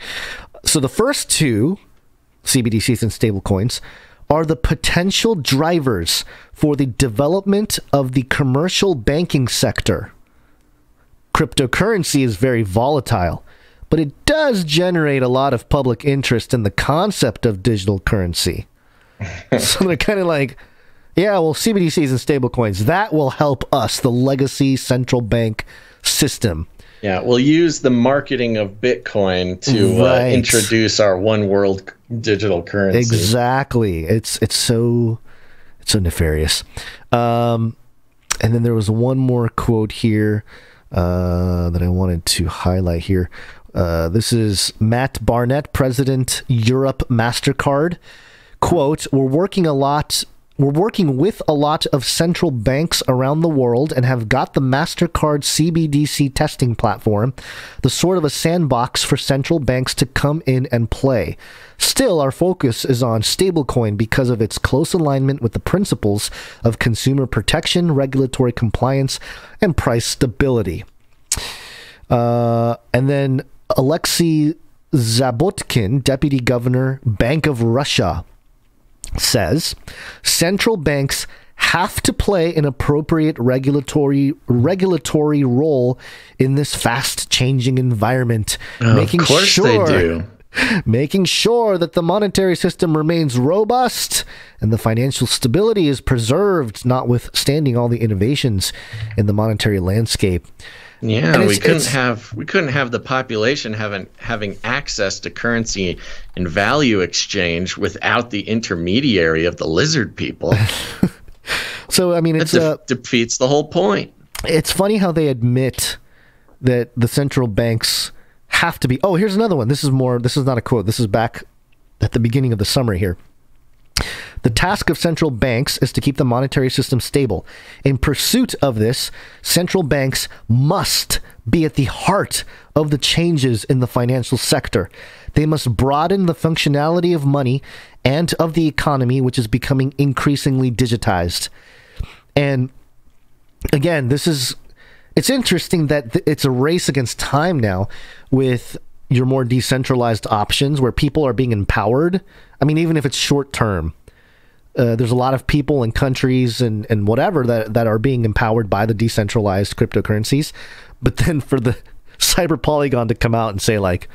So the first two, CBDCs and stable coins, are the potential drivers for the development of the commercial banking sector. Cryptocurrency is very volatile, but it does generate a lot of public interest in the concept of digital currency. So they're kind of like, yeah, well, CBDCs and stablecoins, that will help us, the legacy central bank system. Yeah, we'll use the marketing of Bitcoin to introduce our one world digital currency. Exactly. It's so nefarious. And then there was one more quote here that I wanted to highlight here. This is Matt Barnett, President, Europe MasterCard. Quote, we're working with a lot of central banks around the world and have got the MasterCard CBDC testing platform, the sort of a sandbox for central banks to come in and play. Still, our focus is on stablecoin because of its close alignment with the principles of consumer protection, regulatory compliance, and price stability. And then Alexei Zabotkin, Deputy Governor, Bank of Russia, says central banks have to play an appropriate regulatory role in this fast-changing environment, making sure that the monetary system remains robust and the financial stability is preserved, notwithstanding all the innovations in the monetary landscape. Yeah, we couldn't have the population having access to currency and value exchange without the intermediary of the lizard people. So I mean, it defeats the whole point. It's funny how they admit that the central banks have to be. Oh, here's another one. This is not a quote. This is back at the beginning of the summary here. The task of central banks is to keep the monetary system stable. In pursuit of this, central banks must be at the heart of the changes in the financial sector. They must broaden the functionality of money and of the economy, which is becoming increasingly digitized. And again, it's interesting that it's a race against time now with your more decentralized options where people are being empowered. I mean, even if it's short term. There's a lot of people and countries and whatever that are being empowered by the decentralized cryptocurrencies. But then for the Cyber Polygon to come out and say, like,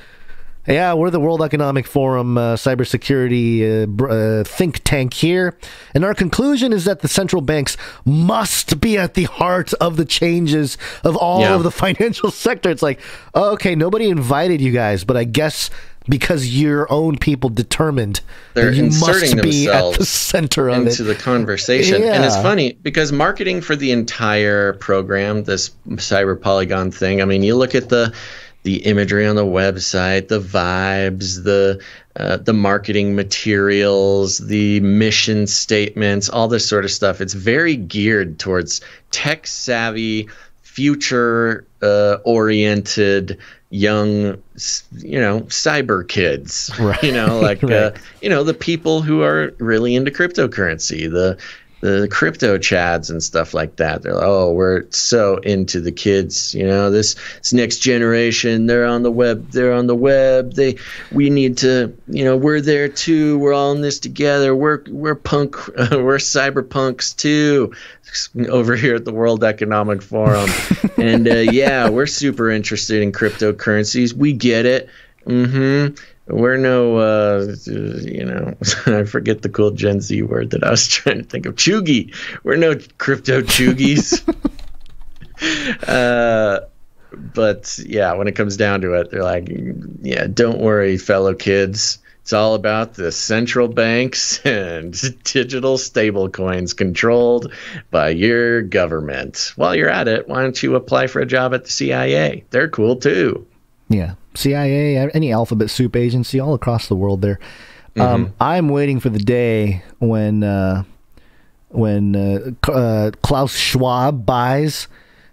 yeah, we're the World Economic Forum cybersecurity think tank here. And our conclusion is that the central banks must be at the heart of the changes of all of the financial sector. It's like, okay, nobody invited you guys, but I guess because your own people determined they're that you inserting must be themselves at the center of into it. the conversation. Yeah. And it's funny because marketing for the entire program, this Cyber Polygon thing, I mean, you look at the imagery on the website, the vibes, the marketing materials, the mission statements, all this sort of stuff. It's very geared towards tech-savvy, future-oriented young, cyber kids, right. Like, right. The people who are really into cryptocurrency, the crypto chads and stuff like that. They're like, oh, we're so into the kids, this next generation, they're on the web. We need to, we're there too. We're all in this together. We're punk, we're cyberpunks too, over here at the World Economic Forum. And we're super interested in cryptocurrencies. We get it. We're no, I forget the cool Gen Z word that I was trying to think of. Chuggy. We're no crypto chuggies. But yeah, when it comes down to it, they're like, yeah, don't worry, fellow kids. It's all about the central banks and digital stable coins controlled by your government. While you're at it, why don't you apply for a job at the CIA? They're cool too. Yeah. CIA, any alphabet soup agency all across the world there. I'm waiting for the day when Klaus Schwab buys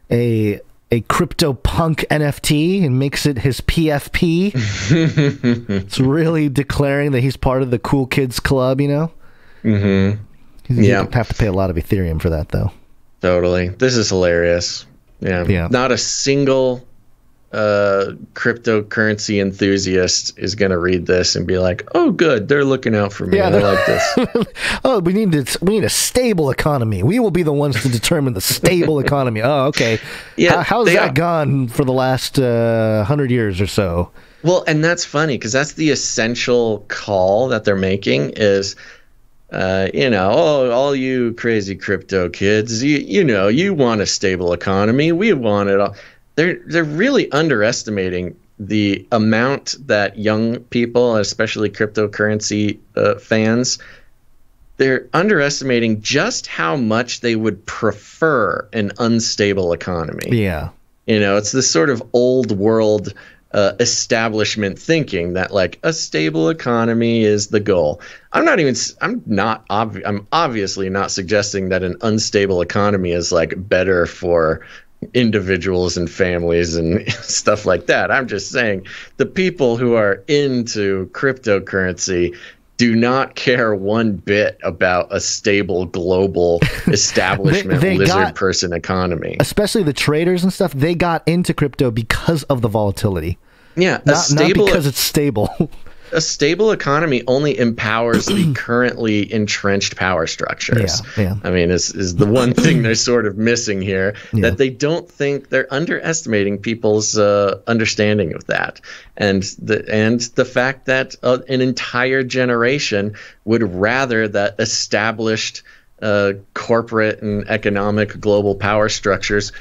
a CryptoPunk NFT and makes it his PFP. It's really declaring that he's part of the cool kids club, you know? You have to pay a lot of Ethereum for that, though. Totally. This is hilarious. Yeah. Not a single cryptocurrency enthusiast is going to read this and be like, "Oh, good, they're looking out for me. I like this." Oh, we need a stable economy. We will be the ones to determine the stable economy. Oh, okay. Yeah, how's that gone for the last 100 years or so? Well, and that's funny because that's the essential call that they're making is, all you crazy crypto kids, you want a stable economy. We want it all. They're really underestimating the amount that young people, especially cryptocurrency fans, they're underestimating just how much they would prefer an unstable economy. Yeah. It's this sort of old world establishment thinking that like a stable economy is the goal. I'm obviously not suggesting that an unstable economy is like better for individuals and families and stuff like that. I'm just saying the people who are into cryptocurrency do not care one bit about a stable global establishment lizard person economy. Especially the traders and stuff, they got into crypto because of the volatility. Yeah, not because it's stable. A stable economy only empowers the currently entrenched power structures. Yeah. I mean, is the one thing they're sort of missing here, that they don't think they're underestimating people's understanding of that. And the fact that an entire generation would rather that established corporate and economic global power structures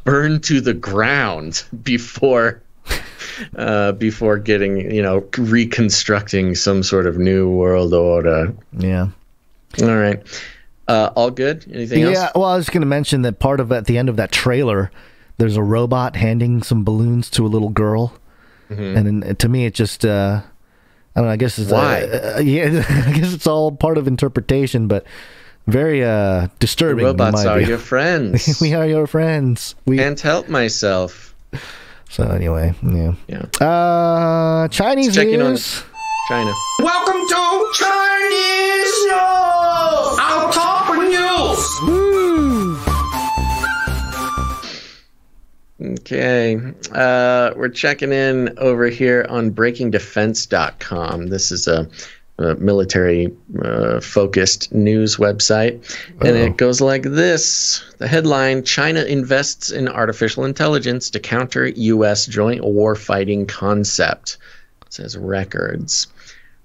burn to the ground before getting, reconstructing some sort of new world order. Yeah. All right. All good? Anything else? Yeah, well, I was going to mention that part of at the end of that trailer, there's a robot handing some balloons to a little girl. And to me, it just, I don't know, I guess it's... Why? I guess it's all part of interpretation, but very disturbing. The robots are your friends. We are your friends. We can't help myself. So anyway, yeah. Chinese news. China. Welcome to Chinese News! Our top news! Woo! Okay. We're checking in over here on breakingdefense.com. This is a military-focused news website. And it goes like this. The headline, China invests in artificial intelligence to counter U.S. joint warfighting concept. It says records.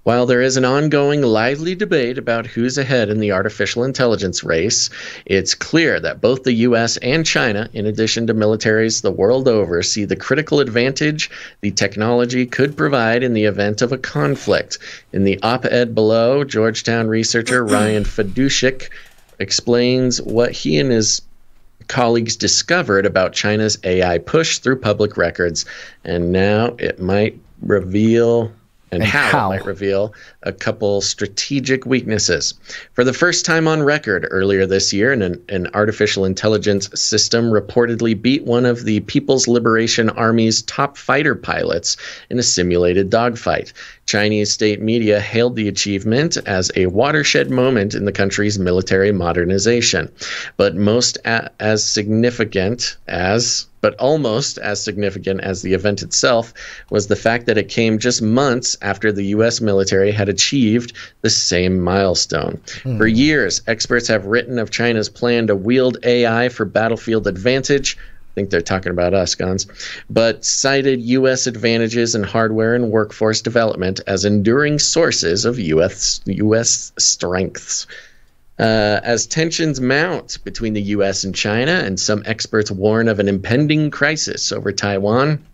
While there is an ongoing lively debate about who's ahead in the artificial intelligence race, it's clear that both the U.S. and China, in addition to militaries the world over, see the critical advantage the technology could provide in the event of a conflict. In the op-ed below, Georgetown researcher Ryan Fedushik explains what he and his colleagues discovered about China's AI push through public records, and now it might reveal... And how it might reveal a couple strategic weaknesses. For the first time on record earlier this year, an artificial intelligence system reportedly beat one of the People's Liberation Army's top fighter pilots in a simulated dogfight. Chinese state media hailed the achievement as a watershed moment in the country's military modernization, but almost as significant as the event itself was the fact that it came just months after the U.S. military had achieved the same milestone. For years, experts have written of China's plan to wield AI for battlefield advantage. I think they're talking about us, Gonz, but cited U.S. advantages in hardware and workforce development as enduring sources of U.S. strengths. As tensions mount between the U.S. and China, and some experts warn of an impending crisis over Taiwan,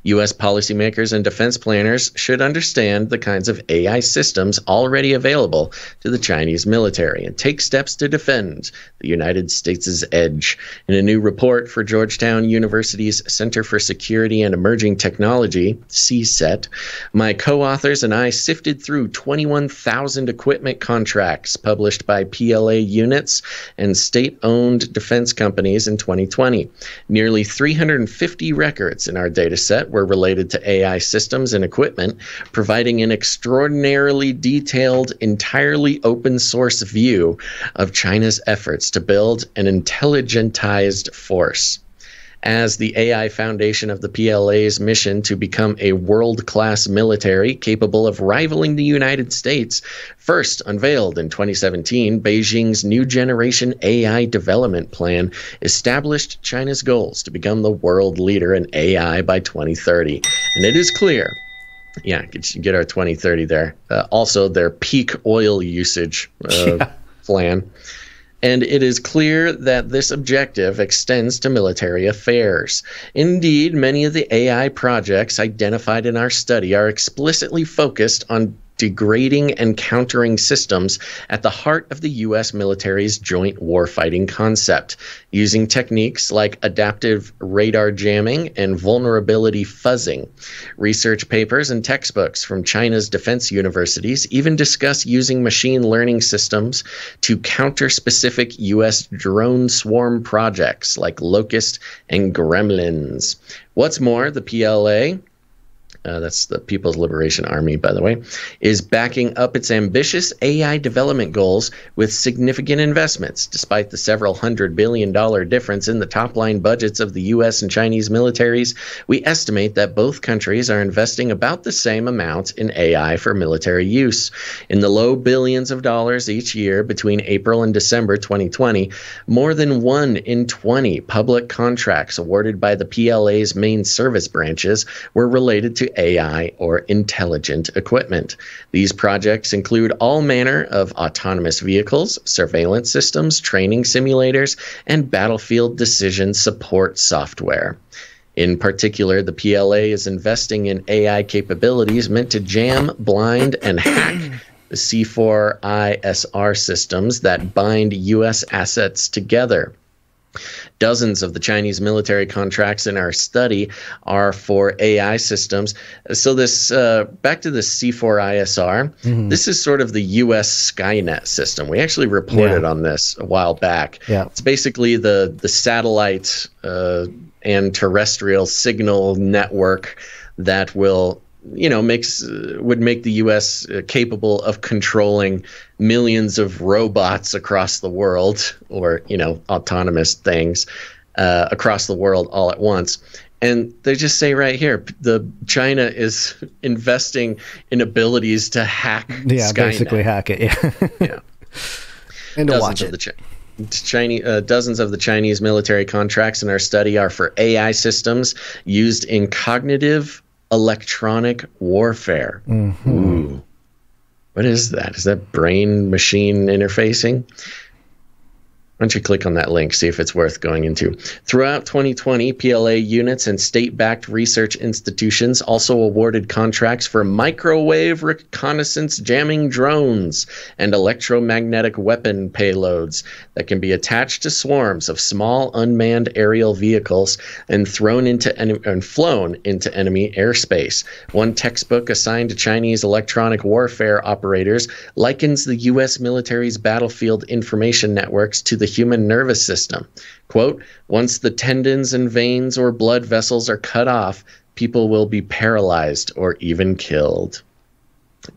U.S. policymakers and defense planners should understand the kinds of AI systems already available to the Chinese military and take steps to defend the United States' edge. In a new report for Georgetown University's Center for Security and Emerging Technology, CSET, my co-authors and I sifted through 21,000 equipment contracts published by PLA units and state-owned defense companies in 2020. Nearly 350 records in our data set were related to AI systems and equipment, providing an extraordinarily detailed, entirely open source view of China's efforts to build an intelligentized force. As the AI foundation of the PLA's mission to become a world-class military capable of rivaling the United States, first unveiled in 2017, Beijing's new generation AI development plan established China's goals to become the world leader in AI by 2030. And it is clear, yeah, get our 2030 there, also their peak oil usage plan. And it is clear that this objective extends to military affairs. Indeed, many of the AI projects identified in our study are explicitly focused on degrading and countering systems at the heart of the U.S. military's joint warfighting concept, using techniques like adaptive radar jamming and vulnerability fuzzing. Research papers and textbooks from China's defense universities even discuss using machine learning systems to counter specific U.S. drone swarm projects like Locust and Gremlins. What's more, the PLA, that's the People's Liberation Army, by the way, is backing up its ambitious AI development goals with significant investments. Despite the several $100 billion difference in the top-line budgets of the U.S. and Chinese militaries, we estimate that both countries are investing about the same amount in AI for military use. In the low billions of dollars each year between April and December 2020, more than 1 in 20 public contracts awarded by the PLA's main service branches were related to AI or intelligent equipment. These projects include all manner of autonomous vehicles, surveillance systems, training simulators, and battlefield decision support software. In particular, the PLA is investing in AI capabilities meant to jam, blind, and hack the C4ISR systems that bind U.S. assets together. Dozens of the Chinese military contracts in our study are for AI systems. So this, back to the C4ISR, this is sort of the U.S. Skynet system. We actually reported on this a while back. It's basically the satellite and terrestrial signal network that will, you know, would make the U.S. capable of controlling millions of robots across the world, or, you know, autonomous things across the world all at once. And they just say right here, China is investing in abilities to hack Skynet. Basically hack it. Yeah. And to watch it. Dozens of the Chinese military contracts in our study are for AI systems used in cognitive electronic warfare. Ooh. What is that? Is that brain-machine interfacing? Why don't you click on that link, see if it's worth going into. Throughout 2020, PLA units and state-backed research institutions also awarded contracts for microwave reconnaissance jamming drones and electromagnetic weapon payloads that can be attached to swarms of small unmanned aerial vehicles and flown into enemy airspace. One textbook assigned to Chinese electronic warfare operators likens the U.S. military's battlefield information networks to the human nervous system. Quote, once the tendons and veins or blood vessels are cut off, people will be paralyzed or even killed.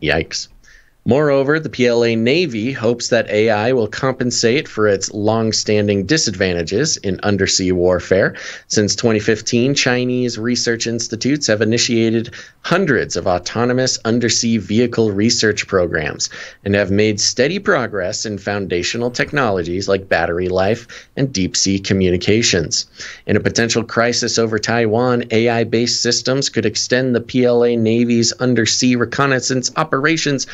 Yikes. Moreover, the PLA Navy hopes that AI will compensate for its long-standing disadvantages in undersea warfare. Since 2015, Chinese research institutes have initiated hundreds of autonomous undersea vehicle research programs and have made steady progress in foundational technologies like battery life and deep-sea communications. In a potential crisis over Taiwan, AI-based systems could extend the PLA Navy's undersea reconnaissance operations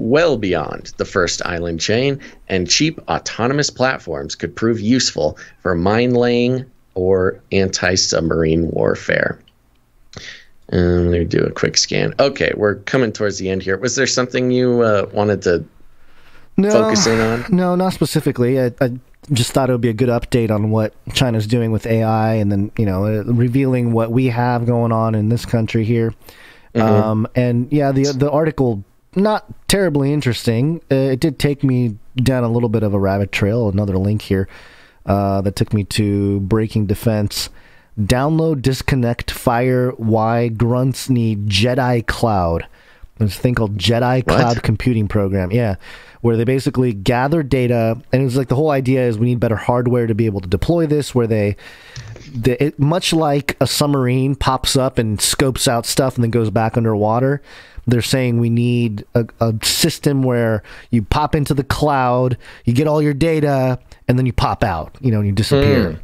well beyond the first island chain, and cheap autonomous platforms could prove useful for mine laying or anti-submarine warfare. Let me do a quick scan. Okay, we're coming towards the end here. Was there something you wanted to focus in on? No, not specifically. I just thought it would be a good update on what China's doing with AI, and then, revealing what we have going on in this country here. And yeah, the article, not terribly interesting. It did take me down a little bit of a rabbit trail. Another link here that took me to Breaking Defense. Download, disconnect, fire, why grunts need Jedi Cloud. There's a thing called Jedi Cloud Computing Program. Yeah, where they basically gather data, and it's like the whole idea is we need better hardware to be able to deploy this, where much like a submarine pops up and scopes out stuff and then goes back underwater, they're saying we need a system where you pop into the cloud, you get all your data, and then you pop out, and you disappear.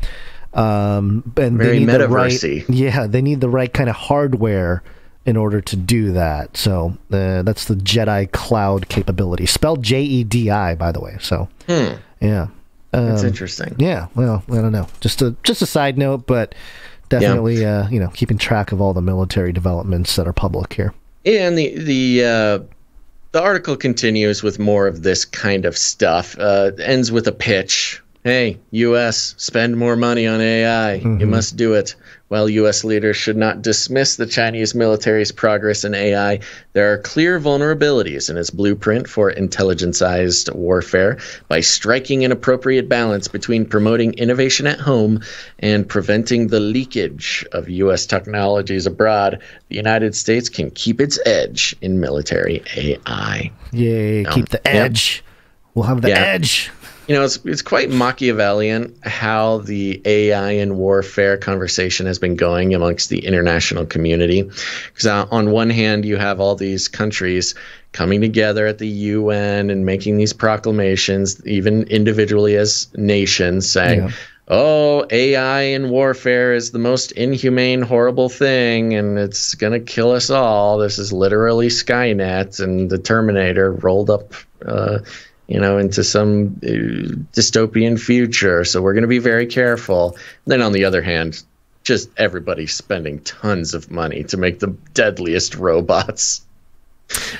And very metaversey. They need the right kind of hardware in order to do that. So that's the Jedi Cloud capability, spelled J-E-D-I, by the way. So yeah, that's interesting. Yeah, well, I don't know, just a side note, but definitely keeping track of all the military developments that are public here. Yeah, and the article continues with more of this kind of stuff. Ends with a pitch. Hey, U.S., spend more money on AI. You must do it. While U.S. leaders should not dismiss the Chinese military's progress in AI, there are clear vulnerabilities in its blueprint for intelligence-ized warfare. By striking an appropriate balance between promoting innovation at home and preventing the leakage of U.S. technologies abroad, the United States can keep its edge in military AI. Yay, keep the edge. We'll have the edge. It's quite Machiavellian how the AI and warfare conversation has been going amongst the international community. Because on one hand, you have all these countries coming together at the UN and making these proclamations, even individually as nations, saying, oh, AI and warfare is the most inhumane, horrible thing, and it's going to kill us all. This is literally Skynet and the Terminator rolled up into some dystopian future. So we're going to be very careful. Then on the other hand, just everybody spending tons of money to make the deadliest robots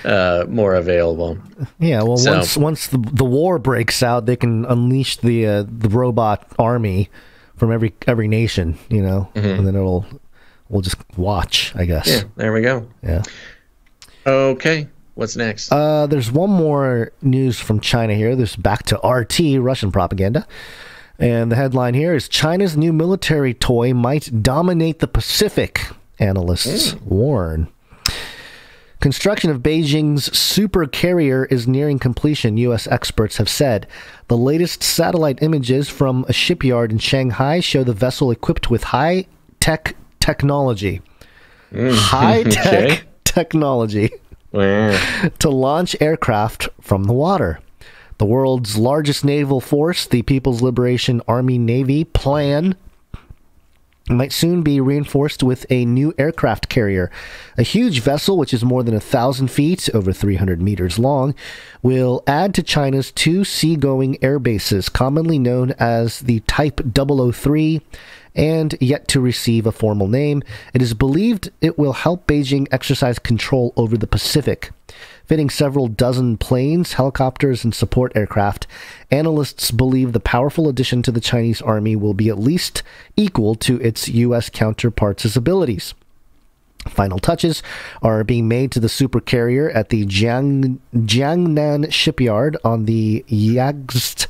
more available. Yeah, well, once the war breaks out, they can unleash the robot army from every nation, and then we'll just watch, I guess. Yeah, there we go. Yeah. Okay. What's next? There's one more news from China here. This is back to RT, Russian propaganda. And the headline here is China's new military toy might dominate the Pacific, analysts warn. Construction of Beijing's super carrier is nearing completion, U.S. experts have said. The latest satellite images from a shipyard in Shanghai show the vessel equipped with high-tech technology. High-tech technology. To launch aircraft from the water. The world's largest naval force, the People's Liberation Army Navy, plan might soon be reinforced with a new aircraft carrier. A huge vessel, which is more than 1,000 feet, over 300 meters long, will add to China's two seagoing air bases, commonly known as the Type 003, and yet to receive a formal name. It is believed it will help Beijing exercise control over the Pacific. Fitting several dozen planes, helicopters, and support aircraft, analysts believe the powerful addition to the Chinese army will be at least equal to its U.S. counterparts' abilities. Final touches are being made to the supercarrier at the Jiangnan shipyard on the Yangtze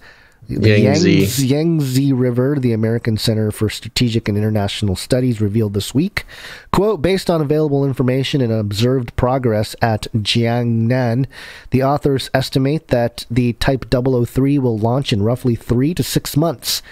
River, the American Center for Strategic and International Studies revealed this week. Quote, based on available information and observed progress at Jiangnan, the authors estimate that the Type 003 will launch in roughly 3 to 6 months.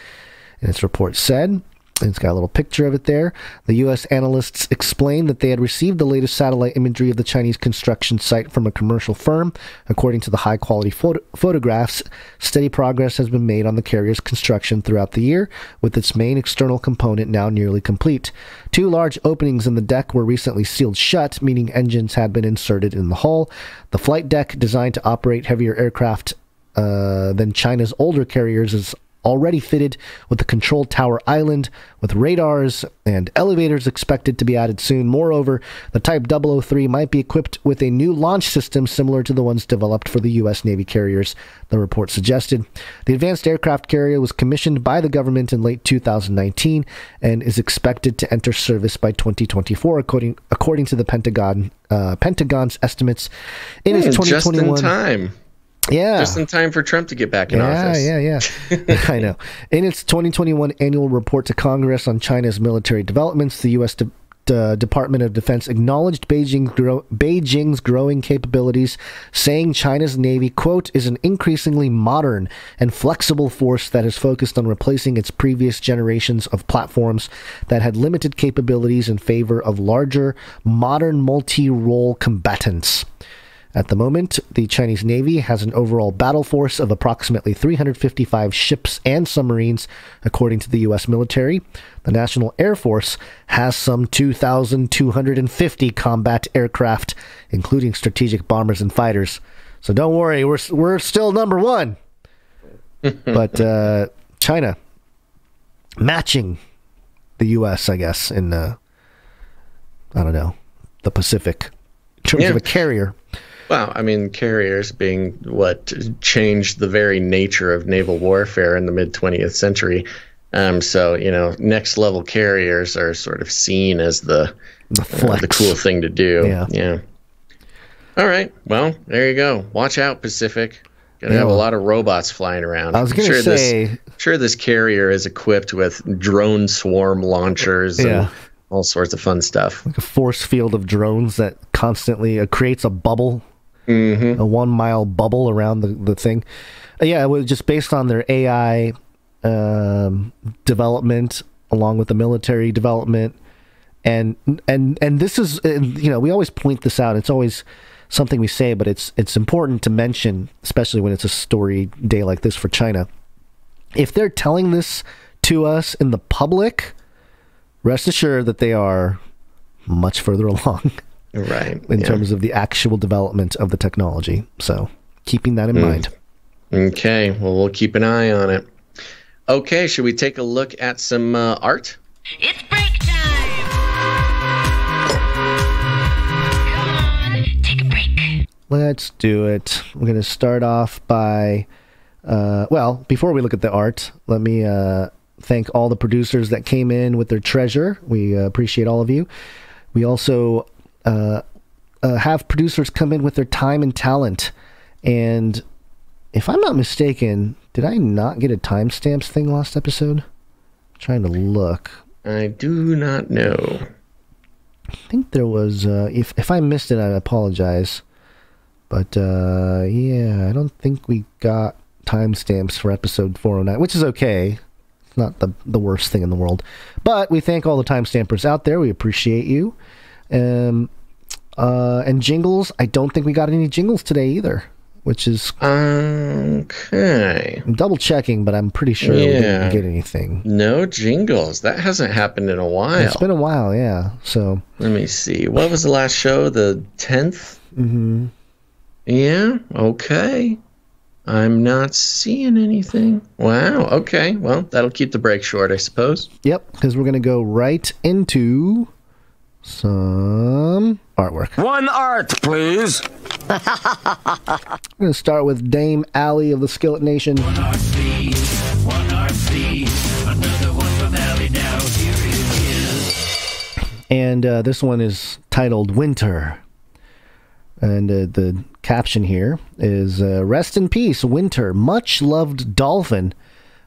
And its report said, It's got a little picture of it there. The U.S. analysts explained that they had received the latest satellite imagery of the Chinese construction site from a commercial firm. According to the high-quality photographs, steady progress has been made on the carrier's construction throughout the year, with its main external component now nearly complete. 2 large openings in the deck were recently sealed shut, meaning engines had been inserted in the hull. The flight deck, designed to operate heavier aircraft than China's older carriers, is already fitted with the control tower island, with radars and elevators expected to be added soon. Moreover, the Type 003 might be equipped with a new launch system similar to the ones developed for the U.S. Navy carriers, the report suggested. The advanced aircraft carrier was commissioned by the government in late 2019 and is expected to enter service by 2024, according to the Pentagon's estimates. In its 2021, just in time. Yeah. Just in time for Trump to get back in office. Yeah. I know. In its 2021 annual report to Congress on China's military developments, the U.S. Department of Defense acknowledged Beijing's growing capabilities, saying China's Navy, quote, is an increasingly modern and flexible force that is focused on replacing its previous generations of platforms that had limited capabilities in favor of larger, modern multi-role combatants. At the moment, the Chinese Navy has an overall battle force of approximately 355 ships and submarines, according to the U.S. military. The National Air Force has some 2,250 combat aircraft, including strategic bombers and fighters. So don't worry, we're still number one. But China matching the U.S., I guess, in, the Pacific, in terms of a carrier. Well, I mean, carriers being what changed the very nature of naval warfare in the mid-20th century. So, next level carriers are sort of seen as the cool thing to do. Yeah. All right. Well, there you go. Watch out, Pacific. Gonna have a lot of robots flying around. I was going to say, sure this carrier is equipped with drone swarm launchers and all sorts of fun stuff. Like a force field of drones that constantly creates a bubble. Mm-hmm. A 1 mile bubble around the thing. It was just based on their AI development, along with the military development, and this is, we always point this out. It's always something we say, but it's important to mention, especially when it's a story day like this for China. If they're telling this to us in the public, rest assured that they are much further along. Right. In terms of the actual development of the technology. So keeping that in mind. Okay. Well, we'll keep an eye on it. Okay. Should we take a look at some art? It's break time. Come on, take a break. Let's do it. We're going to start off by, before we look at the art, let me thank all the producers that came in with their treasure. We appreciate all of you. We also have producers come in with their time and talent. And if I'm not mistaken, did I not get a timestamps thing last episode? I'm trying to look. I do not know. I think there was, if I missed it, I apologize. But, I don't think we got timestamps for episode 409, which is okay. It's not the worst thing in the world. But we thank all the timestampers out there. We appreciate you. And jingles, I don't think we got any jingles today either, which is okay. I'm double checking, but I'm pretty sure we didn't get anything. No jingles. That hasn't happened in a while. It's been a while, yeah. So let me see. What was the last show? The 10th? Mm-hmm. Yeah. Okay. I'm not seeing anything. Wow. Okay. Well, that'll keep the break short, I suppose. Yep, because we're going to go right into some artwork. One art, please. I'm going to start with Dame Allie of the Skillet Nation. One art, please. Another one from Allie now. Here it is. And this one is titled Winter. And the caption here is, rest in peace, Winter, much loved dolphin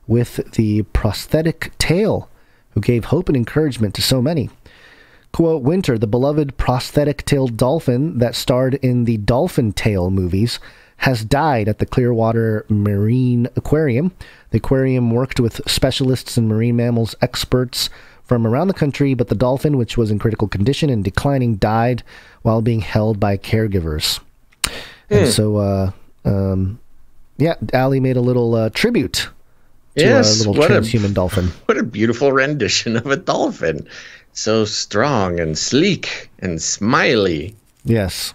with the prosthetic tail, who gave hope and encouragement to so many. Quote, Winter, the beloved prosthetic-tailed dolphin that starred in the Dolphin Tale movies, has died at the Clearwater Marine Aquarium. The aquarium worked with specialists and marine mammals experts from around the country, but the dolphin, which was in critical condition and declining, died while being held by caregivers. And so, Ali made a little tribute to our little transhuman dolphin. What a beautiful rendition of a dolphin. So strong and sleek and smiley. Yes.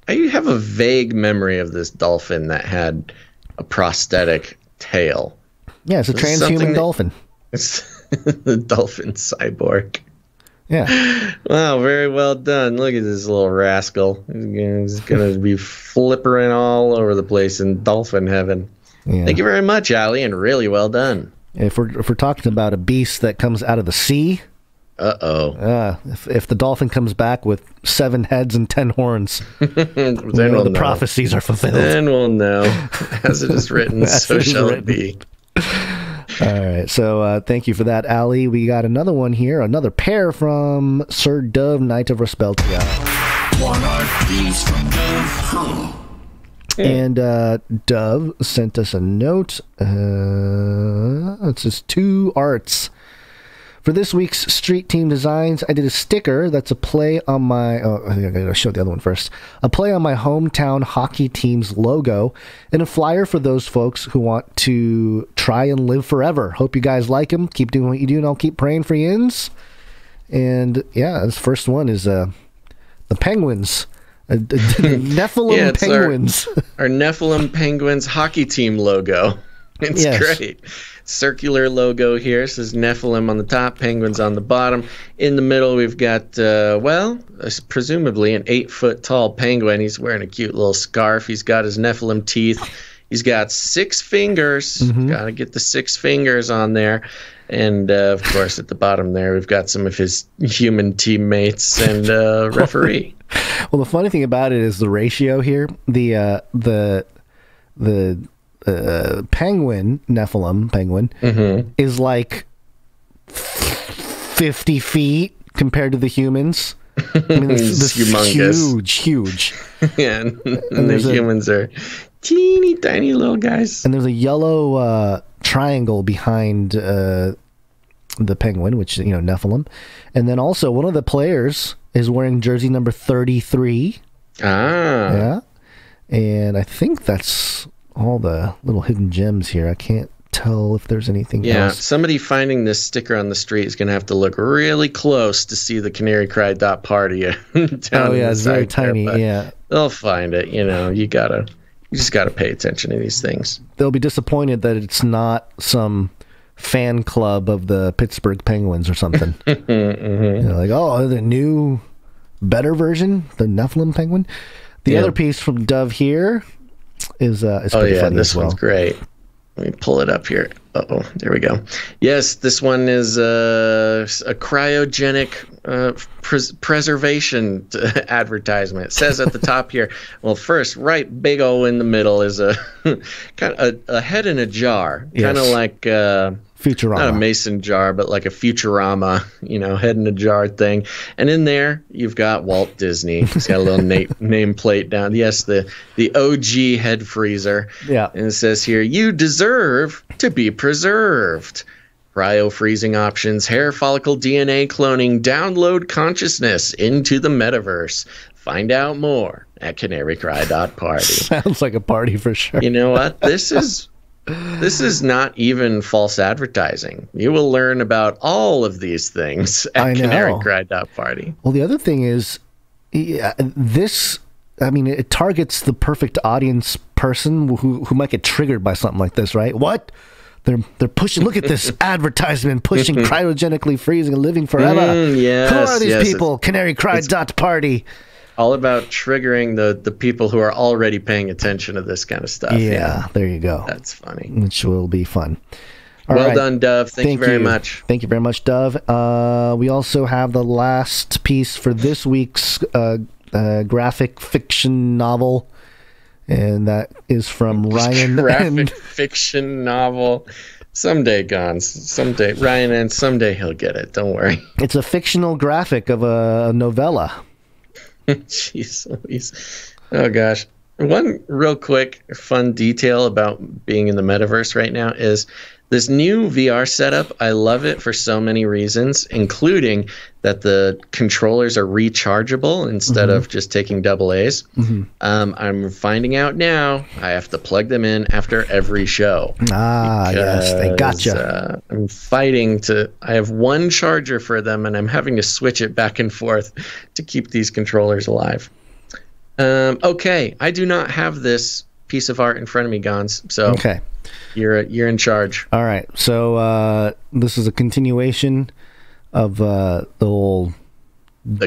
I have a vague memory of this dolphin that had a prosthetic tail. Yeah, it's a transhuman dolphin. It's the dolphin cyborg. Yeah. Wow, very well done. Look at this little rascal. He's going to be flippering all over the place in dolphin heaven. Yeah. Thank you very much, Ali, and really well done. If we're talking about a beast that comes out of the sea, if the dolphin comes back with 7 heads and 10 horns, then the prophecies are fulfilled. Then we'll know. As it is written, so shall it be. All right, so thank you for that, Ali. We got another one here, another pair from Sir Dove, Knight of Respeltia. One art piece from Dove. And Dove sent us a note. It says 2 arts. For this week's Street Team Designs, I did a sticker that's a play on my... I think I gotta show the other one first. A play on my hometown hockey team's logo, and a flyer for those folks who want to try and live forever. Hope you guys like them. Keep doing what you do, and I'll keep praying for yins. And yeah, this first one is the Penguins. Nephilim Penguins. Our Nephilim Penguins hockey team logo. It's great. Circular logo here. It says Nephilim on the top, Penguins on the bottom. In the middle, we've got, presumably an 8-foot tall penguin. He's wearing a cute little scarf. He's got his Nephilim teeth. He's got 6 fingers. Got to get the 6 fingers on there. And, of course, at the bottom there, we've got some of his human teammates and referee. Well, the funny thing about it is the ratio here. The penguin, Nephilim penguin, is like 50 feet compared to the humans. I mean, this humongous. Huge. Yeah, and the humans are teeny tiny little guys. And there's a yellow triangle behind the penguin, which, Nephilim. And then also one of the players is wearing jersey number 33. Yeah. And I think that's all the little hidden gems here. I can't tell if there's anything else. Yeah, somebody finding this sticker on the street is going to have to look really close to see the CanaryCry.Party down it's very tiny. Yeah, they'll find it. You just gotta pay attention to these things. They'll be disappointed that it's not some fan club of the Pittsburgh Penguins or something. Like, the new, better version, the Nephilim Penguin. The other piece from Dove here is pretty funny this as well. One's great. Let me pull it up here. There we go. Yes, this one is a cryogenic preservation advertisement. It says at the top here, well, first, right big O in the middle is a kind of a head in a jar, kind of like Futurama. Not a mason jar, but like a Futurama, head in a jar thing. And in there, you've got Walt Disney. He's got a little nameplate down. Yes, the OG head freezer. Yeah. And it says here, you deserve to be preserved. Cryo-freezing options, hair follicle DNA cloning, download consciousness into the metaverse. Find out more at CanaryCry.Party. Sounds like a party for sure. You know what? This is not even false advertising. You will learn about all of these things at CanaryCry.Party. Well, the other thing is, it targets the perfect audience person who might get triggered by something like this, right? What? They're pushing. Look at this advertisement pushing cryogenically freezing and living forever. Yes, who are these people? CanaryCry.Party. All about triggering the people who are already paying attention to this kind of stuff. Yeah, there you go. That's funny. Which will be fun. Well done, Dove. Thank you very much. Thank you very much, Dove. We also have the last piece for this week's graphic fiction novel. And that is from Ryan. Graphic fiction novel. Someday, Gonz. Someday, Ryan, and someday he'll get it. Don't worry. It's a fictional graphic of a novella. Jeez Louise. Oh, gosh. One real quick fun detail about being in the metaverse right now is this new VR setup. I love it for so many reasons, including that the controllers are rechargeable instead of just taking AA's. I'm finding out now I have to plug them in after every show. Yes, they gotcha. I'm fighting to. I have one charger for them, and I'm having to switch it back and forth to keep these controllers alive. Okay, I do not have this piece of art in front of me, Gonz. So okay. You're in charge. All right. So this is a continuation of the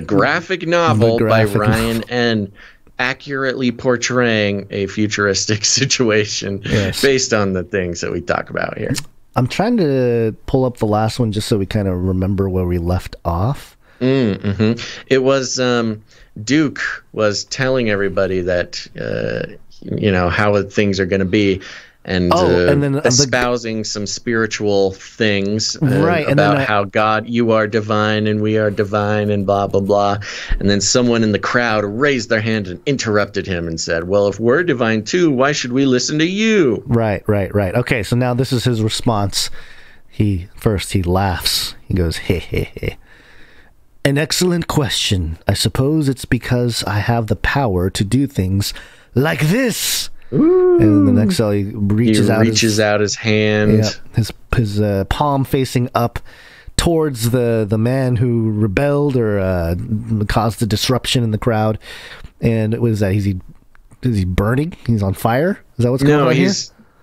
graphic novel by Ryan N. accurately portraying a futuristic situation based on the things that we talk about here. I'm trying to pull up the last one just so we kind of remember where we left off. It was Duke was telling everybody that how things are going to be. And then espousing some spiritual things about how God, you are divine and we are divine and blah, blah, blah. And then someone in the crowd raised their hand and interrupted him and said, well, if we're divine too, why should we listen to you? Right. Okay, so now this is his response. He laughs. He goes, hey, hey, hey. An excellent question. I suppose it's because I have the power to do things like this. Ooh. And the next cell, he reaches out his hand, his palm facing up towards the man who rebelled or caused the disruption in the crowd. And what is that? Is he burning? He's on fire? Is that what's going on here?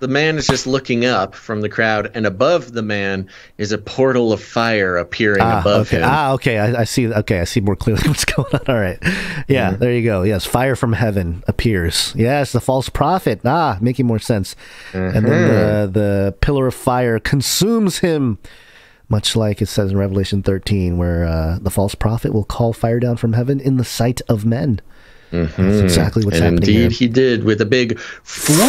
The man is just looking up from the crowd, and above the man is a portal of fire appearing above him. Okay. I see. Okay, I see more clearly what's going on. All right. Yeah, there you go. Yes, fire from heaven appears. Yes, the false prophet. Making more sense. And then the pillar of fire consumes him, much like it says in Revelation 13, where the false prophet will call fire down from heaven in the sight of men. That's exactly what's happening here. Indeed, he did, with a big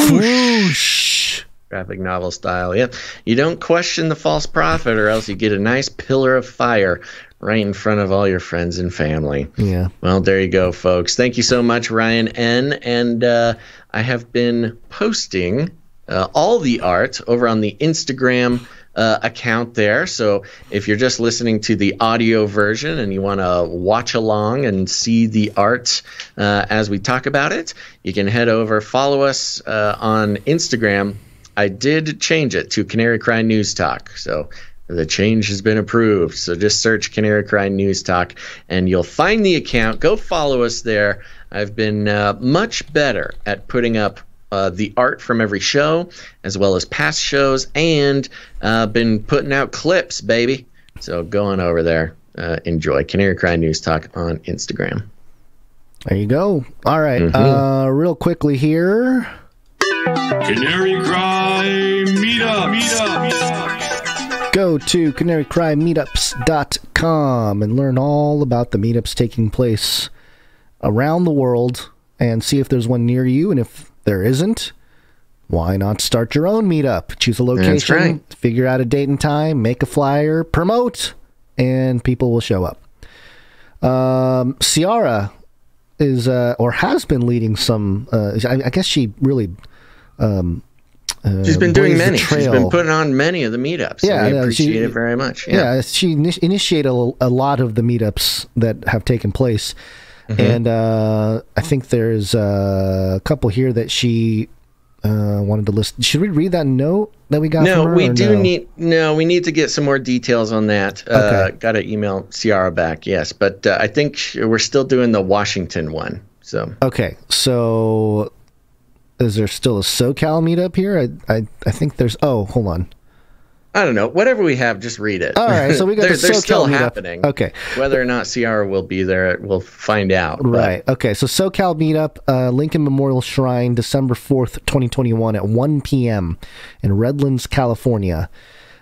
whoosh. Graphic novel style. Yep. You don't question the false prophet, or else you get a nice pillar of fire right in front of all your friends and family. Yeah. Well, there you go, folks. Thank you so much, Ryan N. And I have been posting all the art over on the Instagram account there. So if you're just listening to the audio version and you want to watch along and see the art as we talk about it, you can head over, follow us on Instagram. I did change it to Canary Cry News Talk. So the change has been approved. So just search Canary Cry News Talk and you'll find the account. Go follow us there. I've been much better at putting up the art from every show, as well as past shows, and been putting out clips, baby. So go on over there. Enjoy Canary Cry News Talk on Instagram. There you go. All right. Real quickly here. Canary Cry Meetup. Go to CanaryCryMeetups.com and learn all about the meetups taking place around the world and see if there's one near you. And if there isn't, why not start your own meetup? Choose a location, figure out a date and time, make a flyer, promote, and people will show up. Ciara is or has been leading some. I guess she really. She's been doing many. She's been putting on many of the meetups. Yeah, we appreciate it very much. Yeah, she initiated a lot of the meetups that have taken place, and I think there's a couple here that she wanted to list. Should we read that note that we got? No, we need to get some more details on that. Got to email Ciara back. Yes, but I think we're still doing the Washington one. So okay, so. Is there still a SoCal meetup here? I think there's... Oh, hold on. I don't know. Whatever we have, just read it. All right, so we got the SoCal they're still meetup. Happening. Okay. Whether or not Ciara will be there, we'll find out. Right. Okay, so SoCal meetup, Lincoln Memorial Shrine, December 4th, 2021 at 1 p.m. in Redlands, California.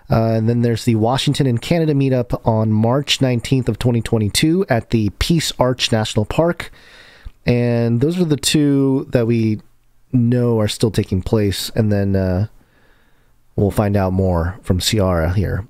And then there's the Washington and Canada meetup on March 19th of 2022 at the Peace Arch National Park. And those are the two that we... know are still taking place, and then we'll find out more from Ciara here,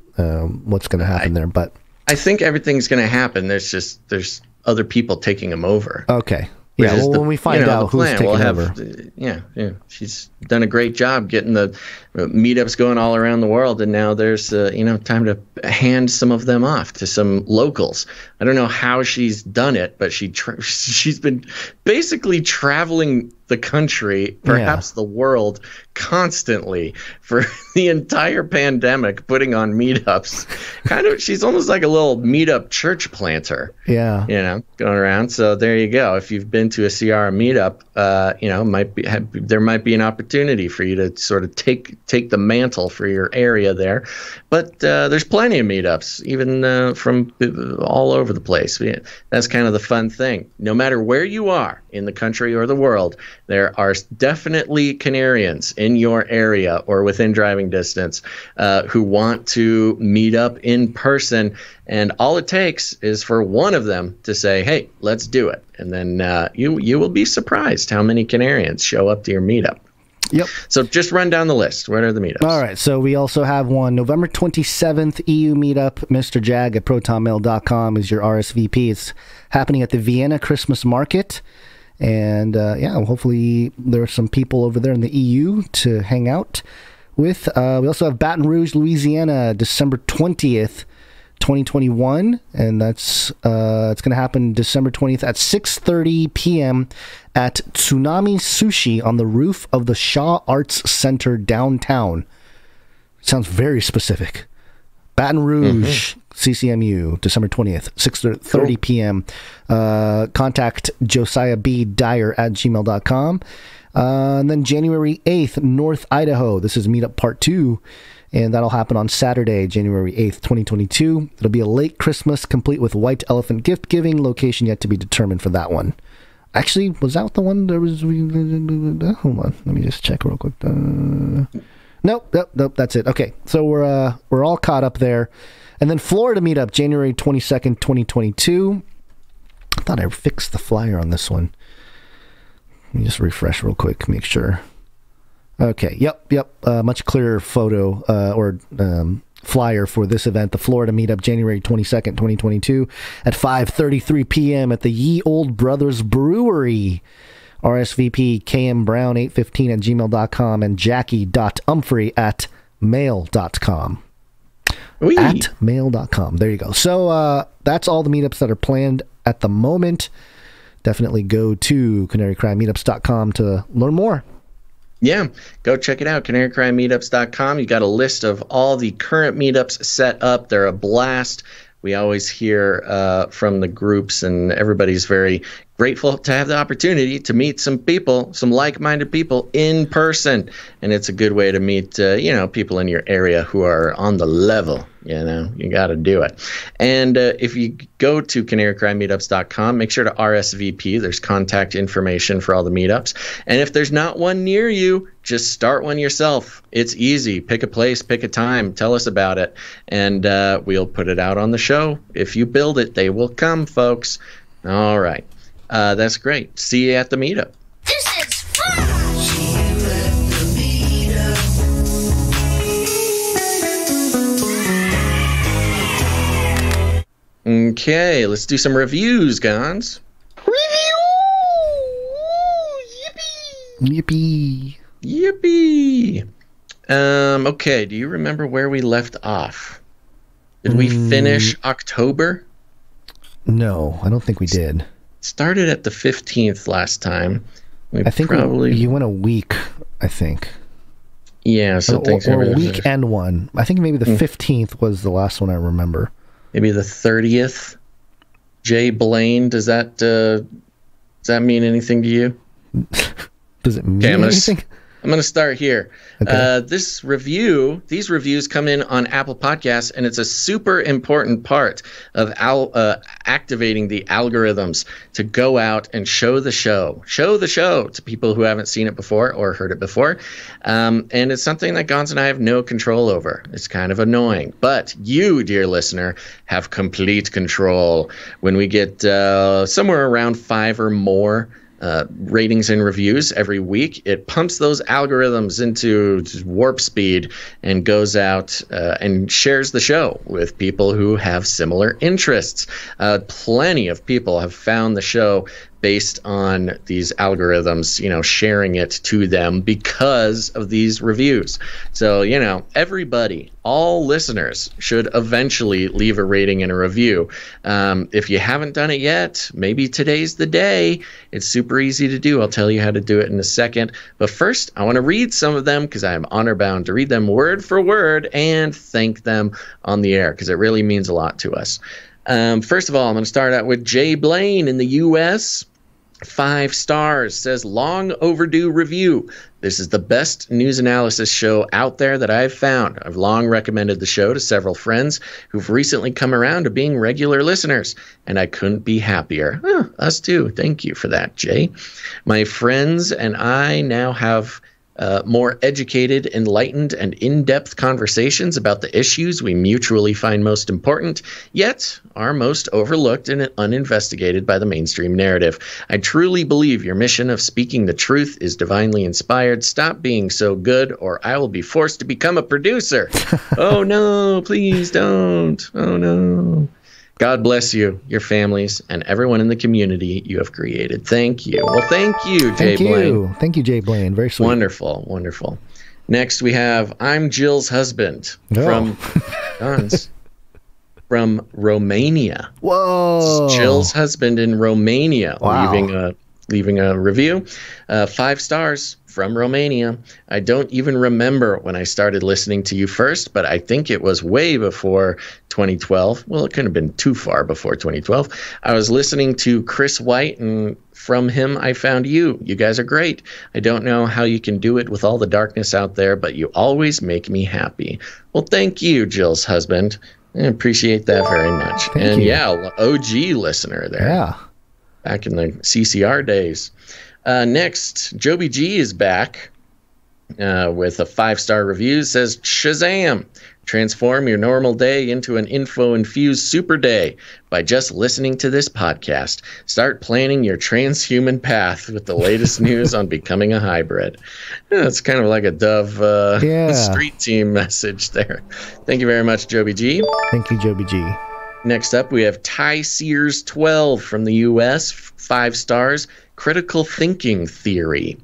what's going to happen there. But I think everything's going to happen. There's other people taking them over. Okay. Yeah, well, when we find out who's taking over. Yeah, she's done a great job getting the meetups going all around the world, and now there's time to hand some of them off to some locals. I don't know how she's done it, but she's been basically traveling the country, perhaps the world, constantly for the entire pandemic, putting on meetups. She's almost like a little meetup church planter. Yeah, going around. So there you go. If you've been to a CR meetup, there might be an opportunity for you to sort of take the mantle for your area there. But there's plenty of meetups, even from all over the place. That's kind of the fun thing. No matter where you are in the country or the world, there are definitely Canarians in your area or within driving distance who want to meet up in person. And all it takes is for one of them to say, hey, let's do it. And then you will be surprised how many Canarians show up to your meetup. Yep. So just run down the list. What are the meetups? All right. So we also have one November 27th EU meetup. Mr. Jag at protonmail.com is your RSVP. It's happening at the Vienna Christmas Market. And hopefully there are some people over there in the EU to hang out with. We also have Baton Rouge, Louisiana, December 20th. 2021, and that's it's going to happen December 20th at 6:30 p.m. at Tsunami Sushi on the roof of the Shaw Arts Center downtown. Sounds very specific. Baton Rouge, CCMU, December 20th, 6:30 p.m. Contact Josiah B. Dyer at gmail.com. And then January 8th, North Idaho. This is Meetup Part 2. And that'll happen on Saturday, January 8th, 2022. It'll be a late Christmas, complete with white elephant gift giving. Location yet to be determined for that one. Actually, was that the one there was... Hold on, let me just check real quick. Nope, that's it. Okay, so we're all caught up there. And then Florida meetup, January 22nd, 2022. I thought I fixed the flyer on this one. Let me just refresh real quick, make sure. Okay, yep. Much clearer photo or flyer for this event, the Florida meetup, January 22nd, 2022, at 5:33 p.m. at the Ye Old Brothers Brewery. RSVP kmbrown815 at gmail.com and jackie.umphrey@mail.com. At mail.com. There you go. So that's all the meetups that are planned at the moment. Definitely go to CanaryCry.Meetups.com to learn more. Yeah, go check it out, CanaryCry.Meetups.com. You got a list of all the current meetups set up. They're a blast. We always hear from the groups, and everybody's very grateful to have the opportunity to meet some people, some like-minded people in person. And it's a good way to meet, people in your area who are on the level. You got to do it. And if you go to CanaryCry.Meetups.com, make sure to RSVP. There's contact information for all the meetups. And if there's not one near you, just start one yourself. It's easy. Pick a place, pick a time, tell us about it, and we'll put it out on the show. If you build it, they will come, folks. All right. That's great. See you at the meetup. This is fun! Okay, let's do some reviews, Gonz. Yippee! Yippee! Okay, do you remember where we left off? Did we finish October? No, I don't think we did. Started at the 15th last time. I think you went a week, I think. Yeah, so or a week and one. I think maybe the 15th was the last one I remember. Maybe the 30th. Jay Blaine, does that mean anything to you? Does it mean anything? I'm going to start here. Okay. These reviews come in on Apple Podcasts, and it's a super important part of activating the algorithms to go out and show the show to people who haven't seen it before or heard it before. And it's something that Gonz and I have no control over. It's kind of annoying. But you, dear listener, have complete control. When we get somewhere around 5 or more ratings and reviews every week, it pumps those algorithms into warp speed and goes out and shares the show with people who have similar interests. Plenty of people have found the show based on these algorithms, sharing it to them because of these reviews. So, everybody, all listeners should eventually leave a rating and a review. If you haven't done it yet, maybe today's the day. It's super easy to do. I'll tell you how to do it in a second. But first, I want to read some of them because I am honor bound to read them word for word and thank them on the air because it really means a lot to us. First of all, I'm going to start out with Jay Blaine in the U.S., 5 stars, says, long overdue review. This is the best news analysis show out there that I've found. I've long recommended the show to several friends who've recently come around to being regular listeners, and I couldn't be happier. Us too. Thank you for that, Jay. My friends and I now have more educated, enlightened, and in-depth conversations about the issues we mutually find most important, yet are most overlooked and uninvestigated by the mainstream narrative. I truly believe your mission of speaking the truth is divinely inspired. Stop being so good, or I will be forced to become a producer. Oh no, please don't. Oh no. God bless you, your families, and everyone in the community you have created. Thank you. Well, thank you, Jay Blaine. Thank you, Jay Blaine. Very sweet. Wonderful, wonderful. Next, we have I'm Jill's husband from Gonz, from Romania. Whoa. Jill's husband in Romania. Wow. Leaving a review. 5 stars from Romania. I don't even remember when I started listening to you first, but I think it was way before 2012. Well, it couldn't have been too far before 2012. I was listening to Chris White, and from him I found you. You guys are great. I don't know how you can do it with all the darkness out there, but you always make me happy. Well, thank you, Jill's husband. I appreciate that very much. Thank you. Yeah, OG listener there. Yeah. Back in the CCR days. Next, Joby G is back with a 5-star review. Says, Shazam! Transform your normal day into an info-infused super day by just listening to this podcast. Start planning your transhuman path with the latest news on becoming a hybrid. That's kind of like a Dove street team message there. Thank you very much, Joby G. Thank you, Joby G. Next up, we have Ty Sears 12 from the U.S., 5 stars. Critical thinking theory.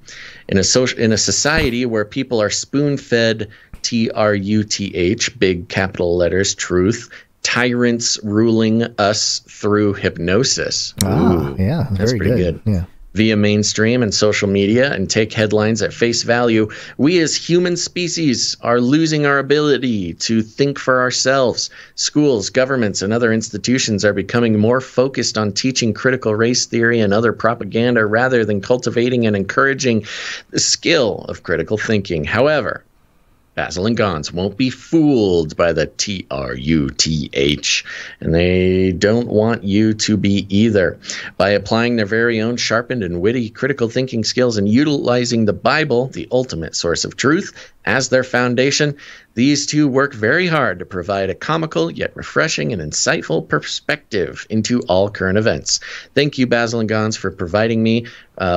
In a society where people are spoon-fed TRUTH, big capital letters, truth, tyrants ruling us through hypnosis. Ooh, yeah, that's very pretty good. Yeah. Via mainstream and social media and take headlines at face value, we as human species are losing our ability to think for ourselves. Schools, governments, and other institutions are becoming more focused on teaching critical race theory and other propaganda rather than cultivating and encouraging the skill of critical thinking. However, Basil and Gonz won't be fooled by the TRUTH, and they don't want you to be either. By applying their very own sharpened and witty critical thinking skills and utilizing the Bible, the ultimate source of truth, as their foundation, these two work very hard to provide a comical yet refreshing and insightful perspective into all current events. Thank you, Basil and Gonz, for providing me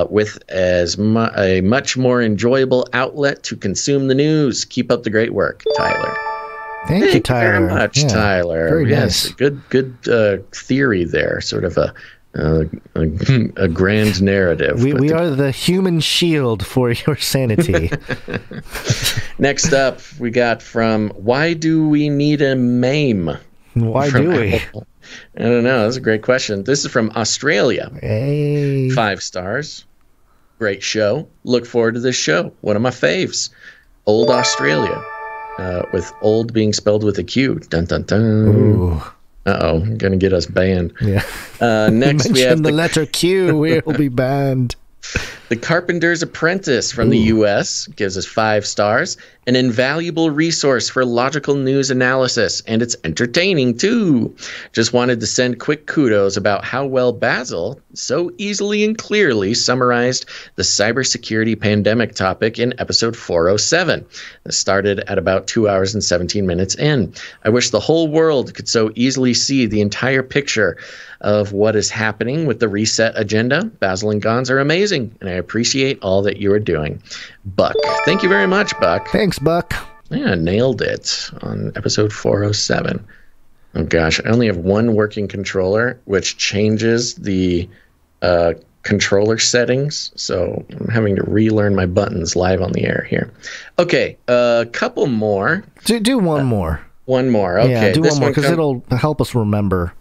with a much more enjoyable outlet to consume the news. Keep up the great work, Tyler. Thank you, Tyler. Very much, Tyler. Very yes, nice. Good theory there. Sort of a grand narrative. We are the human shield for your sanity. Next up, we got from Why Do We Need a Meme? Why do we? Apple. I don't know. That's a great question. This is from Australia. Hey. 5 stars. Great show. Look forward to this show. One of my faves. Old Australia. With old being spelled with a Q. Dun, dun, dun. Ooh. Uh-oh, going to get us banned. Yeah. Next, we have the letter Q. We'll be banned. The Carpenter's Apprentice from the U.S. gives us 5 stars. An invaluable resource for logical news analysis, and it's entertaining, too. Just wanted to send quick kudos about how well Basil so easily and clearly summarized the cybersecurity pandemic topic in episode 407. It started at about 2 hours and 17 minutes in. I wish the whole world could so easily see the entire picture of what is happening with the reset agenda. Basil and Gonz are amazing, and I appreciate all that you are doing. Buck. Thank you very much, Buck. Thanks, Buck. Yeah, nailed it on episode 407. Oh, gosh. I only have one working controller, which changes the controller settings, so I'm having to relearn my buttons live on the air here. Okay, a couple more. Do one more. One more. Okay, yeah, do one more because it'll help us remember.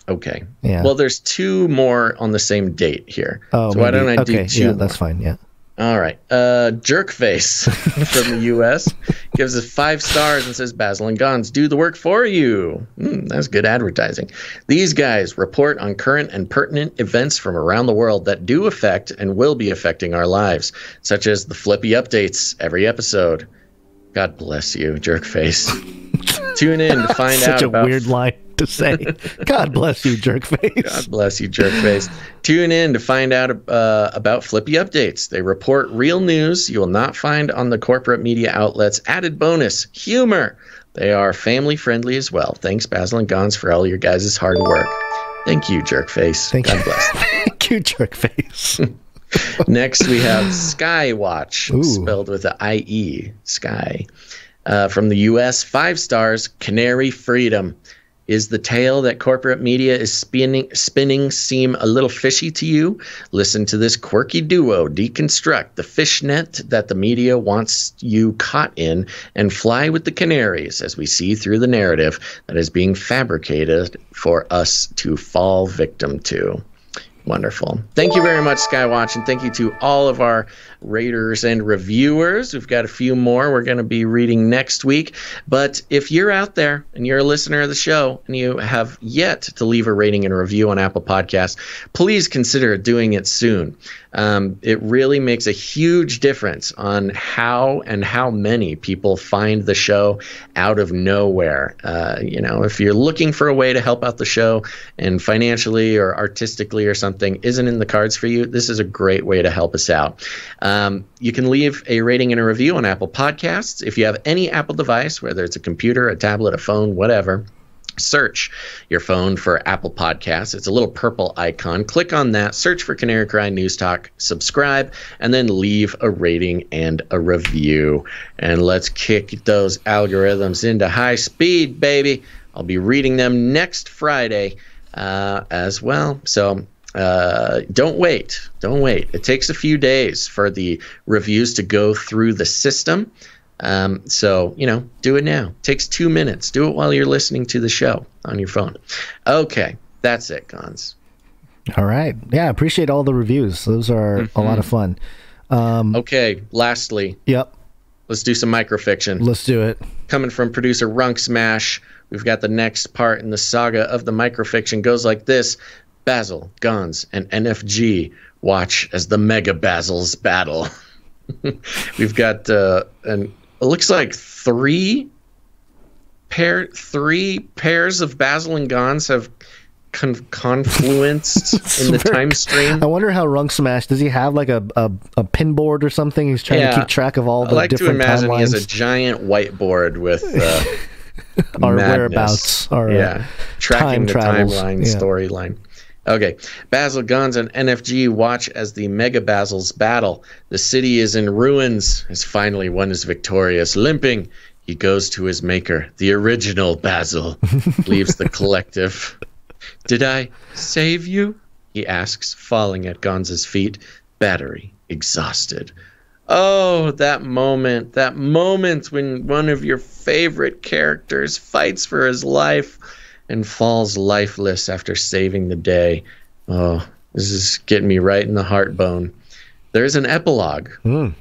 Okay. Yeah. Well, there's two more on the same date here. Oh, so why don't I do two? Yeah, that's fine. Yeah. All right. Jerkface from the U.S. gives us 5 stars and says, Basil and Gonz do the work for you. That's good advertising. These guys report on current and pertinent events from around the world that do affect and will be affecting our lives, such as the FLIPPY updates every episode. God bless you, Jerkface. Tune in to find out about... Such a weird line to say. God bless you, Jerkface. God bless you, Jerkface. Tune in to find out about FLIPPY updates. They report real news you will not find on the corporate media outlets. Added bonus, humor. They are family-friendly as well. Thanks, Basil and Gonz, for all your guys' hard work. Thank you, Jerkface. God bless. Thank you, Jerkface. Next, we have Skywatch, spelled with an I-E, Sky. From the U.S., 5 stars, Canary Freedom. Is the tale that corporate media is spinning seem a little fishy to you? Listen to this quirky duo deconstruct the fishnet that the media wants you caught in and fly with the canaries as we see through the narrative that is being fabricated for us to fall victim to. Wonderful. Thank you very much, Skywatch, and thank you to all of our raters and reviewers. We've got a few more we're going to be reading next week. But if you're out there and you're a listener of the show and you have yet to leave a rating and a review on Apple Podcasts, please consider doing it soon. It really makes a huge difference on how and how many people find the show out of nowhere. If you're looking for a way to help out the show and financially or artistically or something isn't in the cards for you, this is a great way to help us out. You can leave a rating and a review on Apple Podcasts. If you have any Apple device, whether it's a computer, a tablet, a phone, whatever, search your phone for Apple Podcasts. It's a little purple icon. Click on that, search for Canary Cry News Talk, subscribe, and then leave a rating and a review. And let's kick those algorithms into high speed, baby. I'll be reading them next Friday as well. So don't wait. It takes a few days for the reviews to go through the system. So, do it now. It takes 2 minutes. Do it while you're listening to the show on your phone. Okay, that's it, Gonz. All right. Yeah, I appreciate all the reviews. Those are a lot of fun. Okay, lastly. Yep. Let's do some microfiction. Let's do it. Coming from producer Runk Smash, we've got the next part in the saga of the microfiction. Goes like this. Basil, Gonz, and NFG watch as the Mega Basils battle. We've got it looks like 3 pairs of Basil and Gonz have confluenced in the time stream. I wonder how Runk Smash, does he have like a pin board or something? He's trying to keep track of all the different timelines. I like to imagine he has a giant whiteboard with our madness. Whereabouts, our tracking the travels. timeline, storyline. Okay, Basil, Gonz, and NFG watch as the Mega Basils battle. The city is in ruins as finally one is victorious. Limping, he goes to his maker. The original Basil leaves the collective. Did I save you? He asks, falling at Gonz's feet. Battery exhausted. Oh, that moment when one of your favorite characters fights for his life and falls lifeless after saving the day. Oh, this is getting me right in the heartbone. There's an epilogue. It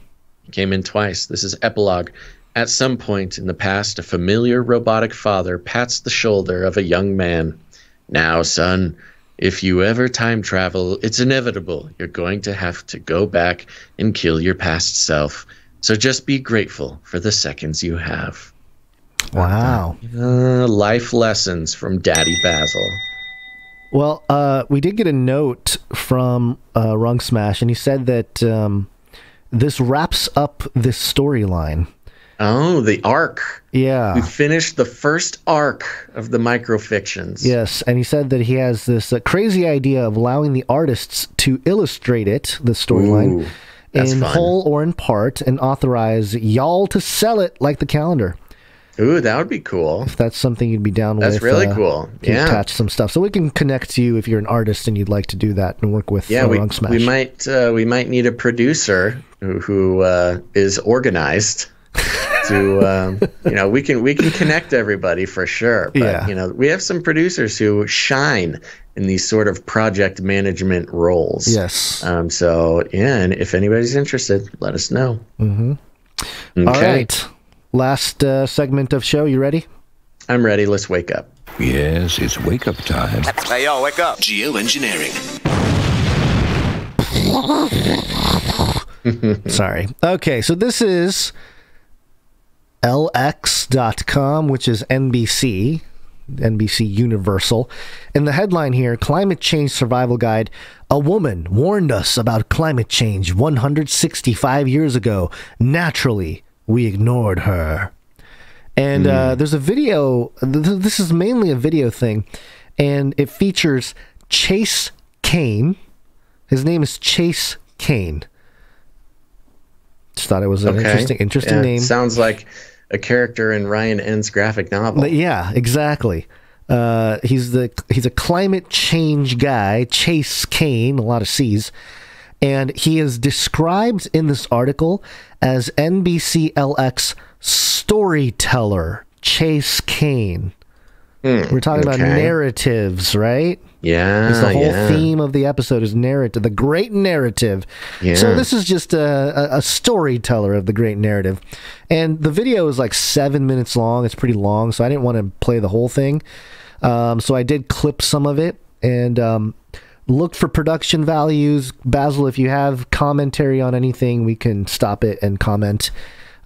came in twice. This is epilogue. At some point in the past, a familiar robotic father pats the shoulder of a young man. Now, son, if you ever time travel, it's inevitable. You're going to have to go back and kill your past self. So just be grateful for the seconds you have. Wow. Life lessons from Daddy Basil. Well, we did get a note from Runk Smash, and he said that this wraps up this storyline. Oh, the arc. Yeah. We finished the first arc of the microfictions. Yes, and he said that he has this crazy idea of allowing the artists to illustrate it, the storyline, in whole or in part, and authorize y'all to sell it like the calendar. Ooh, that would be cool. If that's something you'd be down with. That's really cool. Yeah. Attach some stuff. So we can connect to you if you're an artist and you'd like to do that and work with Rung Smash. We might need a producer who is organized to we can connect everybody for sure. But we have some producers who shine in these sort of project management roles. Yes. And if anybody's interested, let us know. Mm-hmm. Okay. All right. Last segment of show. You ready? I'm ready. Let's wake up. Yes, it's wake up time. Hey, yo, wake up. Geoengineering. Sorry. Okay, so this is LX.com, which is NBC Universal. And the headline here, Climate Change Survival Guide. A woman warned us about climate change 165 years ago. Naturally, we ignored her. And there's a video. This is mainly a video thing. And it features Chase Kane. His name is Chase Kane. Just thought it was an interesting name. Sounds like a character in Ryan N's graphic novel. Yeah, exactly. He's a climate change guy, Chase Kane, a lot of C's, and he is described in this article as NBCLX storyteller Chase Kane. We're talking about narratives, right? Yeah. The whole theme of the episode is narrative, the great narrative. Yeah. So this is just a storyteller of the great narrative. And the video is like 7 minutes long. It's pretty long, so I didn't want to play the whole thing. So I did clip some of it and looked for production values. Basil, if you have commentary on anything, we can stop it and comment.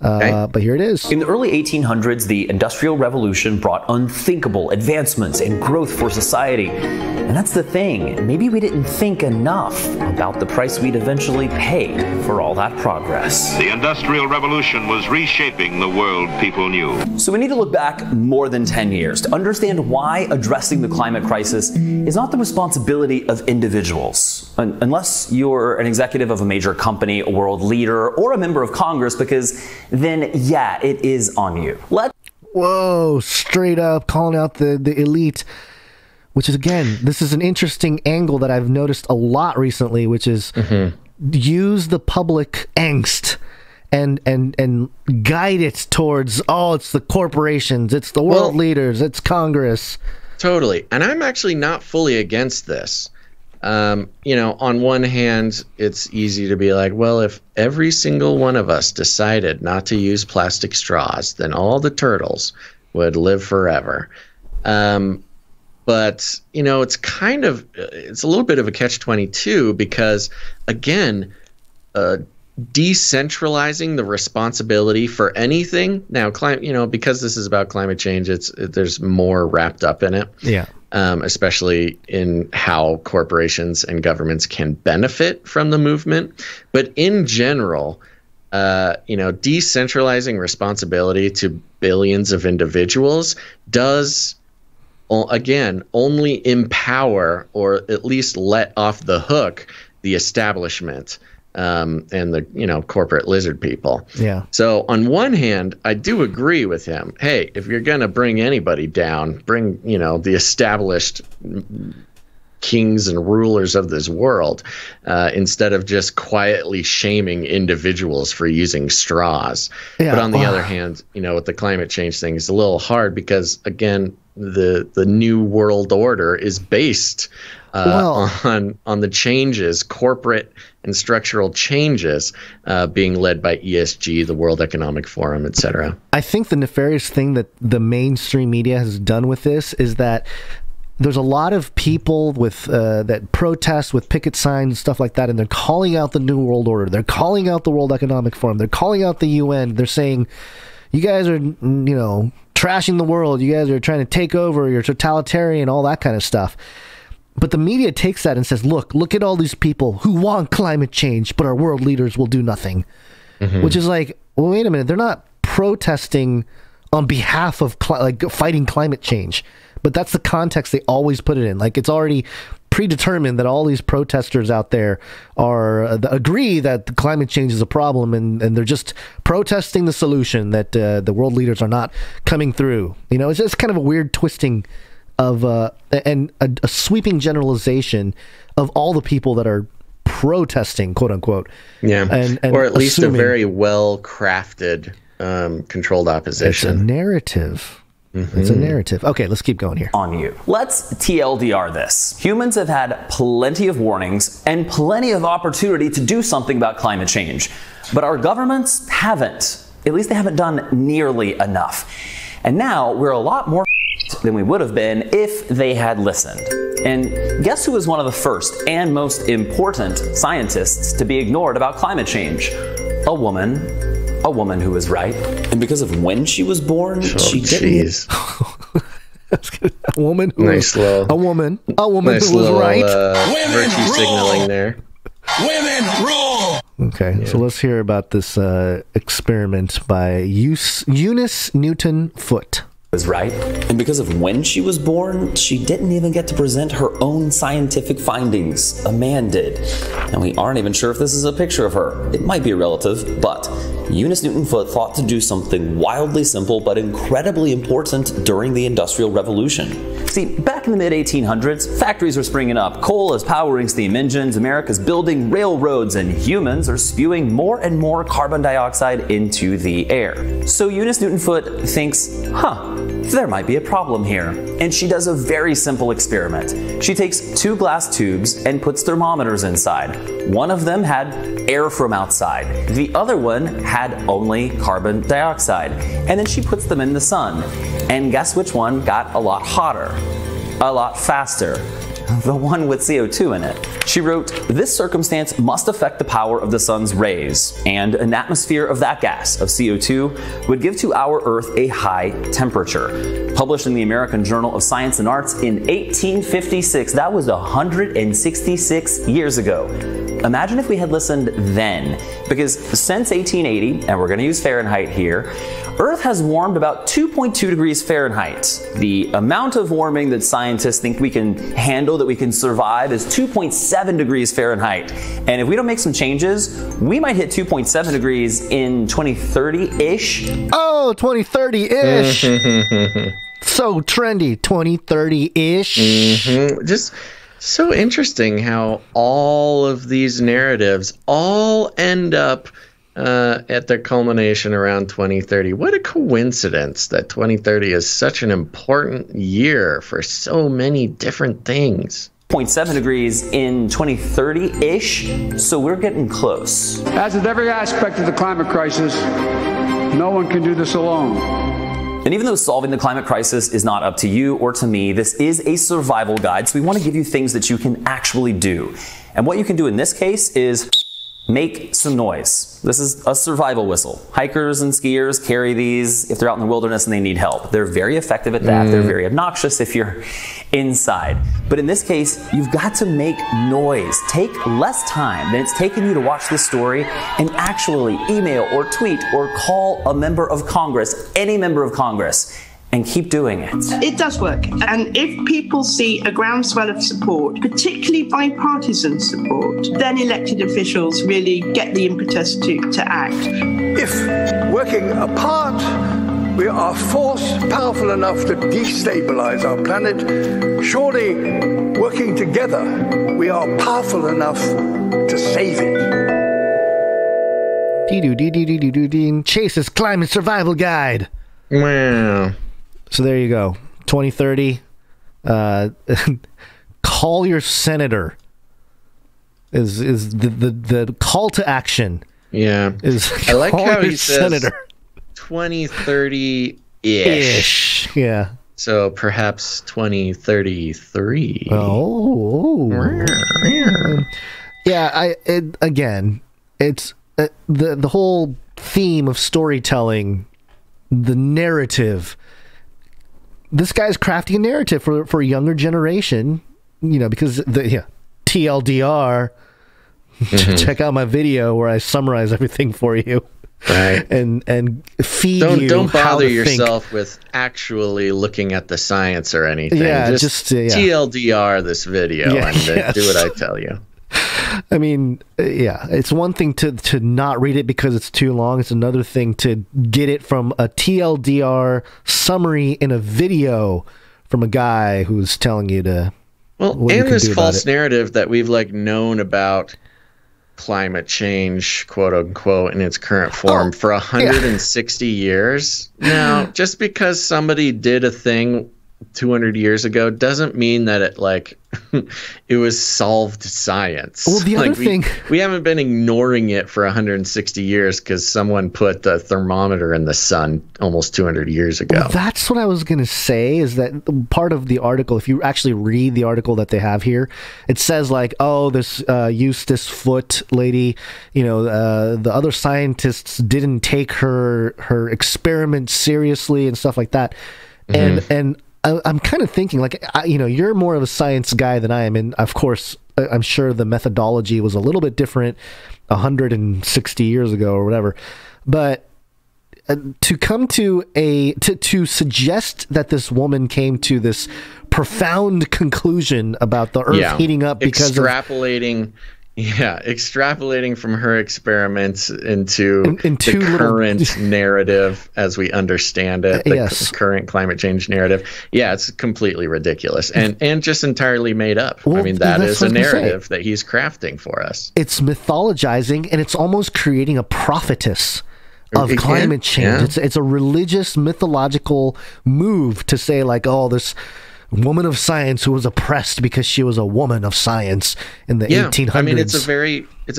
But here it is. In the early 1800s, the Industrial Revolution brought unthinkable advancements and growth for society. And that's the thing. Maybe we didn't think enough about the price we'd eventually pay for all that progress. The Industrial Revolution was reshaping the world people knew. So we need to look back more than 10 years to understand why addressing the climate crisis is not the responsibility of individuals. Unless you're an executive of a major company, a world leader, or a member of Congress, because then, yeah, it is on you. Whoa, straight up calling out the elite, which is, again, this is an interesting angle that I've noticed a lot recently, which is use the public angst and guide it towards, it's the corporations, it's the world leaders, it's Congress. Totally. And I'm actually not fully against this. On one hand, it's easy to be like, well, if every single one of us decided not to use plastic straws, then all the turtles would live forever. But, it's a little bit of a catch-22 because, again, decentralizing the responsibility for anything. Now, because this is about climate change, there's more wrapped up in it. Yeah. Especially in how corporations and governments can benefit from the movement. But in general, decentralizing responsibility to billions of individuals does, again, only empower or at least let off the hook the establishment and the corporate lizard people. Yeah. So on one hand, I do agree with him. Hey, if you're gonna bring anybody down, bring the established kings and rulers of this world, instead of just quietly shaming individuals for using straws. Yeah, but on the other hand, with the climate change thing, it's a little hard because, again, the new world order is based on the changes, corporate and structural changes being led by ESG, the World Economic Forum, etc. I think the nefarious thing that the mainstream media has done with this is that there's a lot of people with that protest with picket signs and stuff like that, and they're calling out the New World Order. They're calling out the World Economic Forum. They're calling out the UN. They're saying, you guys are, trashing the world. You guys are trying to take over. You're totalitarian, all that kind of stuff. But the media takes that and says, look at all these people who want climate change, but our world leaders will do nothing. Which is like, well, wait a minute. They're not protesting on behalf of fighting climate change. But that's the context they always put it in. Like, it's already predetermined that all these protesters out there are agree that the climate change is a problem, and they're just protesting the solution, that the world leaders are not coming through. You know, it's just kind of a weird twisting of and a sweeping generalization of all the people that are protesting, quote unquote. Yeah, and or at least a very well crafted, controlled opposition. It's a narrative. It's a narrative. Okay, let's keep going here. On you. Let's TLDR this. Humans have had plenty of warnings and plenty of opportunity to do something about climate change, but our governments haven't. At least they haven't done nearly enough. And now we're a lot more than we would have been if they had listened. And guess who was one of the first and most important scientists to be ignored about climate change? A woman. A woman who was right. And because of when she was born, she didn't. A woman who nice was, little, a woman who was little, right. Virtue signaling there. Women rule! Okay, so let's hear about this experiment by Eunice Newton Foote. Was right. And because of when she was born, she didn't even get to present her own scientific findings. A man did. And we aren't even sure if this is a picture of her. It might be a relative, but Eunice Newton Foote thought to do something wildly simple but incredibly important during the Industrial Revolution. See, back in the mid-1800s, factories were springing up, coal is powering steam engines, America's building railroads, and humans are spewing more and more carbon dioxide into the air. So Eunice Newton Foote thinks, there might be a problem here. And she does a very simple experiment. She takes 2 glass tubes and puts thermometers inside. One of them had air from outside. The other one had only carbon dioxide. And then she puts them in the sun. And guess which one got a lot hotter? A lot faster. The one with CO2 in it. She wrote, "This circumstance must affect the power of the sun's rays, and an atmosphere of that gas, of CO2, would give to our Earth a high temperature." Published in the American Journal of Science and Arts in 1856. That was 166 years ago. Imagine if we had listened then, because since 1880, and we're going to use Fahrenheit here, Earth has warmed about 2.2 degrees Fahrenheit. The amount of warming that scientists think we can handle, that we can survive, is 2.7 degrees Fahrenheit. And if we don't make some changes, we might hit 2.7 degrees in 2030-ish. Oh, 2030-ish. So trendy, 2030-ish. Just so interesting how all of these narratives all end up at their culmination around 2030. What a coincidence that 2030 is such an important year for so many different things. 0.7 degrees in 2030-ish, so we're getting close. As with every aspect of the climate crisis, no one can do this alone. And even though solving the climate crisis is not up to you or to me, this is a survival guide, so we want to give you things that you can actually do. And what you can do in this case is make some noise. This is a survival whistle. Hikers and skiers carry these if they're out in the wilderness and they need help. They're very effective at that. They're very obnoxious if you're inside. But in this case, you've got to make noise. Take less time than it's taken you to watch this story and actually email or tweet or call a member of Congress, any member of Congress, and keep doing it. It does work. And if people see a groundswell of support, particularly bipartisan support, then elected officials really get the impetus to act. If working apart, we are force powerful enough to destabilize our planet, surely working together, we are powerful enough to save it. Chase's Climate Survival Guide. Wow. So there you go. 2030. Call your senator is the call to action. Yeah. I like how he says 2030-ish. Yeah. So perhaps 2033. Oh. Yeah. It's the whole theme of storytelling, the narrative. This guy's crafting a narrative for a younger generation, you know, because TLDR. Check out my video where I summarize everything for you. Right. And feed you. Don't how bother to yourself think. with actually looking at the science or anything. Yeah, just TLDR this video and do what I tell you. I mean, yeah, it's one thing to not read it because it's too long. It's another thing to get it from a TLDR summary in a video from a guy who's telling you to. Well, and this false narrative that we've known about climate change, quote unquote, in its current form for 160 years. Now, just because somebody did a thing 200 years ago doesn't mean that it it was solved science. Well, the other thing, we haven't been ignoring it for 160 years because someone put a thermometer in the sun almost 200 years ago. Well, that's what I was going to say, is that part of the article, if you actually read the article that they have here, it says this Eustace Foote lady, the other scientists didn't take her experiments seriously and stuff like that. And I'm kind of thinking, you're more of a science guy than I am, and of course, I'm sure the methodology was a little bit different 160 years ago or whatever. But to come to to suggest that this woman came to this profound conclusion about the Earth heating up because extrapolating from her experiments into the current narrative as we understand it, the current climate change narrative. Yeah, it's completely ridiculous and just entirely made up. Well, I mean, that is a narrative that he's crafting for us. It's mythologizing, and it's almost creating a prophetess of climate change. It's a religious, mythological move to say this woman of science who was oppressed because she was a woman of science in the 1800s. I mean, it's a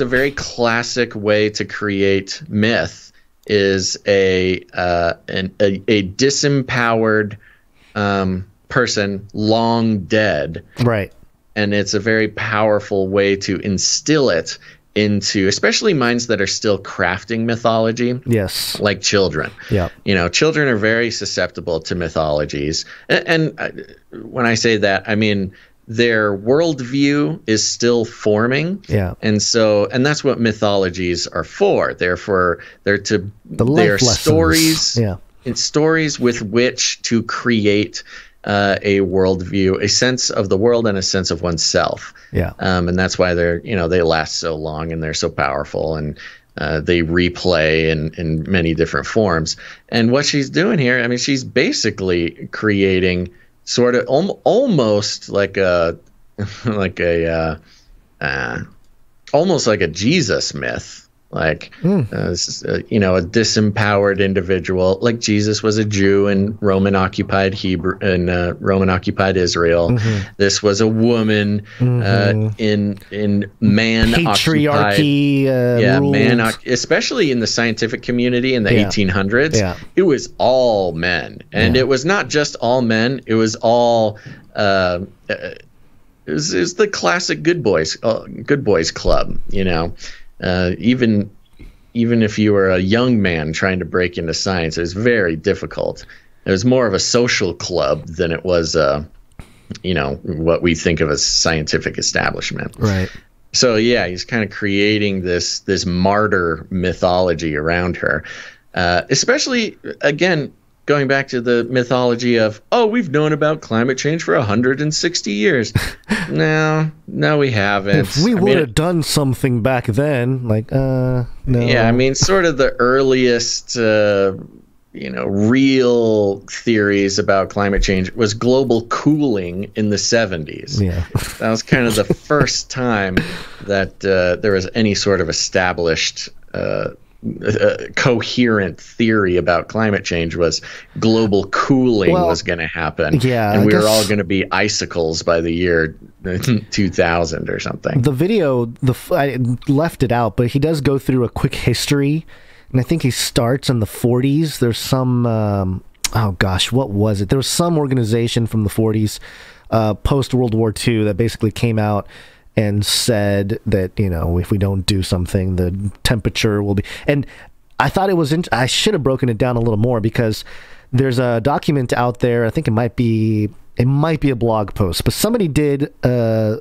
very classic way to create myth, is a disempowered person long dead. Right. And it's a very powerful way to instill it into, especially minds that are still crafting mythology. Yes. Like children. Yeah. Children are very susceptible to mythologies. And when I say that, I mean their worldview is still forming. Yeah. And that's what mythologies are for. They're stories. Yeah. It's stories with which to create a worldview, a sense of the world, and a sense of oneself. Yeah. And that's why they last so long and they're so powerful, and they replay in many different forms. And what she's doing here, I mean, she's basically creating sort of almost like almost like a Jesus myth. A disempowered individual, like Jesus was a Jew in Roman-occupied Roman-occupied Israel. Mm-hmm. This was a woman in man-occupied patriarchy, especially in the scientific community in the 1800s. Yeah. It was all men, and it was not just all men. It was all. It was the classic good boys club. Even if you were a young man trying to break into science, it was very difficult. It was more of a social club than it was, what we think of as scientific establishment. Right. So yeah, he's kind of creating this martyr mythology around her, especially again. Going back to the mythology of, we've known about climate change for 160 years. No, we haven't. If we would have done something back then, no. Yeah, I mean, sort of the earliest, real theories about climate change was global cooling in the 70s. Yeah. That was kind of the first time that there was any sort of established coherent theory about climate change. Was global cooling was going to happen. Yeah, and we were all going to be icicles by the year 2000 or something. The video, I left it out, but he does go through a quick history, and I think he starts in the 40s. There's some, what was it? There was some organization from the 40s, post World War II, that basically came out and said that, if we don't do something, the temperature will be. And I thought it was. I should have broken it down a little more, because there's a document out there. I think it might be a blog post, but somebody did a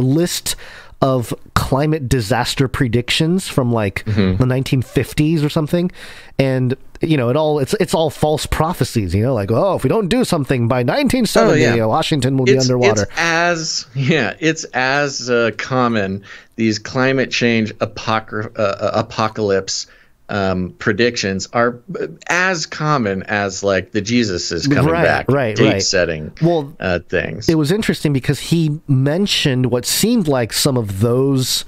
list of climate disaster predictions from like the 1950s or something, and it's all false prophecies. Like, oh, if we don't do something by 1970, Washington will be underwater. It's as common. These climate change apocalypse predictions are as common as like the Jesus is coming back date setting things. It was interesting because he mentioned what seemed like some of those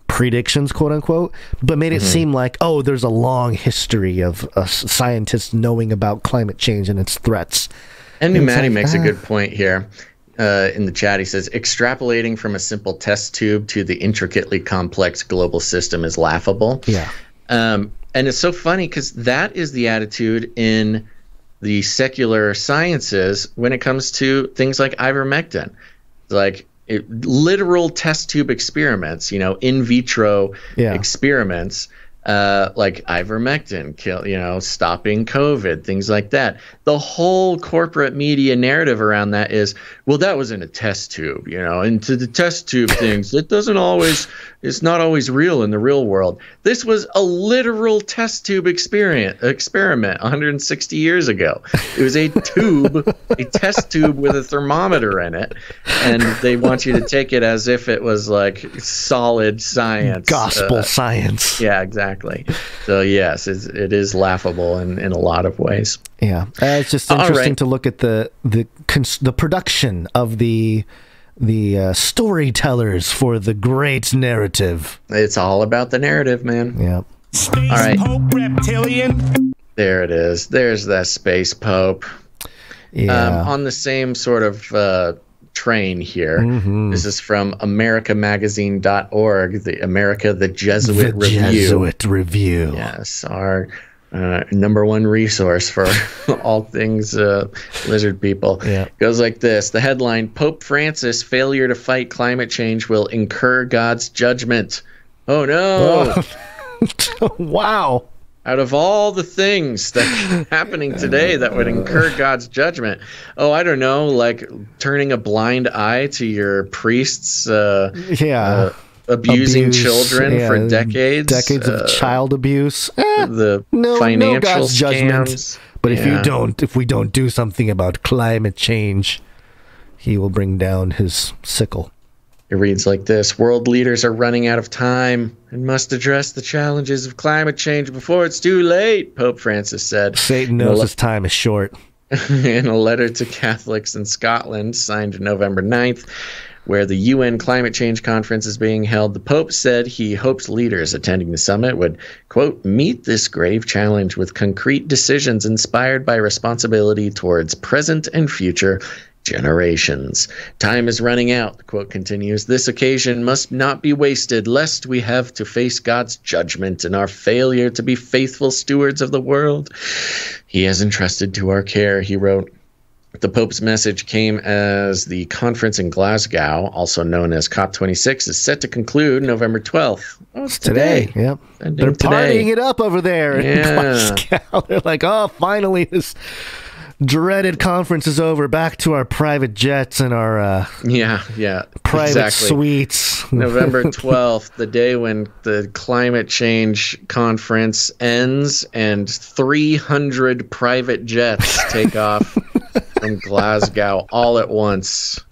predictions, quote unquote, but made it seem like, oh, there's a long history of scientists knowing about climate change and its threats. And Pneumati makes a good point here. In the chat, he says, extrapolating from a simple test tube to the intricately complex global system is laughable. Yeah. And it's so funny because that is the attitude in the secular sciences when it comes to things like ivermectin. Like literal test tube experiments, in vitro experiments, like ivermectin, stopping COVID, things like that. The whole corporate media narrative around that is, well, that was in a test tube, and to the test tube things, it's not always real in the real world. This was a literal test tube experiment 160 years ago. It was a tube, a test tube with a thermometer in it, and they want you to take it as if it was like solid science. Gospel science. Yeah, exactly. So yes, it is laughable in a lot of ways. Yeah, it's just interesting to look at the production of the storytellers for the great narrative. It's all about the narrative, man. Yeah. Space all right. Pope reptilian. There it is. There's that space pope. Yeah. On the same sort of train here. This is from americamagazine.org, the Jesuit Review. Jesuit Review. Yes, our number one resource for all things lizard people. Yeah. Goes like this. The headline, Pope Francis, failure to fight climate change will incur God's judgment. Oh, no. Wow. Out of all the things that are happening today that would incur God's judgment, I don't know, like turning a blind eye to your priests abusing children for decades. Decades of child abuse. The financial God's judgment. scams. But if we don't do something about climate change, he will bring down his sickle. It reads like this. World leaders are running out of time and must address the challenges of climate change before it's too late, Pope Francis said. Satan knows his time is short. In a letter to Catholics in Scotland, signed November 9th, where the UN Climate Change Conference is being held, the Pope said he hopes leaders attending the summit would, quote, meet this grave challenge with concrete decisions inspired by responsibility towards present and future generations. Time is running out, the quote continues. This occasion must not be wasted, lest we have to face God's judgment in our failure to be faithful stewards of the world he has entrusted to our care, he wrote. The Pope's message came as the conference in Glasgow, also known as COP26, is set to conclude November 12th. Oh, it's today. Yep. They're partying it up over there in Glasgow. They're like, oh, finally this dreaded conference is over. Back to our private jets and our private suites. November 12th, the day when the climate change conference ends and 300 private jets take off from Glasgow all at once.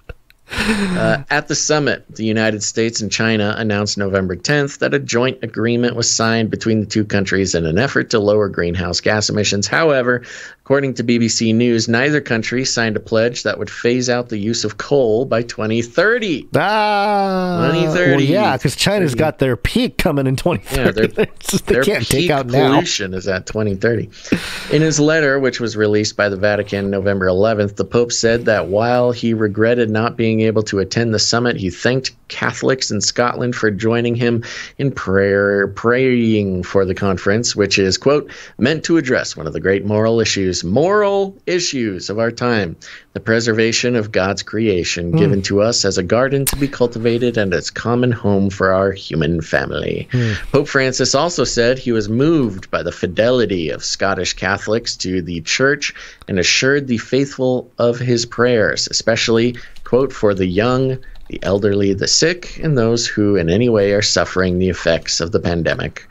At the summit, the United States and China announced November 10th that a joint agreement was signed between the two countries in an effort to lower greenhouse gas emissions. However, according to BBC News, neither country signed a pledge that would phase out the use of coal by 2030. 2030. Well, yeah, because China's got their peak coming in 2030. Yeah, they can't take out now. Pollution is at 2030. In his letter, which was released by the Vatican November 11th, the Pope said that while he regretted not being able to attend the summit, he thanked Catholics in Scotland for joining him in praying for the conference, which is, quote, meant to address one of the great moral issues of our time, the preservation of God's creation given to us as a garden to be cultivated and as common home for our human family. Pope Francis also said he was moved by the fidelity of Scottish Catholics to the church and assured the faithful of his prayers, especially, quote, for the young, the elderly, the sick, and those who in any way are suffering the effects of the pandemic.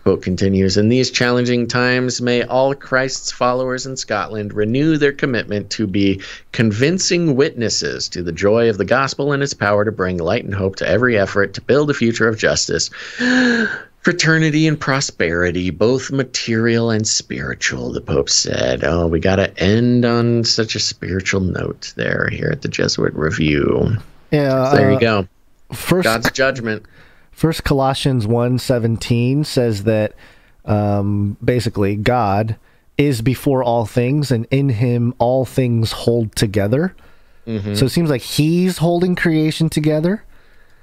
Quote continues, in these challenging times, may all Christ's followers in Scotland renew their commitment to be convincing witnesses to the joy of the gospel and its power to bring light and hope to every effort to build a future of justice, fraternity, and prosperity, both material and spiritual, the Pope said. Oh, we got to end on such a spiritual note there here at the Jesuit Review. Yeah, so there you go. First, God's judgment. First Colossians 1:17 says that basically God is before all things, and in him all things hold together. Mm-hmm. So it seems like he's holding creation together.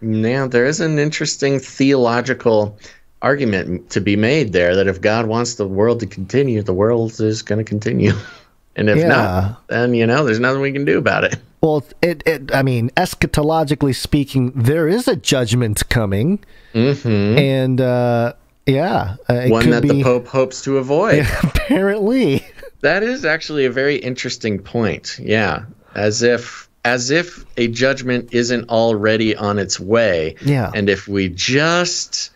Now, there is an interesting theological argument to be made there, that if God wants the world to continue, the world is going to continue. And if not, then, there's nothing we can do about it. Well, I mean, eschatologically speaking, there is a judgment coming. Mm-hmm. And, one that the Pope hopes to avoid. Yeah, apparently. That is actually a very interesting point. Yeah. As if a judgment isn't already on its way. Yeah. And if we just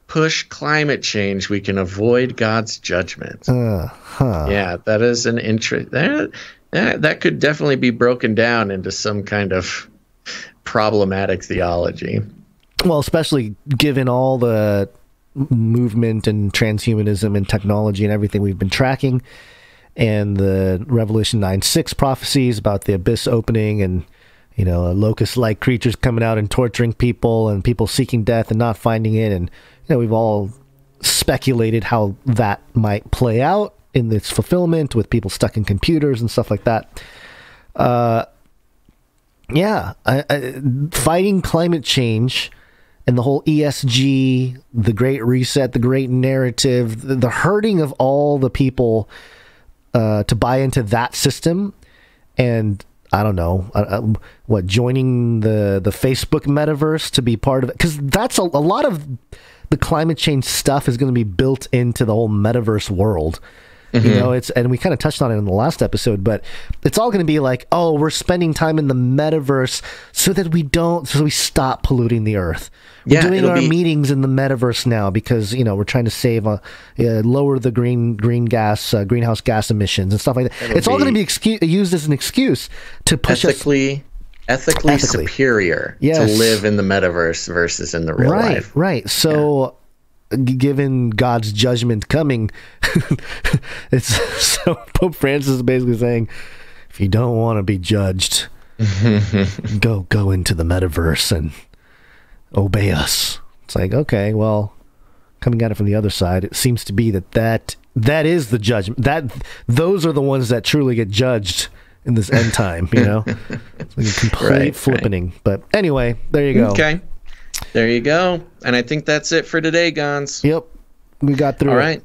push climate change, we can avoid God's judgment. Yeah, that is an interest. That could definitely be broken down into some kind of problematic theology. Well, especially given all the movement and transhumanism and technology and everything we've been tracking, and the Revelation 9:6 prophecies about the abyss opening, and locust-like creatures coming out and torturing people, and people seeking death and not finding it, and we've all speculated how that might play out in its fulfillment with people stuck in computers and stuff like that. Fighting climate change and the whole ESG, the Great Reset, the Great Narrative, the hurting of all the people to buy into that system, and I don't know, joining the Facebook metaverse to be part of it, because that's a lot of the climate change stuff is going to be built into the whole metaverse world. Mm-hmm. And we kind of touched on it in the last episode, but it's all going to be like, oh, we're spending time in the metaverse so that we stop polluting the earth. We're doing our meetings in the metaverse now because, we're trying to save, lower the greenhouse gas emissions and stuff like that. It's all going to be used as an excuse to push ethically superior to live in the metaverse versus in the real life. Right. So, given God's judgment coming, so Pope Francis is basically saying, if you don't want to be judged, go into the metaverse and obey us. It's like, okay, well, coming at it from the other side, it seems to be that is the judgment. Those are the ones that truly get judged in this end time. It's like a complete flippening. Right. But anyway, there you go. Okay. There you go. And I think that's it for today, Gonz. Yep. We got through it. All right.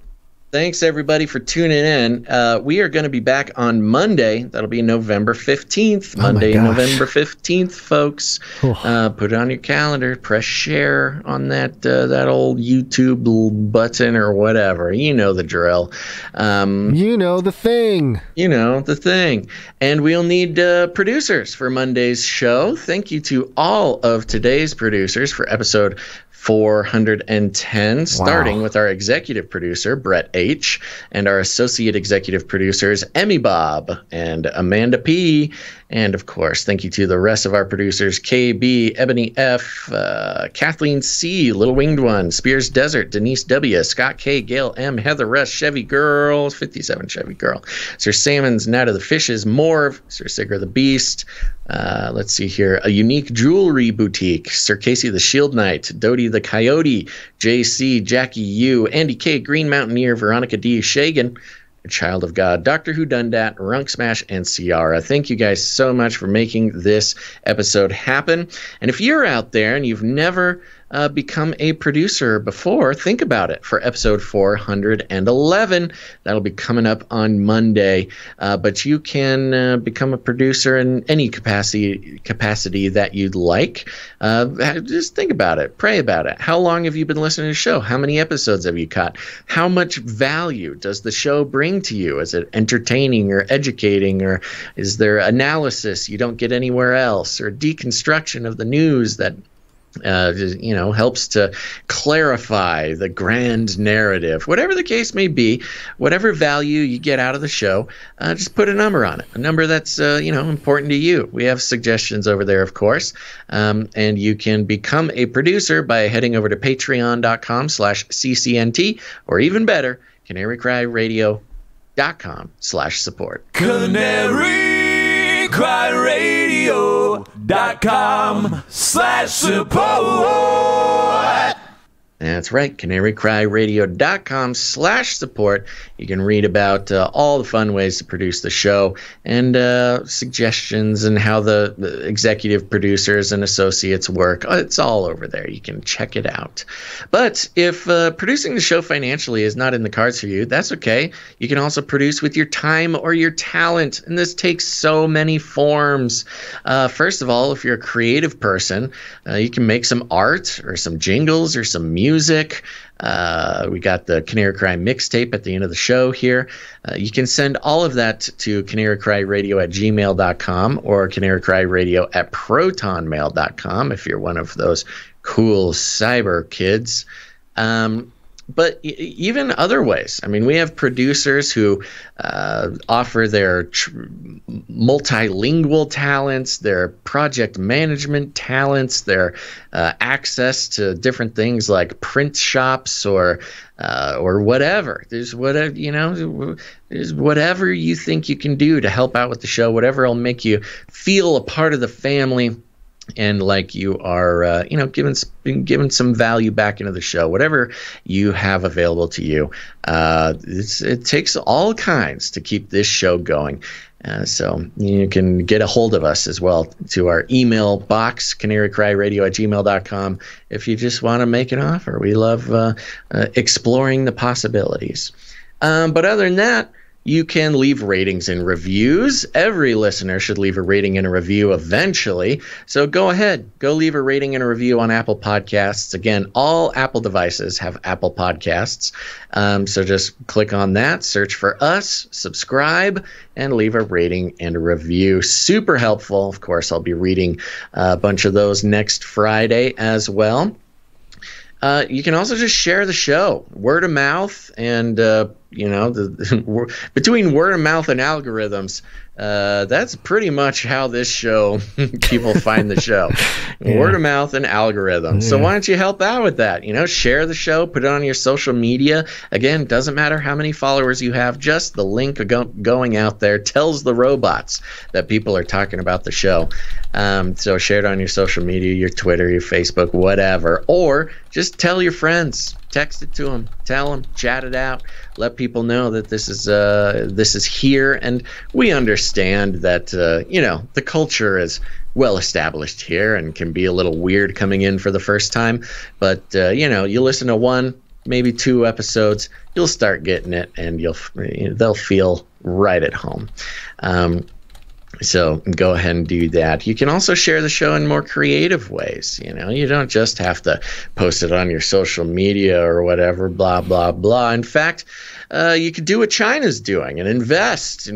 Thanks, everybody, for tuning in. We are going to be back on Monday. That'll be November 15th. Monday, November 15th, folks. Put it on your calendar. Press share on that old YouTube button or whatever. You know the drill. You know the thing. And we'll need producers for Monday's show. Thank you to all of today's producers for episode 410, starting with our executive producer, Brett H., and our associate executive producers, Emmy Bob and Amanda P., and, of course, thank you to the rest of our producers, KB, Ebony F., Kathleen C., Little Winged One, Spears Desert, Denise W., Scott K., Gail M., Heather Rush, Chevy Girl, 57 Chevy Girl, Sir Salmon's Night of the Fishes, Morv, Sir Sigger the Beast, let's see here, A Unique Jewelry Boutique, Sir Casey the Shield Knight, Dodie the Coyote, JC, Jackie U, Andy K., Green Mountaineer, Veronica D., Shagan, Child of God, Doctor Who Dundat, Runk Smash, and Ciara. Thank you guys so much for making this episode happen. And if you're out there and you've never become a producer before, think about it, for episode 411. That'll be coming up on Monday. But you can become a producer in any capacity that you'd like. Just think about it. Pray about it. How long have you been listening to the show? How many episodes have you caught? How much value does the show bring to you? Is it entertaining or educating, or is there analysis you don't get anywhere else, or deconstruction of the news that helps to clarify the grand narrative? Whatever the case may be, whatever value you get out of the show, just put a number on it, a number that's important to you. We have suggestions over there, of course, and you can become a producer by heading over to patreon.com/CCNT, or even better, CanaryCry.Radio.com/support. CanaryCry.Radio.com/support. That's right, CanaryCry.Radio.com/support. You can read about all the fun ways to produce the show, and suggestions, and how the executive producers and associates work. It's all over there. You can check it out. But if producing the show financially is not in the cards for you, that's okay. You can also produce with your time or your talent, and this takes so many forms. First of all, if you're a creative person, you can make some art or some jingles or some music. We got the Canary Cry mixtape at the end of the show here. You can send all of that to CanaryCryRadio@gmail.com or CanaryCryRadio@protonmail.com if you're one of those cool cyber kids. But even other ways. I mean, we have producers who offer their multilingual talents, their project management talents, their access to different things like print shops or whatever. There's whatever you think you can do to help out with the show, whatever will make you feel a part of the family, and like you are, given some value back into the show. Whatever you have available to you, it takes all kinds to keep this show going. So you can get a hold of us as well to our email box, CanaryCryRadio@gmail.com, if you just want to make an offer. We love exploring the possibilities. But other than that, you can leave ratings and reviews. Every listener should leave a rating and a review eventually. So go ahead. Go leave a rating and a review on Apple Podcasts. Again, all Apple devices have Apple Podcasts. So just click on that, search for us, subscribe, and leave a rating and a review. Super helpful. Of course, I'll be reading a bunch of those next Friday as well. You can also just share the show, word of mouth, and between word of mouth and algorithms, that's pretty much how this show people find the show. Yeah. Word of mouth and algorithms. Yeah. So why don't you help out with that? Share the show, put it on your social media. Again, doesn't matter how many followers you have, just the link going out there tells the robots that people are talking about the show. So share it on your social media, your Twitter, your Facebook, whatever, or just tell your friends. Text it to them, tell them, chat it out, let people know that this is here, and we understand that the culture is well established here and can be a little weird coming in for the first time, but you listen to one, maybe two episodes, you'll start getting it, and they'll feel right at home. So go ahead and do that. You can also share the show in more creative ways. You don't just have to post it on your social media or whatever, blah, blah, blah. In fact, you could do what China's doing and invest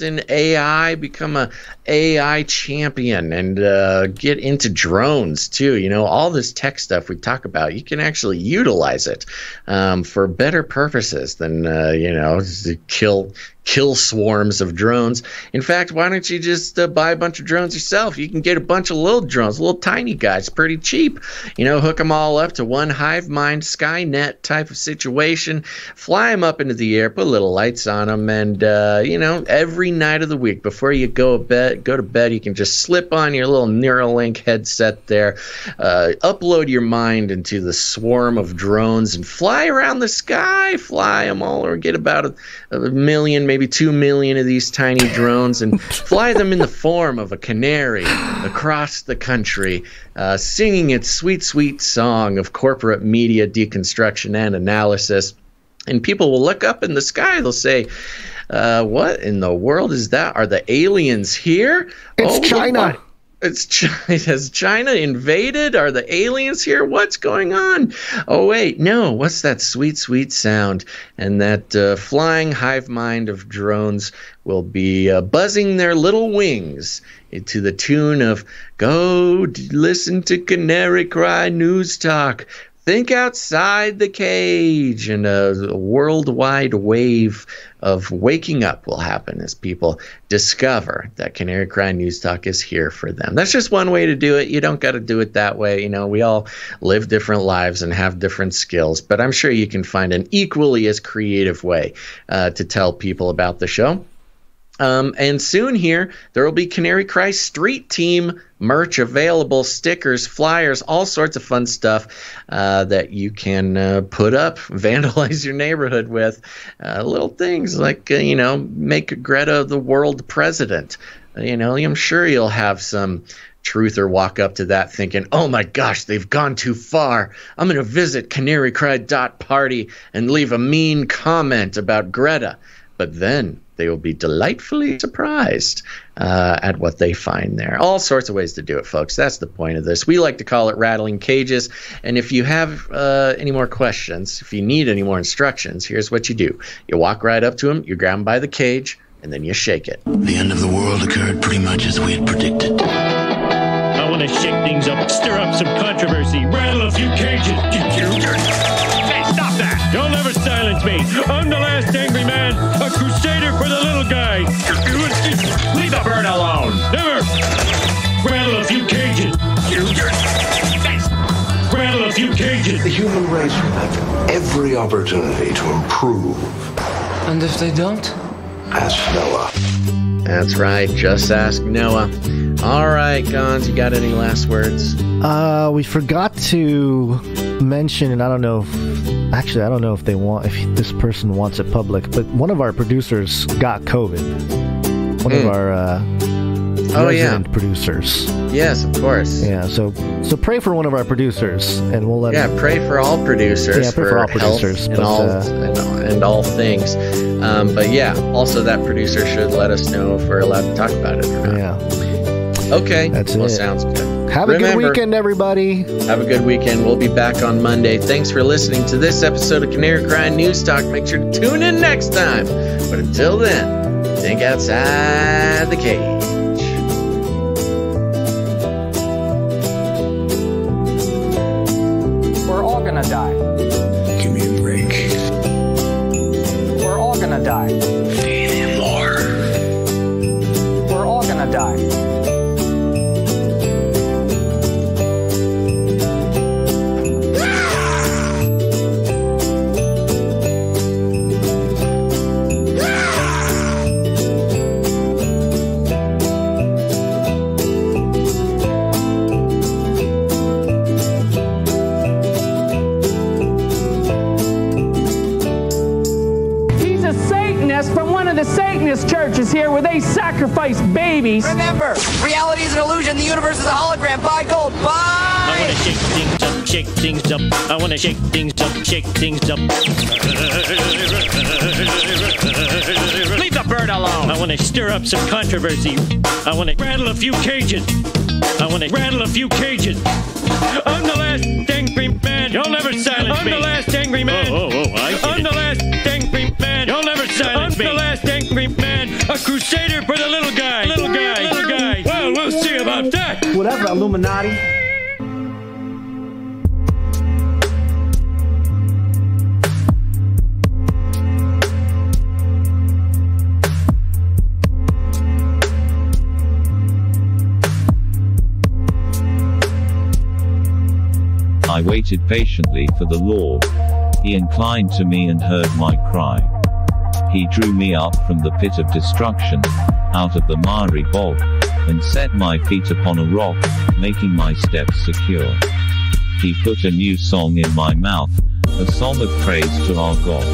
in AI, become a AI champion, and get into drones too. All this tech stuff we talk about, you can actually utilize it for better purposes than to kill swarms of drones. In fact, why don't you just buy a bunch of drones yourself? You can get a bunch of little drones, little tiny guys, pretty cheap. Hook them all up to one hive mind, Skynet type of situation, fly them up into the air, put little lights on them, and every night of the week before you go to bed, you can just slip on your little Neuralink headset there, upload your mind into the swarm of drones, and fly around the sky, fly them all, or get about a million, maybe 2 million of these tiny drones, and fly them in the form of a canary across the country, singing its sweet, sweet song of corporate media deconstruction and analysis. And people will look up in the sky. They'll say, what in the world is that? Are the aliens here? It's China. Has China invaded? Are the aliens here? What's going on? Oh, wait, no. What's that sweet, sweet sound? And that flying hive mind of drones will be buzzing their little wings to the tune of, go listen to Canary Cry News Talk. Think outside the cage, and a worldwide wave of waking up will happen as people discover that Canary Cry News Talk is here for them. That's just one way to do it. You don't got to do it that way. You know, we all live different lives and have different skills, but I'm sure you can find an equally as creative way to tell people about the show. And soon here, there will be Canary Cry Street Team merch available, stickers, flyers, all sorts of fun stuff that you can put up, vandalize your neighborhood with. Little things like, make Greta the world president. I'm sure you'll have some truther walk up to that thinking, oh my gosh, they've gone too far. I'm going to visit CanaryCry.Party and leave a mean comment about Greta. But then they will be delightfully surprised at what they find there. All sorts of ways to do it, folks. That's the point of this. We like to call it rattling cages. And if you have any more questions, if you need any more instructions, here's what you do. You walk right up to them, you grab them by the cage, and then you shake it. The end of the world occurred pretty much as we had predicted. I want to shake things up, stir up some controversy, rattle a few cages. Hey, stop that! You'll never silence me. I'm the last angry man, a crusader for the little guy. Leave the bird alone. Never. Rattle a few cages. Rattle a few cages. The human race will have every opportunity to improve. And if they don't? Ask Noah. That's right. Just ask Noah. All right, Gonz, you got any last words? We forgot to mention, and I don't know if if this person wants it public, but one of our producers got COVID. One of our resident producers. Yes, of course. Yeah, so pray for one of our producers, and we'll let. Yeah, pray for all producers. Yeah, pray for all producers, and all things. But yeah, also that producer should let us know if we're allowed to talk about it or not. Yeah. Okay. That's it. Sounds good. Have a good weekend, everybody. Have a good weekend. We'll be back on Monday. Thanks for listening to this episode of Canary Cry News Talk. Make sure to tune in next time. But until then, think outside the cage. We're all gonna die. Give me a break. We're all gonna die. Feed him more. We're all gonna die. From one of the Satanist churches here where they sacrifice babies. Remember, reality is an illusion. The universe is a hologram. Buy gold. Buy! I want to shake things up, shake things up. I want to shake things up, shake things up. Leave the bird alone. I want to stir up some controversy. I want to rattle a few cages. I want to rattle a few cages. I'm the last angry man. You'll never silence me. I'm the last angry man. I'm the last angry man. You'll never silence me. I'm the last angry man. A crusader for the little guy. Little guy. Well, we'll see about that. Whatever, Illuminati. I waited patiently for the Lord. He inclined to me and heard my cry. He drew me up from the pit of destruction, out of the miry bog, and set my feet upon a rock, making my steps secure. He put a new song in my mouth, a song of praise to our God.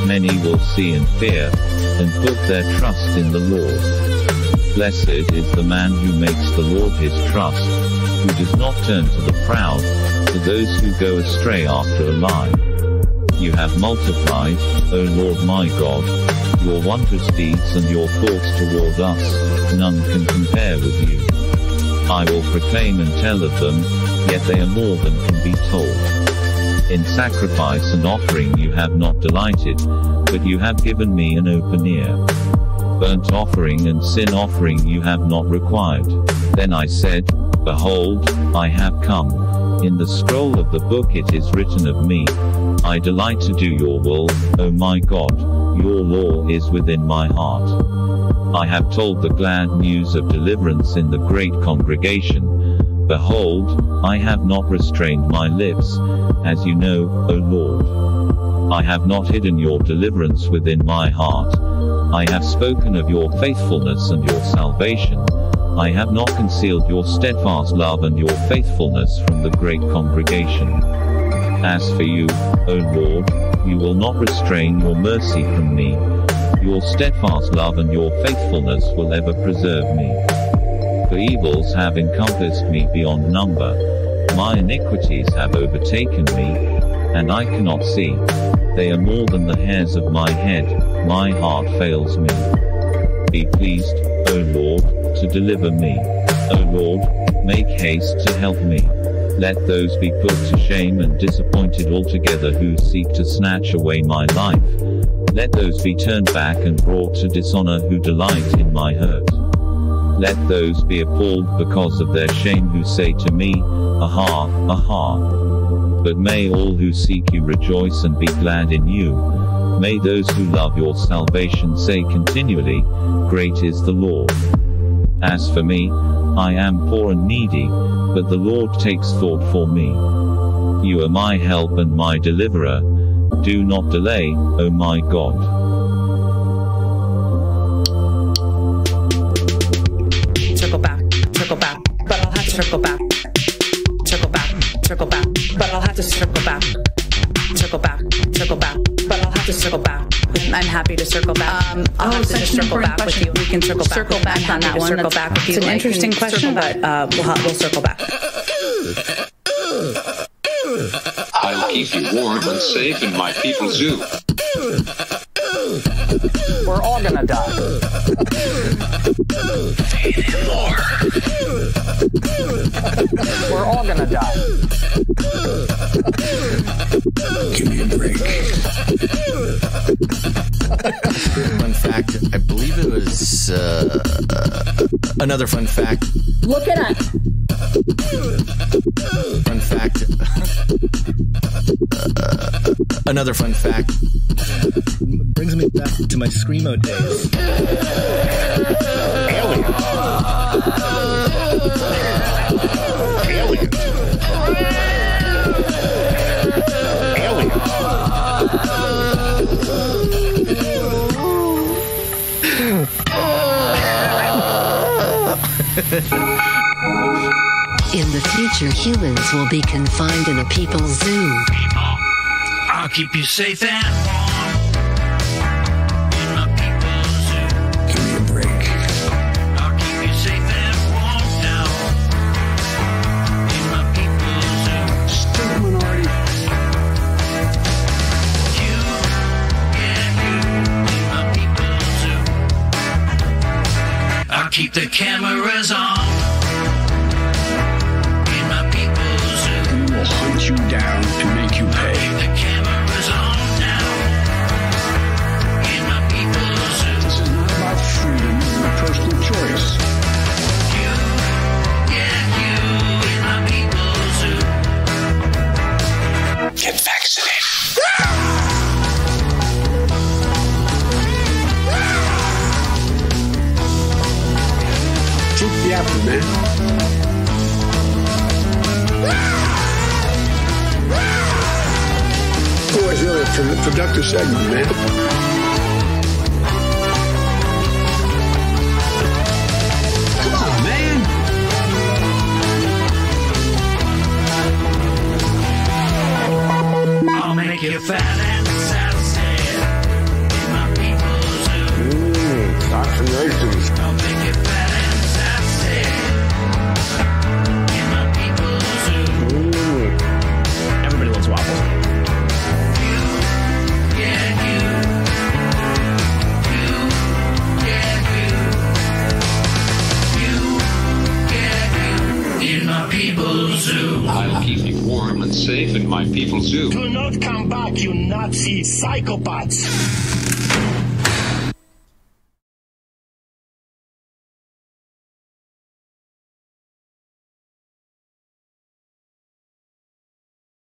Many will see and fear, and put their trust in the Lord. Blessed is the man who makes the Lord his trust, who does not turn to the proud, to those who go astray after a lie. You have multiplied, O Lord my God, your wondrous deeds and your thoughts toward us, none can compare with you. I will proclaim and tell of them, yet they are more than can be told. In sacrifice and offering you have not delighted, but you have given me an open ear. Burnt offering and sin offering you have not required. Then I said, Behold, I have come. In the scroll of the book it is written of me, I delight to do your will, O my God, your law is within my heart. I have told the glad news of deliverance in the great congregation. Behold, I have not restrained my lips, as you know, O Lord. I have not hidden your deliverance within my heart. I have spoken of your faithfulness and your salvation. I have not concealed your steadfast love and your faithfulness from the great congregation. As for you, O Lord, you will not restrain your mercy from me. Your steadfast love and your faithfulness will ever preserve me. For evils have encompassed me beyond number. My iniquities have overtaken me, and I cannot see. They are more than the hairs of my head, my heart fails me. Be pleased, O Lord, to deliver me. O Lord, make haste to help me. Let those be put to shame and disappointed altogether who seek to snatch away my life. Let those be turned back and brought to dishonor who delight in my hurt. Let those be appalled because of their shame who say to me, Aha, aha. But may all who seek you rejoice and be glad in you. May those who love your salvation say continually, Great is the Lord. As for me, I am poor and needy, but the Lord takes thought for me. You are my help and my deliverer. Do not delay, O my God. Circle back, but I'll have to circle back. Circle back, but I'll have to circle back. Circle back, but I'll have to circle back. I'm happy to circle back. I'll have to just circle back with you. We can circle back on that one. Circle back with you. It's an interesting question, but we'll circle back. I'll keep you warm and safe in my people's zoo. We're all gonna die. More. We're all gonna die. Give me a break. Fun fact, I believe it was another fun fact. Look at it. Fun fact. Another fun fact. Brings me back to my Screamo days. Alien. In the future, humans will be confined in a people's zoo. I'll keep you safe and warm in my people's zoo. Give me a break. I'll keep you safe and warm now in my people's zoo. Still minority. You, yeah, you in my people's zoo. I'll keep the cameras on. Hunt you down and make you pay. The cameras on now in my people's zoo. This is not about freedom or personal choice. You, yeah, you in my people's zoo. Get vaccinated. Shoot the apple, man. Always really a productive segment, man. Come on, man. I'll make you fat and satisfied in my people's zoo. Stocks and raisins. I'll make you fat zoo. I'll keep you warm and safe in my people's zoo. Do not come back, you Nazi psychopaths.